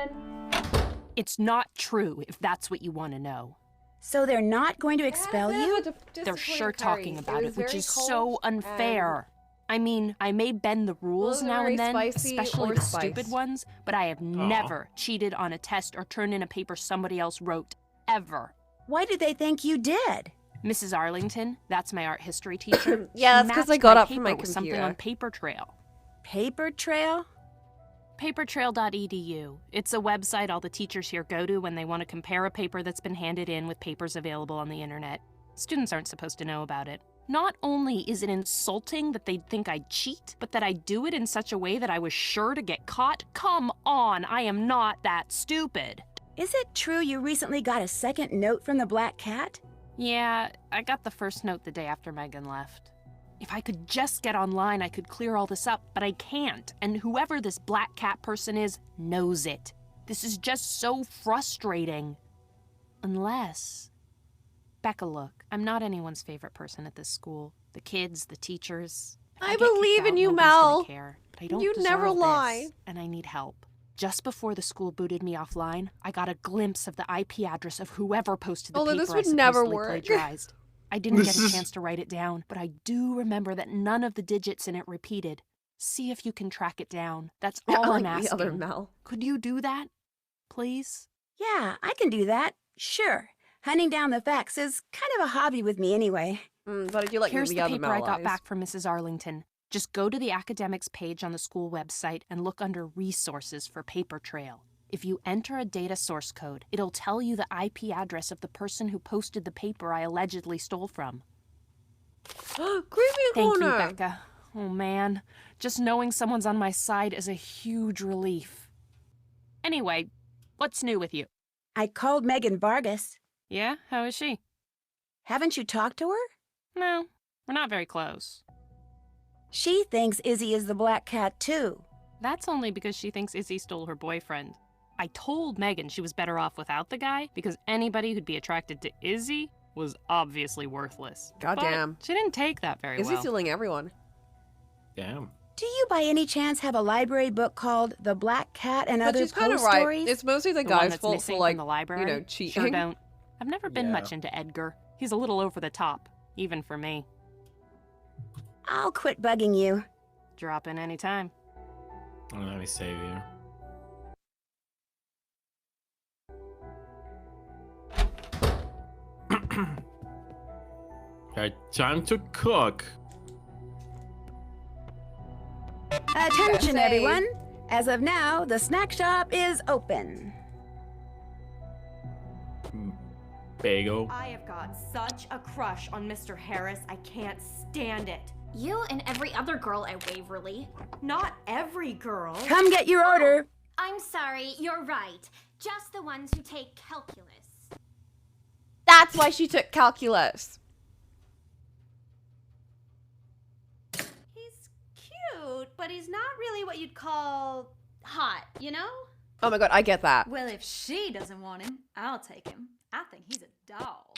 It's not true, if that's what you want to know. So they're not going to expel you? They're sure talking about it, which is so unfair. I mean, I may bend the rules Wasn't now very and then, spicy especially or the spiced. stupid ones, but I have never cheated on a test or turned in a paper somebody else wrote. Ever. Why do they think you did? Mrs. Arlington, that's my art history teacher. Yeah, she that's 'cause I matched got my up from my paper with something computer. on Paper Trail. Paper trail? Papertrail.edu. It's a website all the teachers here go to when they want to compare a paper that's been handed in with papers available on the internet. Students aren't supposed to know about it. Not only is it insulting that they'd think I'd cheat, but that I do it in such a way that I was sure to get caught? Come on, I am not that stupid. Is it true you recently got a second note from the Black Cat? Yeah, I got the first note the day after Megan left. If I could just get online, I could clear all this up, but I can't, and whoever this Black Cat person is knows it. This is just so frustrating. Unless... Becca, look, I'm not anyone's favorite person at this school. The kids, the teachers. If I get kicked believe in out, you, nobody's Mel. gonna care, but I don't You deserve never this, lie. and I need help. Just before the school booted me offline, I got a glimpse of the IP address of whoever posted the Although paper this I would never supposedly work. plagiarized. I didn't get a chance to write it down, but I do remember that none of the digits in it repeated. See if you can track it down. That's all I'm Like asking. the other Mel. Could you do that? Please? Yeah, I can do that. Sure. Hunting down the facts is kind of a hobby with me anyway. But I do like Here's the the other paper Mel I got lies. back from Mrs. Arlington. Just go to the academics page on the school website and look under resources for Paper Trail. If you enter a data source code, it'll tell you the IP address of the person who posted the paper I allegedly stole from. Creepy Thank you, corner. Becca. Oh man, just knowing someone's on my side is a huge relief. Anyway, what's new with you? I called Megan Vargas. Yeah, how is she? Haven't you talked to her? No, we're not very close. She thinks Izzy is the Black Cat too. That's only because she thinks Izzy stole her boyfriend. I told Megan she was better off without the guy because anybody who'd be attracted to Izzy was obviously worthless. Goddamn. But she didn't take that very Is he well. stealing everyone? Damn. Do you by any chance have a library book called The Black Cat and But Other she's kind of Poe right. Stories? It's mostly the The one guy's that's fault missing for, like, from the library? you know, cheating. Sure don't. I've never been Yeah. much into Edgar. He's a little over the top, even for me. I'll quit bugging you. Drop in any time. Oh, let me save you. Okay, time to cook. Attention, Say. everyone. As of now, the snack shop is open. Bagel. I have got such a crush on Mr. Harris, I can't stand it. You and every other girl at Waverly. Not every girl. Come get your order. I'm sorry, you're right. Just the ones who take calculus. That's why she took calculus. He's cute, but he's not really what you'd call hot, you know? Oh my god, I get that. Well, if she doesn't want him, I'll take him. I think he's a doll.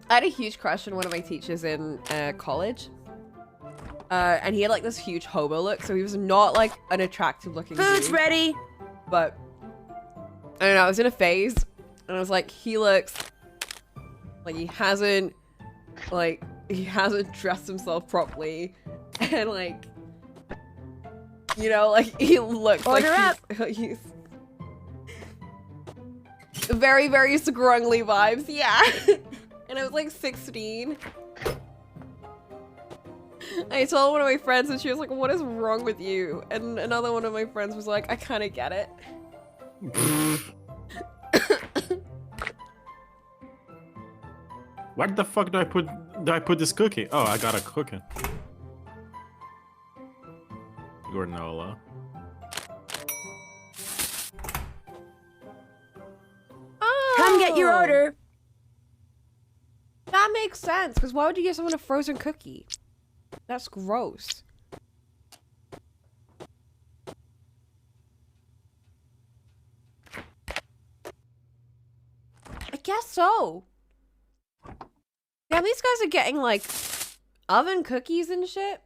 I had a huge crush on one of my teachers in college. And he had like this huge hobo look, so he was not like an attractive looking Food's dude. ready. But I don't know, I was in a phase and I was like, he looks like he hasn't dressed himself properly and like, you know, like he looks Order like he's very, very scrungly vibes, yeah. And I was like 16. I told one of my friends and she was like, what is wrong with you? And another one of my friends was like, I kind of get it. Where the fuck do I put this cookie? Oh, I got a cookie. Granola. Come get your order. That makes sense, because why would you give someone a frozen cookie? That's gross. I guess so. Damn, these guys are getting like oven cookies and shit.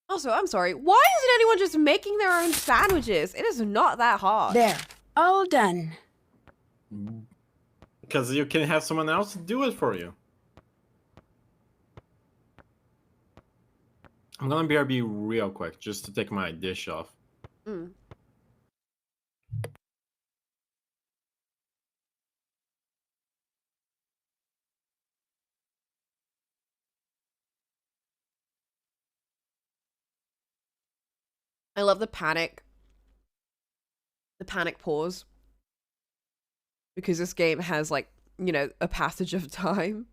Also, I'm sorry, why isn't anyone just making their own sandwiches? It is not that hard. There. All done. Because you can have someone else do it for you. I'm gonna BRB real quick just to take my dish off. Mm. I love the panic pause, because this game has, like, you know, a passage of time.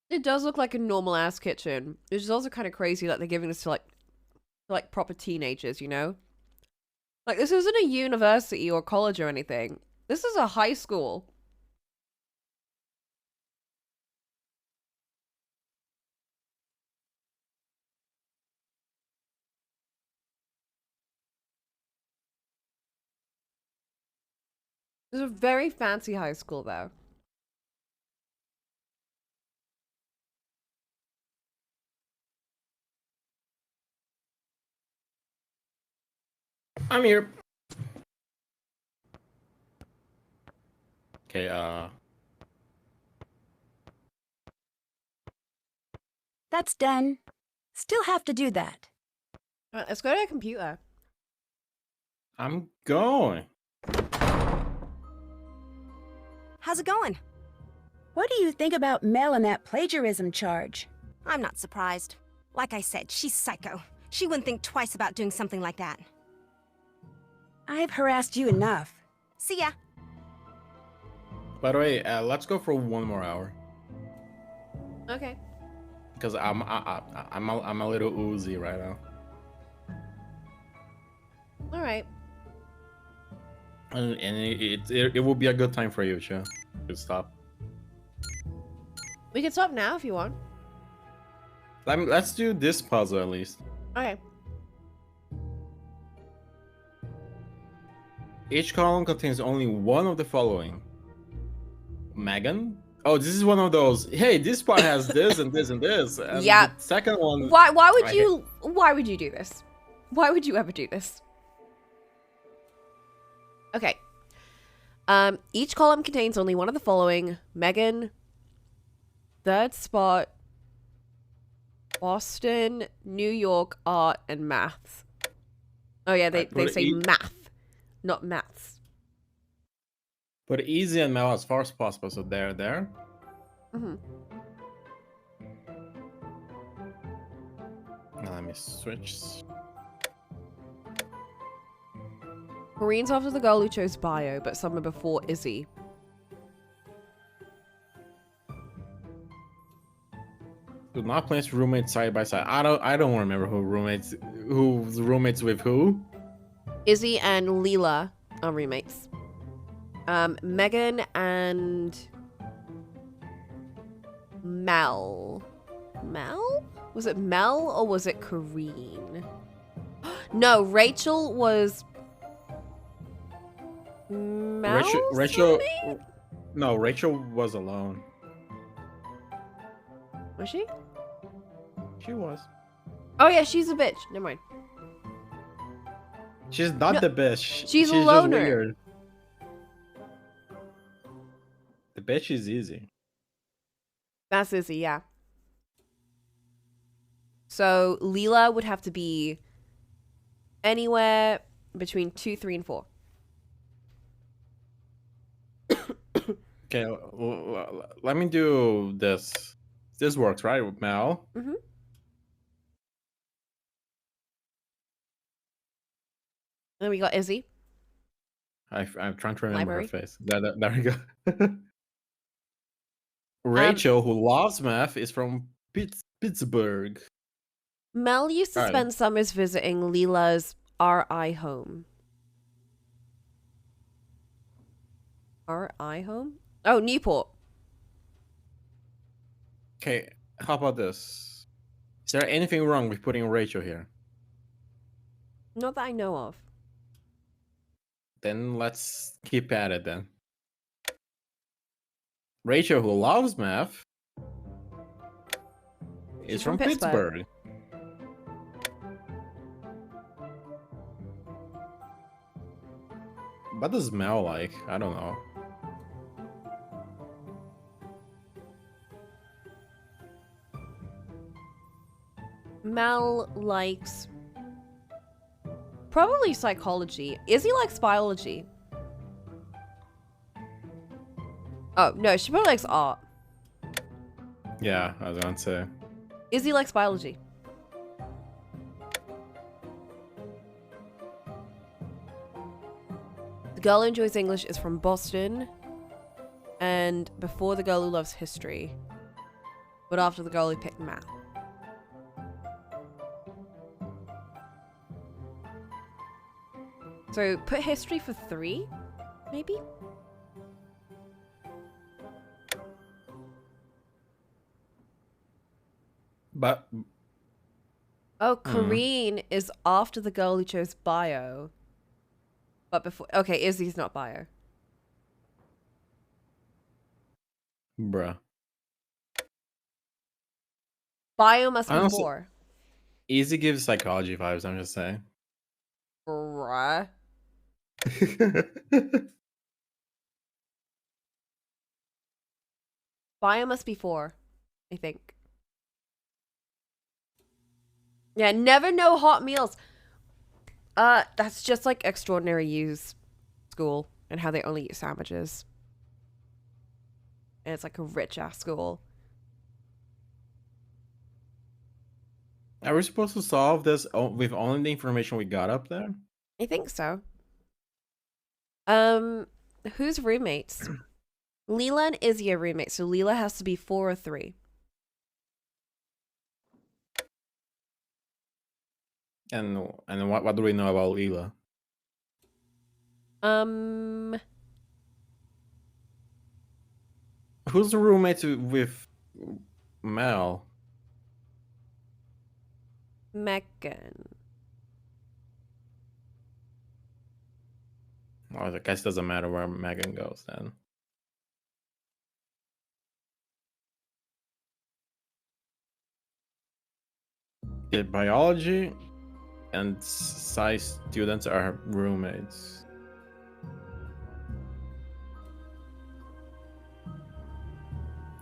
It does look like a normal ass kitchen, which is also kind of crazy that they're giving this to like proper teenagers, you know? Like, this isn't a university or college or anything. This is a high school. This is a very fancy high school, though. I'm here. Okay, That's done. Still have to do that. Alright, let's go to a computer. I'm going. How's it going? What do you think about Mel and that plagiarism charge? I'm not surprised. Like I said, she's psycho. She wouldn't think twice about doing something like that. I've harassed you enough. See ya. By the way, let's go for 1 more hour. Okay. Because I'm a little oozy right now. All right. And it will be a good time for you, Cho. To stop. We can stop now if you want. Let's do this puzzle at least. Okay. Each column contains only one of the following. Megan? Oh, this is one of those. Hey, this part has this and this and this. And yeah. The second one. Why would you do this? Why would you ever do this? Okay. Each column contains only one of the following. Megan. Third spot. Boston, New York, art, and maths. Oh yeah, they say math, not maths. Put easy and Mel as far as possible, so there. Mm-hmm. Now let me switch. Maureen's after the girl who chose bio, but summer before Izzy. Do not place roommates side by side. I don't remember who's roommates with who. Izzy and Leela are roommates. Megan and Mel. Mel? Was it Mel or was it Kareen? No, Rachel was Mel's Rachel. roommate? No, Rachel was alone. Was she? She was. Oh yeah, she's a bitch. Never mind. She's not the bitch. She's a loner. Just weird. The bitch is easy. That's Izzy, yeah. So Leela would have to be anywhere between 2, 3, and 4. Okay, let me do this. This works, right, Mel? Mm-hmm. Then we got Izzy. I'm trying to remember Library. her face. There we go. Rachel, who loves math, is from Pittsburgh. Mel used to spend summers visiting Leela's RI home. RI home? Oh, Newport. Okay, how about this? Is there anything wrong with putting Rachel here? Not that I know of. Then let's keep at it then. Rachel, who loves math, is from Pittsburgh. What does Mel like? I don't know. Mel likes probably psychology. Izzy likes biology. Oh, no, she probably likes art. Yeah, I was gonna say. Izzy likes biology. The girl who enjoys English is from Boston. And before the girl who loves history. But after the girl who picked math. So put history for 3, maybe? But oh, Kareen is after the girl who chose bio. But before, okay, Izzy's not bio. Bruh. Bio must be 4. Easy gives psychology vibes, I'm just saying. Bruh. Bio must be 4, I think. Yeah, never know hot meals. That's just like Extraordinary You's school and how they only eat sandwiches. And it's like a rich ass school. Are we supposed to solve this with only the information we got up there? I think so. Who's roommates? Leela and Izzy are roommates, so Leela has to be 4 or 3. And what do we know about Leela? Who's the roommate with Mel? Megan. Well, I guess it doesn't matter where Megan goes then. Yeah, biology and sci students are roommates.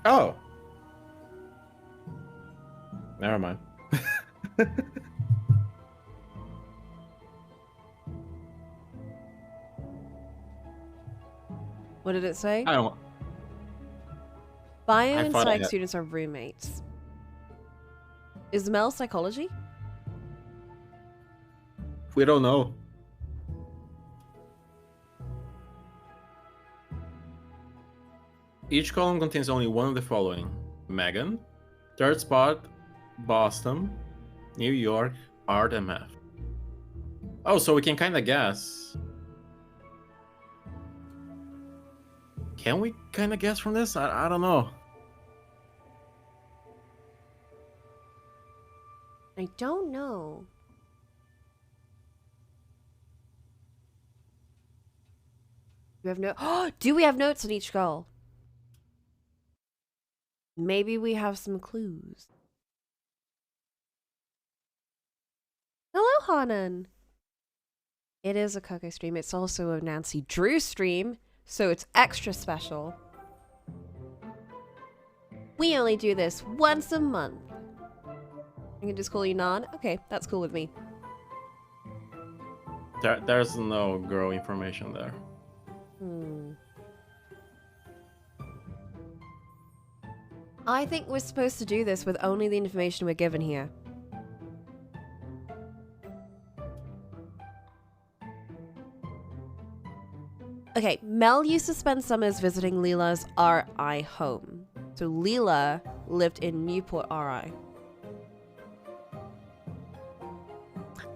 Oh. Never mind. What did it say? I don't. Bio and psych students are roommates. Is Mel psychology? We don't know. Each column contains only one of the following: Megan, third spot, Boston, New York, art and math. Oh, so we can kind of guess. Can we kind of guess from this? I don't know. I don't know. Do we have no? Do we have notes on each goal? Maybe we have some clues. Hello, Hanan. It is a Coco stream. It's also a Nancy Drew stream, so it's extra special. We only do this once a month. I can just call you Nan? Okay, that's cool with me. There's no girl information there. I think we're supposed to do this with only the information we're given here. Okay, Mel used to spend summers visiting Leela's RI home. So Leela lived in Newport RI.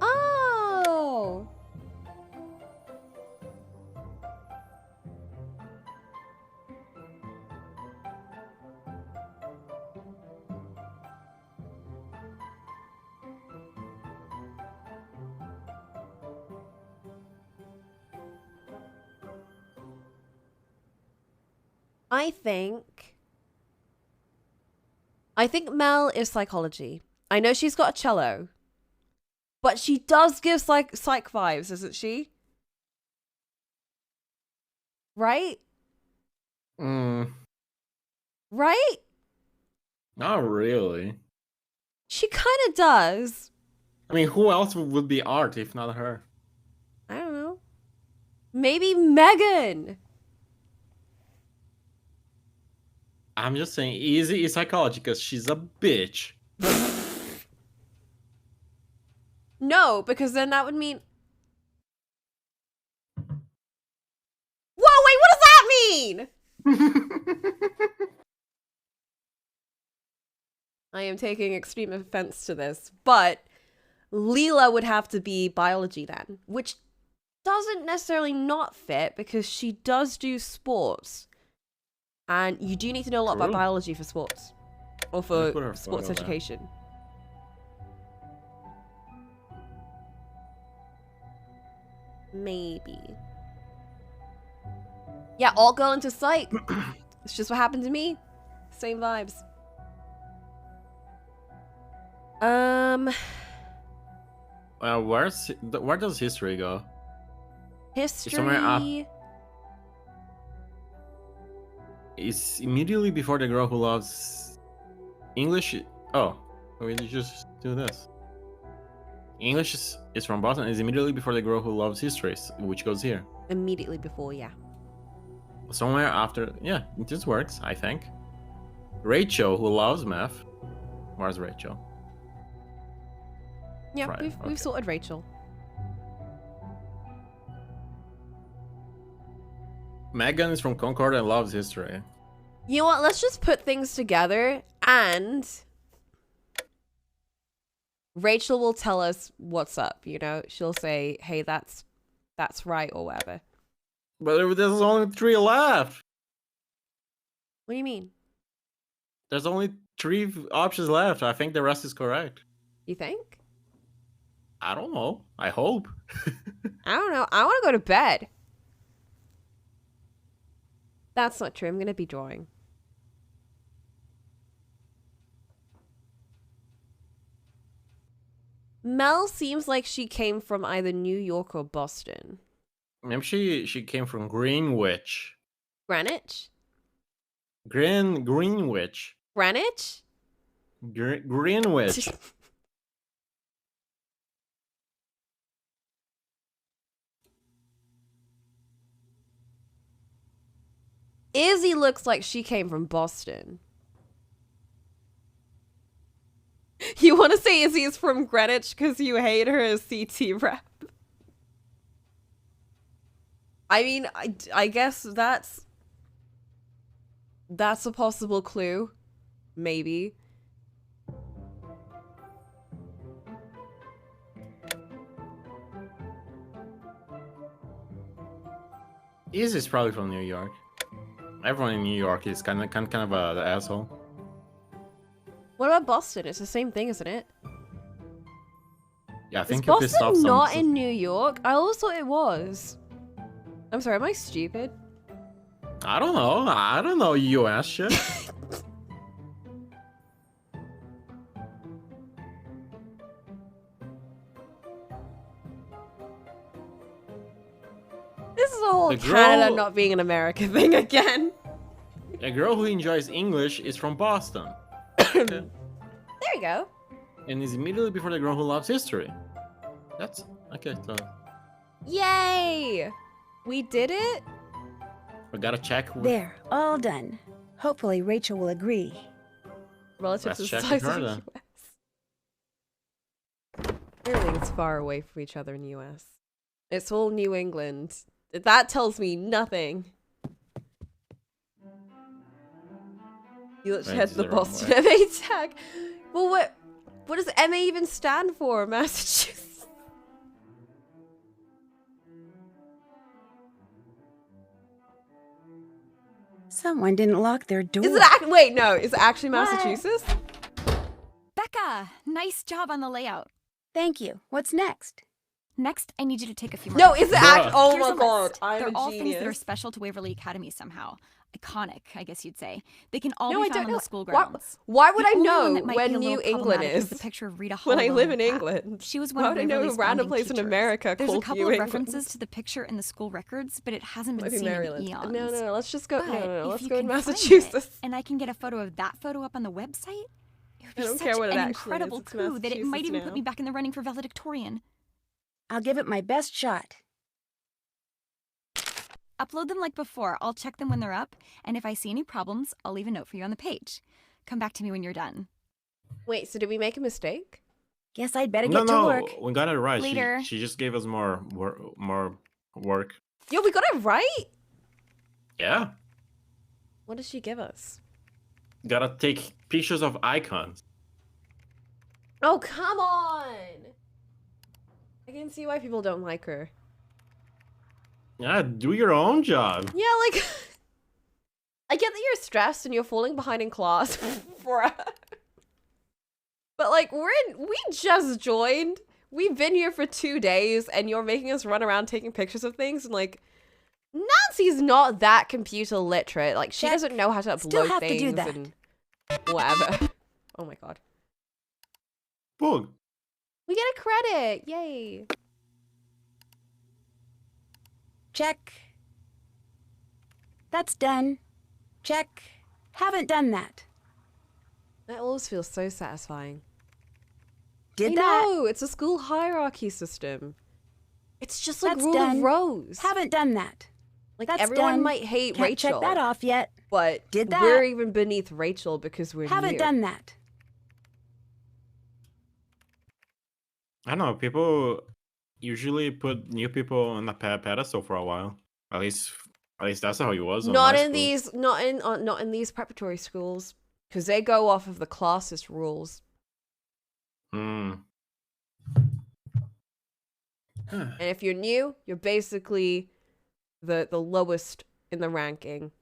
Oh! I think Mel is psychology. I know she's got a cello, but she does give psych vibes, isn't she? Right? Mm, Right? not really. She kind of does. I mean, who else would be Art if not her? I don't know. Maybe Megan. I'm just saying, easy is psychology because she's a bitch. No, because then that would mean... Whoa, wait, what does that mean? I am taking extreme offense to this, but Leela would have to be biology then, which doesn't necessarily not fit because she does do sports. And you do need to know a lot about biology for sports. Or for sports education. Maybe. Yeah, all go into psych. It's just what happened to me. Same vibes. Well, where does history go? History. It's somewhere up. It's immediately before the girl who loves English. Oh, we just do this. English is from Boston. It's immediately before the girl who loves history, which goes here. Immediately before, yeah. Somewhere after, yeah, this works, I think. Rachel, who loves math. Where's Rachel? Yeah, Right, we've sorted Rachel. Megan is from Concord and loves history. You know what? Let's just put things together and Rachel will tell us what's up, you know? She'll say, hey, that's right or whatever. But there's only 3 left. What do you mean? There's only 3 options left. I think the rest is correct. You think? I don't know. I hope. I don't know. I want to go to bed. That's not true. I'm going to be drawing. Mel seems like she came from either New York or Boston. Maybe she came from Greenwich. Greenwich? Greenwich. Greenwich? Greenwich. Izzy looks like she came from Boston. You want to say Izzy's from Greenwich because you hate her as CT rep? I mean, I guess that's a possible clue. Maybe. Izzy's probably from New York. Everyone in New York is kind of an asshole. What about Boston? It's the same thing, isn't it? Yeah, I think Is you pissed off Boston some. not in New York? I always thought it was. I'm sorry, am I stupid? I don't know. I don't know US shit. This is a whole Canada not being an America thing again. A girl who enjoys English is from Boston. There you go. And is immediately before the girl who loves history. That's okay. So Yay! We did it? we gotta check. There, all done. Hopefully Rachel will agree. Relative to Let's the check size with of her the then. US. Everything's far away from each other in the US. It's all New England. That tells me nothing. You literally had the Boston MA tag. Well, what does MA even stand for, Massachusetts? Someone didn't lock their door. Is it wait, no, is it actually Massachusetts? Becca, nice job on the layout. Thank you. What's next? Next, I need you to take a few more. No, it's act. Oh Here's my a god, list. I'm They're a all things that are genius. special to Waverly Academy somehow. Iconic, I guess you'd say. They can all No, be I found don't on know. the school grounds. Why would The I only know one that might be when a New little England problematic is? the picture of Rita When I Hall live wearing in a cap. England. She was Why one of would I know a Waverly's random founding place in teachers. America There's a called couple New of England? references to the picture in the school records, but it hasn't been Might be seen Maryland. in eons. No, let's just go. But No, if let's you go in can find Massachusetts. it, and I can get a photo of that photo up on the website, it would be I don't such care what it an actually incredible is. It's coup that it might Massachusetts even put now. me back in the running for valedictorian. I'll give it my best shot. Upload them like before. I'll check them when they're up, and if I see any problems, I'll leave a note for you on the page. Come back to me when you're done. Wait, so did we make a mistake? Guess I'd better No, get to no, work. we got it right. Later. She just gave us more work. Yo, we got it right? Yeah. What did she give us? Gotta take pictures of icons. Oh, come on! I can see why people don't like her. Yeah, do your own job. Yeah, like... I get that you're stressed and you're falling behind in class. But, like, we just joined. We've been here for 2 days and you're making us run around taking pictures of things and, like... Nancy's not that computer literate. Like, she doesn't know how to upload Still have to things do that. and whatever. Oh my god. Boog. We get a credit! Yay! Check. That's done. Check. Haven't done that. That always feels so satisfying. Did I that. know, it's a school hierarchy system. It's just like That's rule done. of rose. Haven't done that. Like That's everyone done. might hate Can't Rachel. check that off yet. But Did that. we're even beneath Rachel because we're Haven't new. done that. I don't know. People usually put new people on the pedestal for a while. At least that's how it was. Not in these preparatory schools because they go off of the classist rules. Hmm. And if you're new, you're basically the lowest in the ranking.